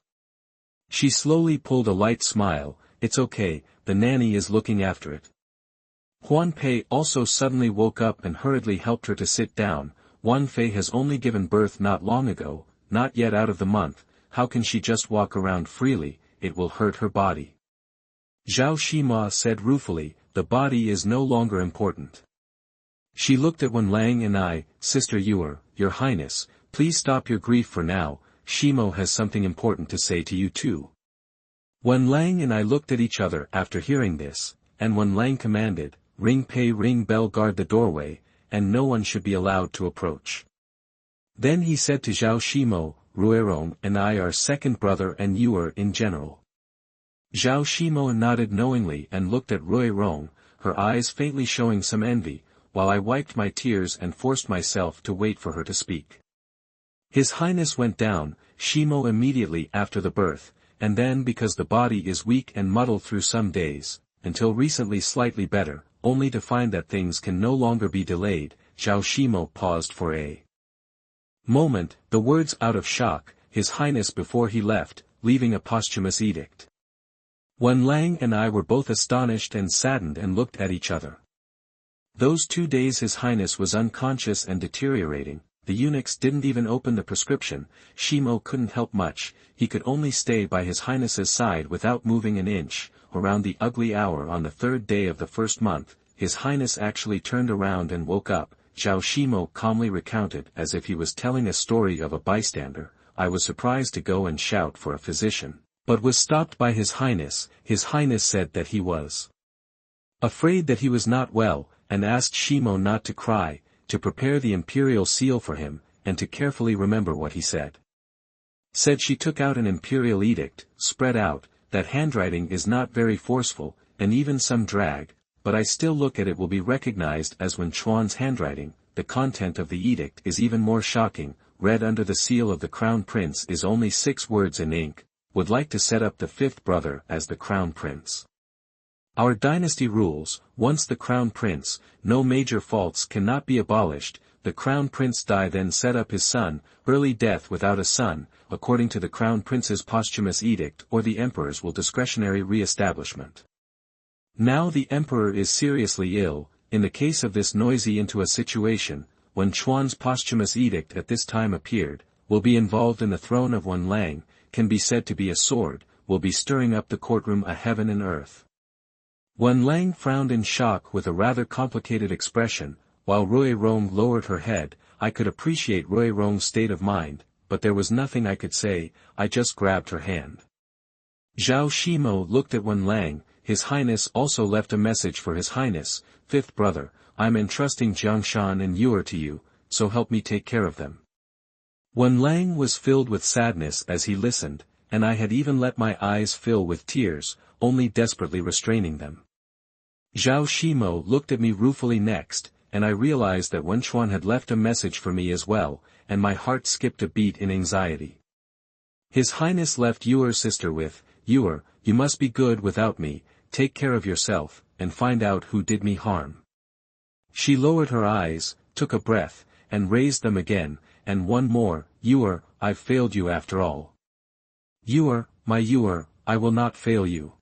She slowly pulled a light smile, it's okay, the nanny is looking after it. Huan Pei also suddenly woke up and hurriedly helped her to sit down. Wan Fei has only given birth not long ago, not yet out of the month, how can she just walk around freely, it will hurt her body. Zhao Shima said ruefully, the body is no longer important. She looked at Wen Lang and I, Sister Yuer, your highness, please stop your grief for now, Shimo has something important to say to you too. Wen Lang and I looked at each other after hearing this, and Wen Lang commanded, Ring Pei Ring Bell guard the doorway, and no one should be allowed to approach. Then he said to Zhao Shimo, Ruirong and I are second brother and you are in general. Zhao Shimo nodded knowingly and looked at Ruirong, her eyes faintly showing some envy, while I wiped my tears and forced myself to wait for her to speak. His Highness went down, Shimo immediately after the birth, and then because the body is weak and muddled through some days, until recently slightly better, only to find that things can no longer be delayed. Zhao Shimo paused for a moment, the words out of shock, His Highness before he left, leaving a posthumous edict. Wen Lang and I were both astonished and saddened and looked at each other. Those 2 days His Highness was unconscious and deteriorating, the eunuchs didn't even open the prescription, Shimo couldn't help much, he could only stay by His Highness's side without moving an inch. Around the ugly hour on the 3rd day of the 1st month, His Highness actually turned around and woke up, Zhao Shimo calmly recounted as if he was telling a story of a bystander. I was surprised to go and shout for a physician, but was stopped by His Highness. His Highness said that he was afraid that he was not well, and asked Shimo not to cry, to prepare the imperial seal for him, and to carefully remember what he said. Said she took out an imperial edict, spread out, that handwriting is not very forceful, and even some drag, but I still look at it will be recognized as Wen Chuan's handwriting. The content of the edict is even more shocking, read under the seal of the crown prince is only 6 words in ink, would like to set up the 5th brother as the crown prince. Our dynasty rules, once the crown prince, no major faults cannot be abolished, the crown prince Dai then set up his son, early death without a son, according to the crown prince's posthumous edict, or the emperor's will discretionary re-establishment. Now the emperor is seriously ill. In the case of this noisy into a situation, when Chuan's posthumous edict at this time appeared, will be involved in the throne of Wen Lang, can be said to be a sword, will be stirring up the courtroom a heaven and earth. Wen Lang frowned in shock with a rather complicated expression, while Rui Rong lowered her head. I could appreciate Rui Rong's state of mind, but there was nothing I could say. I just grabbed her hand. Zhao Shimo looked at Wen Lang. His Highness also left a message for His Highness, fifth brother. I'm entrusting Jiangshan and Yuer to you, so help me take care of them. Wen Lang was filled with sadness as he listened, and I had even let my eyes fill with tears, only desperately restraining them. Zhao Shimo looked at me ruefully next, and I realized that Wen Chuan had left a message for me as well, and my heart skipped a beat in anxiety. His Highness left Yuer's sister with, Yuer, you must be good without me, take care of yourself, and find out who did me harm. She lowered her eyes, took a breath, and raised them again, and one more, Yuer, I've failed you after all. Yuer, my Yuer, I will not fail you.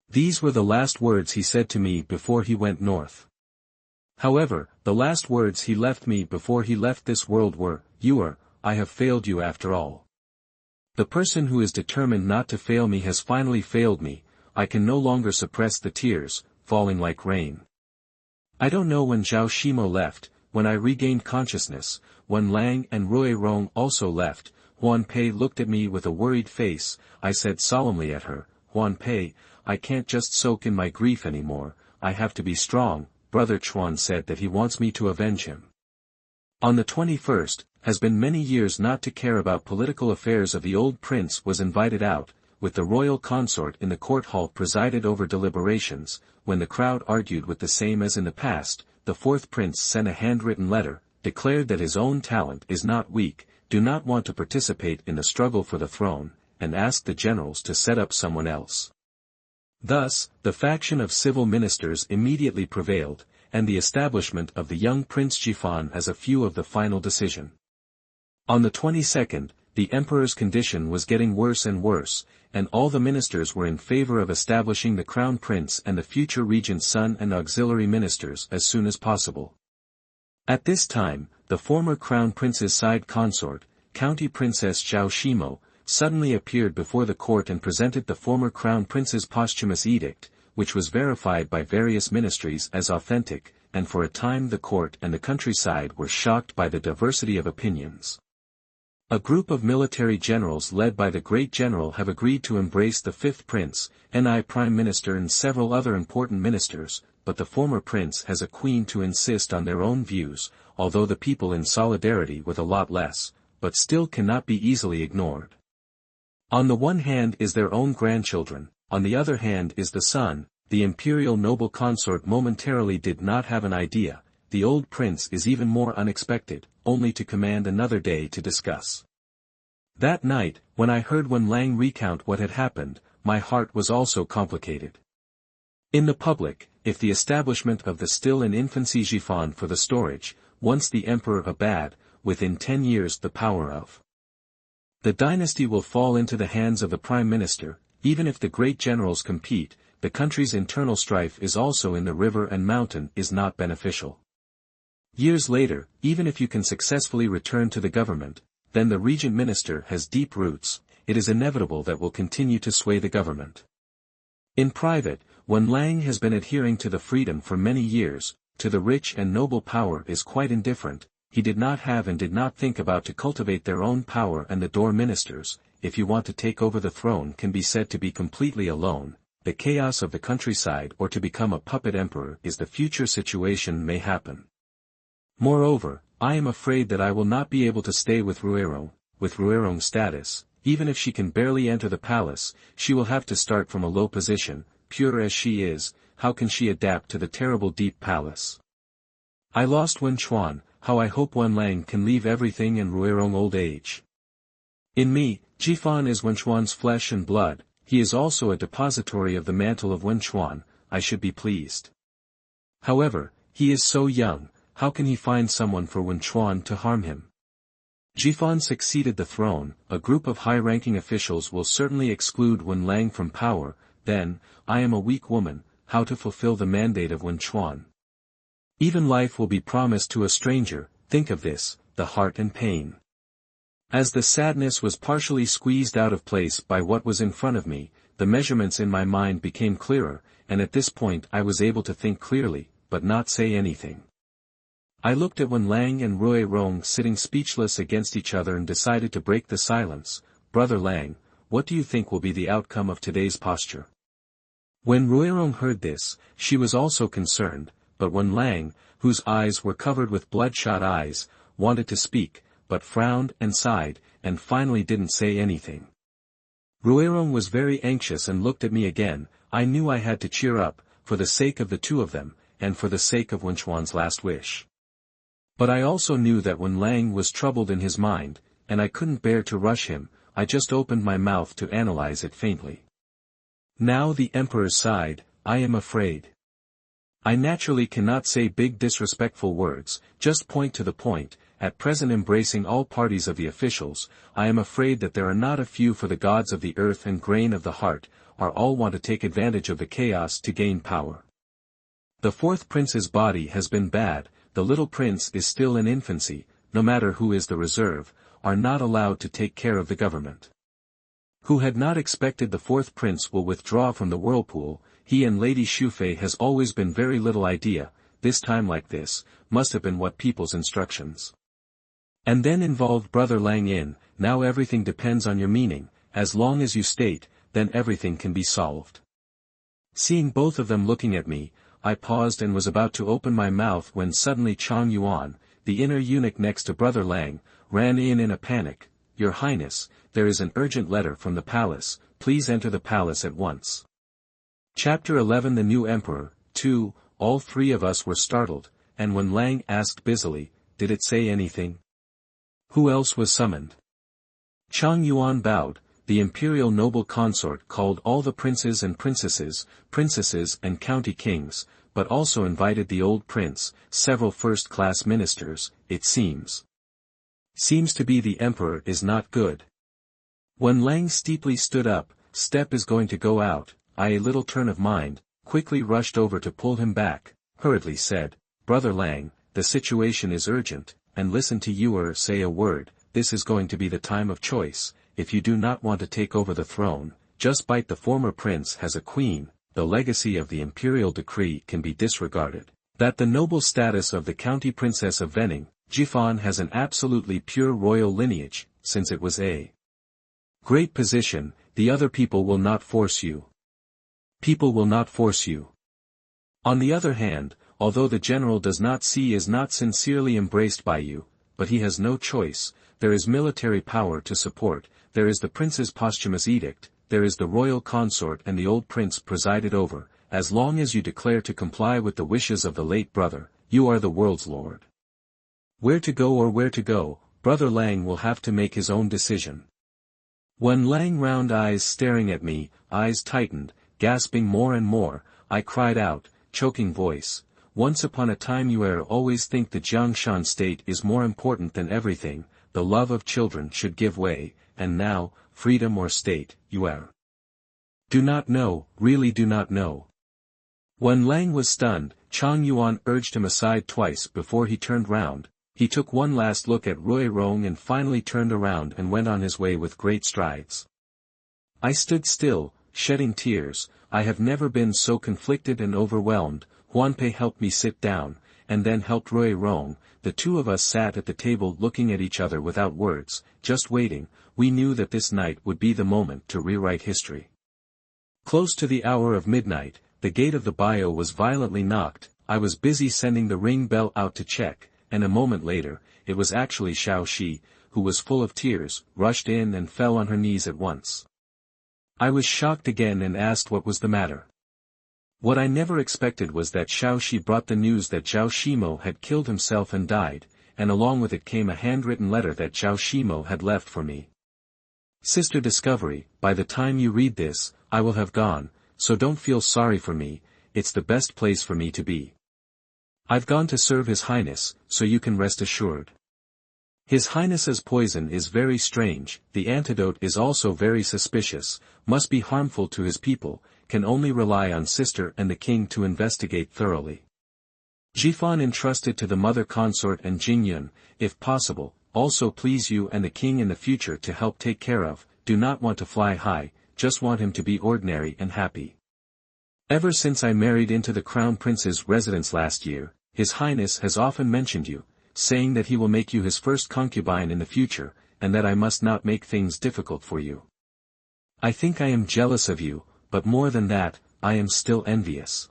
These were the last words he said to me before he went north. However, the last words he left me before he left this world were, Yuer, I have failed you after all. The person who is determined not to fail me has finally failed me. I can no longer suppress the tears, falling like rain. I don't know when Zhao Shimo left. When I regained consciousness, Wen Lang and Rui Rong also left. Huan Pei looked at me with a worried face. I said solemnly at her, Huan Pei, I can't just soak in my grief anymore, I have to be strong. Brother Chuan said that he wants me to avenge him. On the 21st, has been many years not to care about political affairs of the old prince was invited out, with the royal consort in the court hall presided over deliberations. When the crowd argued with the same as in the past, the fourth prince sent a handwritten letter, declared that his own talent is not weak, do not want to participate in the struggle for the throne, and asked the generals to set up someone else. Thus, the faction of civil ministers immediately prevailed, and the establishment of the young Prince Jifan as a few of the final decision. On the 22nd, the emperor's condition was getting worse and worse, and all the ministers were in favor of establishing the crown prince and the future regent's son and auxiliary ministers as soon as possible. At this time, the former crown prince's side consort, County Princess Zhao Shimo, suddenly appeared before the court and presented the former crown prince's posthumous edict, which was verified by various ministries as authentic, and for a time the court and the countryside were shocked by the diversity of opinions. A group of military generals led by the great general have agreed to embrace the fifth prince, Ni prime minister and several other important ministers, but the former prince has a queen to insist on their own views, although the people in solidarity with a lot less, but still cannot be easily ignored. On the one hand is their own grandchildren, on the other hand is the son. The imperial noble consort momentarily did not have an idea. The old prince is even more unexpected, only to command another day to discuss. That night, when I heard Wen Lang recount what had happened, my heart was also complicated. In the public, if the establishment of the still in infancy Jifan for the storage, once the emperor Abad, within 10 years the power of the dynasty will fall into the hands of the prime minister, even if the great generals compete, the country's internal strife is also in the river and mountain is not beneficial. Years later, even if you can successfully return to the government, then the regent minister has deep roots, it is inevitable that will continue to sway the government. In private, Wen Lang has been adhering to the freedom for many years, to the rich and noble power is quite indifferent. He did not have and did not think about to cultivate their own power, and the door ministers, if you want to take over the throne, can be said to be completely alone. The chaos of the countryside or to become a puppet emperor is the future situation may happen. Moreover, I am afraid that I will not be able to stay with Ruirong's status, even if she can barely enter the palace, she will have to start from a low position, pure as she is, how can she adapt to the terrible deep palace? I lost Wen Chuan. How I hope Wen Lang can leave everything in Ruirong old age. In me, Jifan is Wen Chuan's flesh and blood, he is also a depository of the mantle of Wen Chuan, I should be pleased. However, he is so young, how can he find someone for Wen Chuan to harm him? Jifan succeeded the throne, a group of high-ranking officials will certainly exclude Wen Lang from power, then, I am a weak woman, how to fulfill the mandate of Wen Chuan? Even life will be promised to a stranger, think of this, the heart and pain. As the sadness was partially squeezed out of place by what was in front of me, the measurements in my mind became clearer, and at this point I was able to think clearly, but not say anything. I looked at Wen Lang and Rui Rong sitting speechless against each other and decided to break the silence. Brother Lang, what do you think will be the outcome of today's posture? When Rui Rong heard this, she was also concerned, but Wen Lang, whose eyes were covered with bloodshot eyes, wanted to speak, but frowned and sighed, and finally didn't say anything. Ruirong was very anxious and looked at me again. I knew I had to cheer up, for the sake of the two of them, and for the sake of Wen Chuan's last wish. But I also knew that Wen Lang was troubled in his mind, and I couldn't bear to rush him. I just opened my mouth to analyze it faintly. Now the emperor sighed, I am afraid. I naturally cannot say big disrespectful words, just point to the point. At present embracing all parties of the officials, I am afraid that there are not a few for the gods of the earth and grain of the heart, are all want to take advantage of the chaos to gain power. The fourth prince's body has been bad, the little prince is still in infancy, no matter who is the reserve, are not allowed to take care of the government. Who had not expected the fourth prince will withdraw from the whirlpool, he and Lady Shufei has always been very little idea, this time like this, must have been what people's instructions. And then involved Brother Lang in, now everything depends on your meaning, as long as you state, then everything can be solved. Seeing both of them looking at me, I paused and was about to open my mouth when suddenly Chang Yuan, the inner eunuch next to Brother Lang, ran in a panic. Your Highness, there is an urgent letter from the palace, please enter the palace at once. Chapter 11 The New Emperor, 2, all three of us were startled, and when Lang asked busily, did it say anything? Who else was summoned? Chang Yuan bowed. The imperial noble consort called all the princes and princesses and county kings, but also invited the old prince, several first-class ministers, it seems. Seems to be the emperor is not good. When Lang steeply stood up, step is going to go out, I a little turn of mind, quickly rushed over to pull him back, hurriedly said, Brother Lang, the situation is urgent, and listen to you say a word, this is going to be the time of choice. If you do not want to take over the throne, just bite the former prince has a queen, the legacy of the imperial decree can be disregarded, that the noble status of the county princess of Venning, Jifan has an absolutely pure royal lineage, since it was a great position, the other people will not force you. People will not force you. On the other hand, although the general does not see is not sincerely embraced by you, but he has no choice, there is military power to support, there is the prince's posthumous edict, there is the royal consort and the old prince presided over, as long as you declare to comply with the wishes of the late brother, you are the world's lord. Where to go or where to go, Brother Lang will have to make his own decision. When Lang round eyes staring at me, eyes tightened, gasping more and more, I cried out, choking voice, once upon a time you always think the Jiangshan state is more important than everything, the love of children should give way, and now, freedom or state, you do not know, really do not know. When Lang was stunned, Chang Yuan urged him aside twice before he turned round. He took one last look at Rui Rong and finally turned around and went on his way with great strides. I stood still, shedding tears. I have never been so conflicted and overwhelmed. Huanpei helped me sit down, and then helped Rui Rong. The two of us sat at the table looking at each other without words, just waiting. We knew that this night would be the moment to rewrite history. Close to the hour of midnight, the gate of the bio was violently knocked. I was busy sending the ring bell out to check, and a moment later, it was actually Xiao Shi, who was full of tears, rushed in and fell on her knees at once. I was shocked again and asked what was the matter. What I never expected was that Xiao Shi brought the news that Zhao Shimo had killed himself and died, and along with it came a handwritten letter that Zhao Shimo had left for me. Sister Discovery, by the time you read this, I will have gone, so don't feel sorry for me, it's the best place for me to be. I've gone to serve His Highness, so you can rest assured. His Highness's poison is very strange, the antidote is also very suspicious, must be harmful to his people, can only rely on sister and the king to investigate thoroughly. Jifan entrusted to the mother consort and Jingyun, if possible, also please you and the king in the future to help take care of, do not want to fly high, just want him to be ordinary and happy. Ever since I married into the Crown Prince's residence last year, His Highness has often mentioned you, saying that he will make you his first concubine in the future, and that I must not make things difficult for you. I think I am jealous of you, but more than that, I am still envious.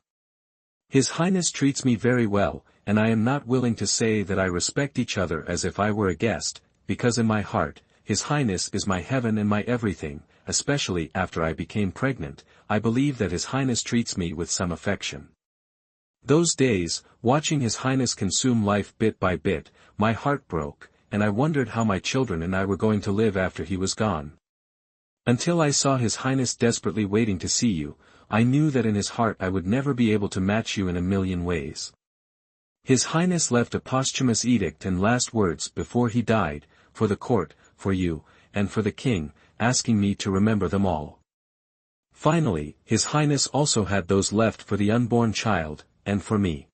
His Highness treats me very well, and I am not willing to say that I respect each other as if I were a guest, because in my heart, His Highness is my heaven and my everything, especially after I became pregnant, I believe that His Highness treats me with some affection. Those days, watching His Highness consume life bit by bit, my heart broke, and I wondered how my children and I were going to live after he was gone. Until I saw His Highness desperately waiting to see you, I knew that in his heart I would never be able to match you in a million ways. His Highness left a posthumous edict and last words before he died, for the court, for you, and for the king, asking me to remember them all. Finally, His Highness also had those left for the unborn child, and for me.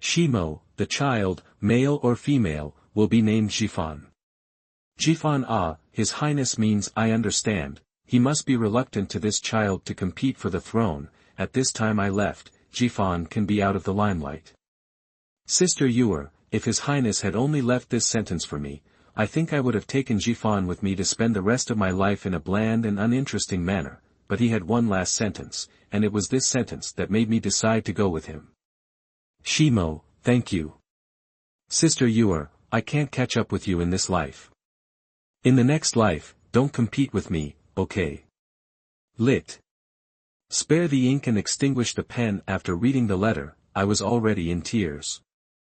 Shimo, the child, male or female, will be named Jifan. Jifan His Highness means I understand, he must be reluctant to this child to compete for the throne, at this time I left, Jifan can be out of the limelight. Sister Yuer, if His Highness had only left this sentence for me, I think I would have taken Jifan with me to spend the rest of my life in a bland and uninteresting manner, but he had one last sentence, and it was this sentence that made me decide to go with him. Shimo, thank you. Sister Yuer, I can't catch up with you in this life. In the next life, don't compete with me, okay? Lit. Spare the ink and extinguish the pen. After reading the letter, I was already in tears.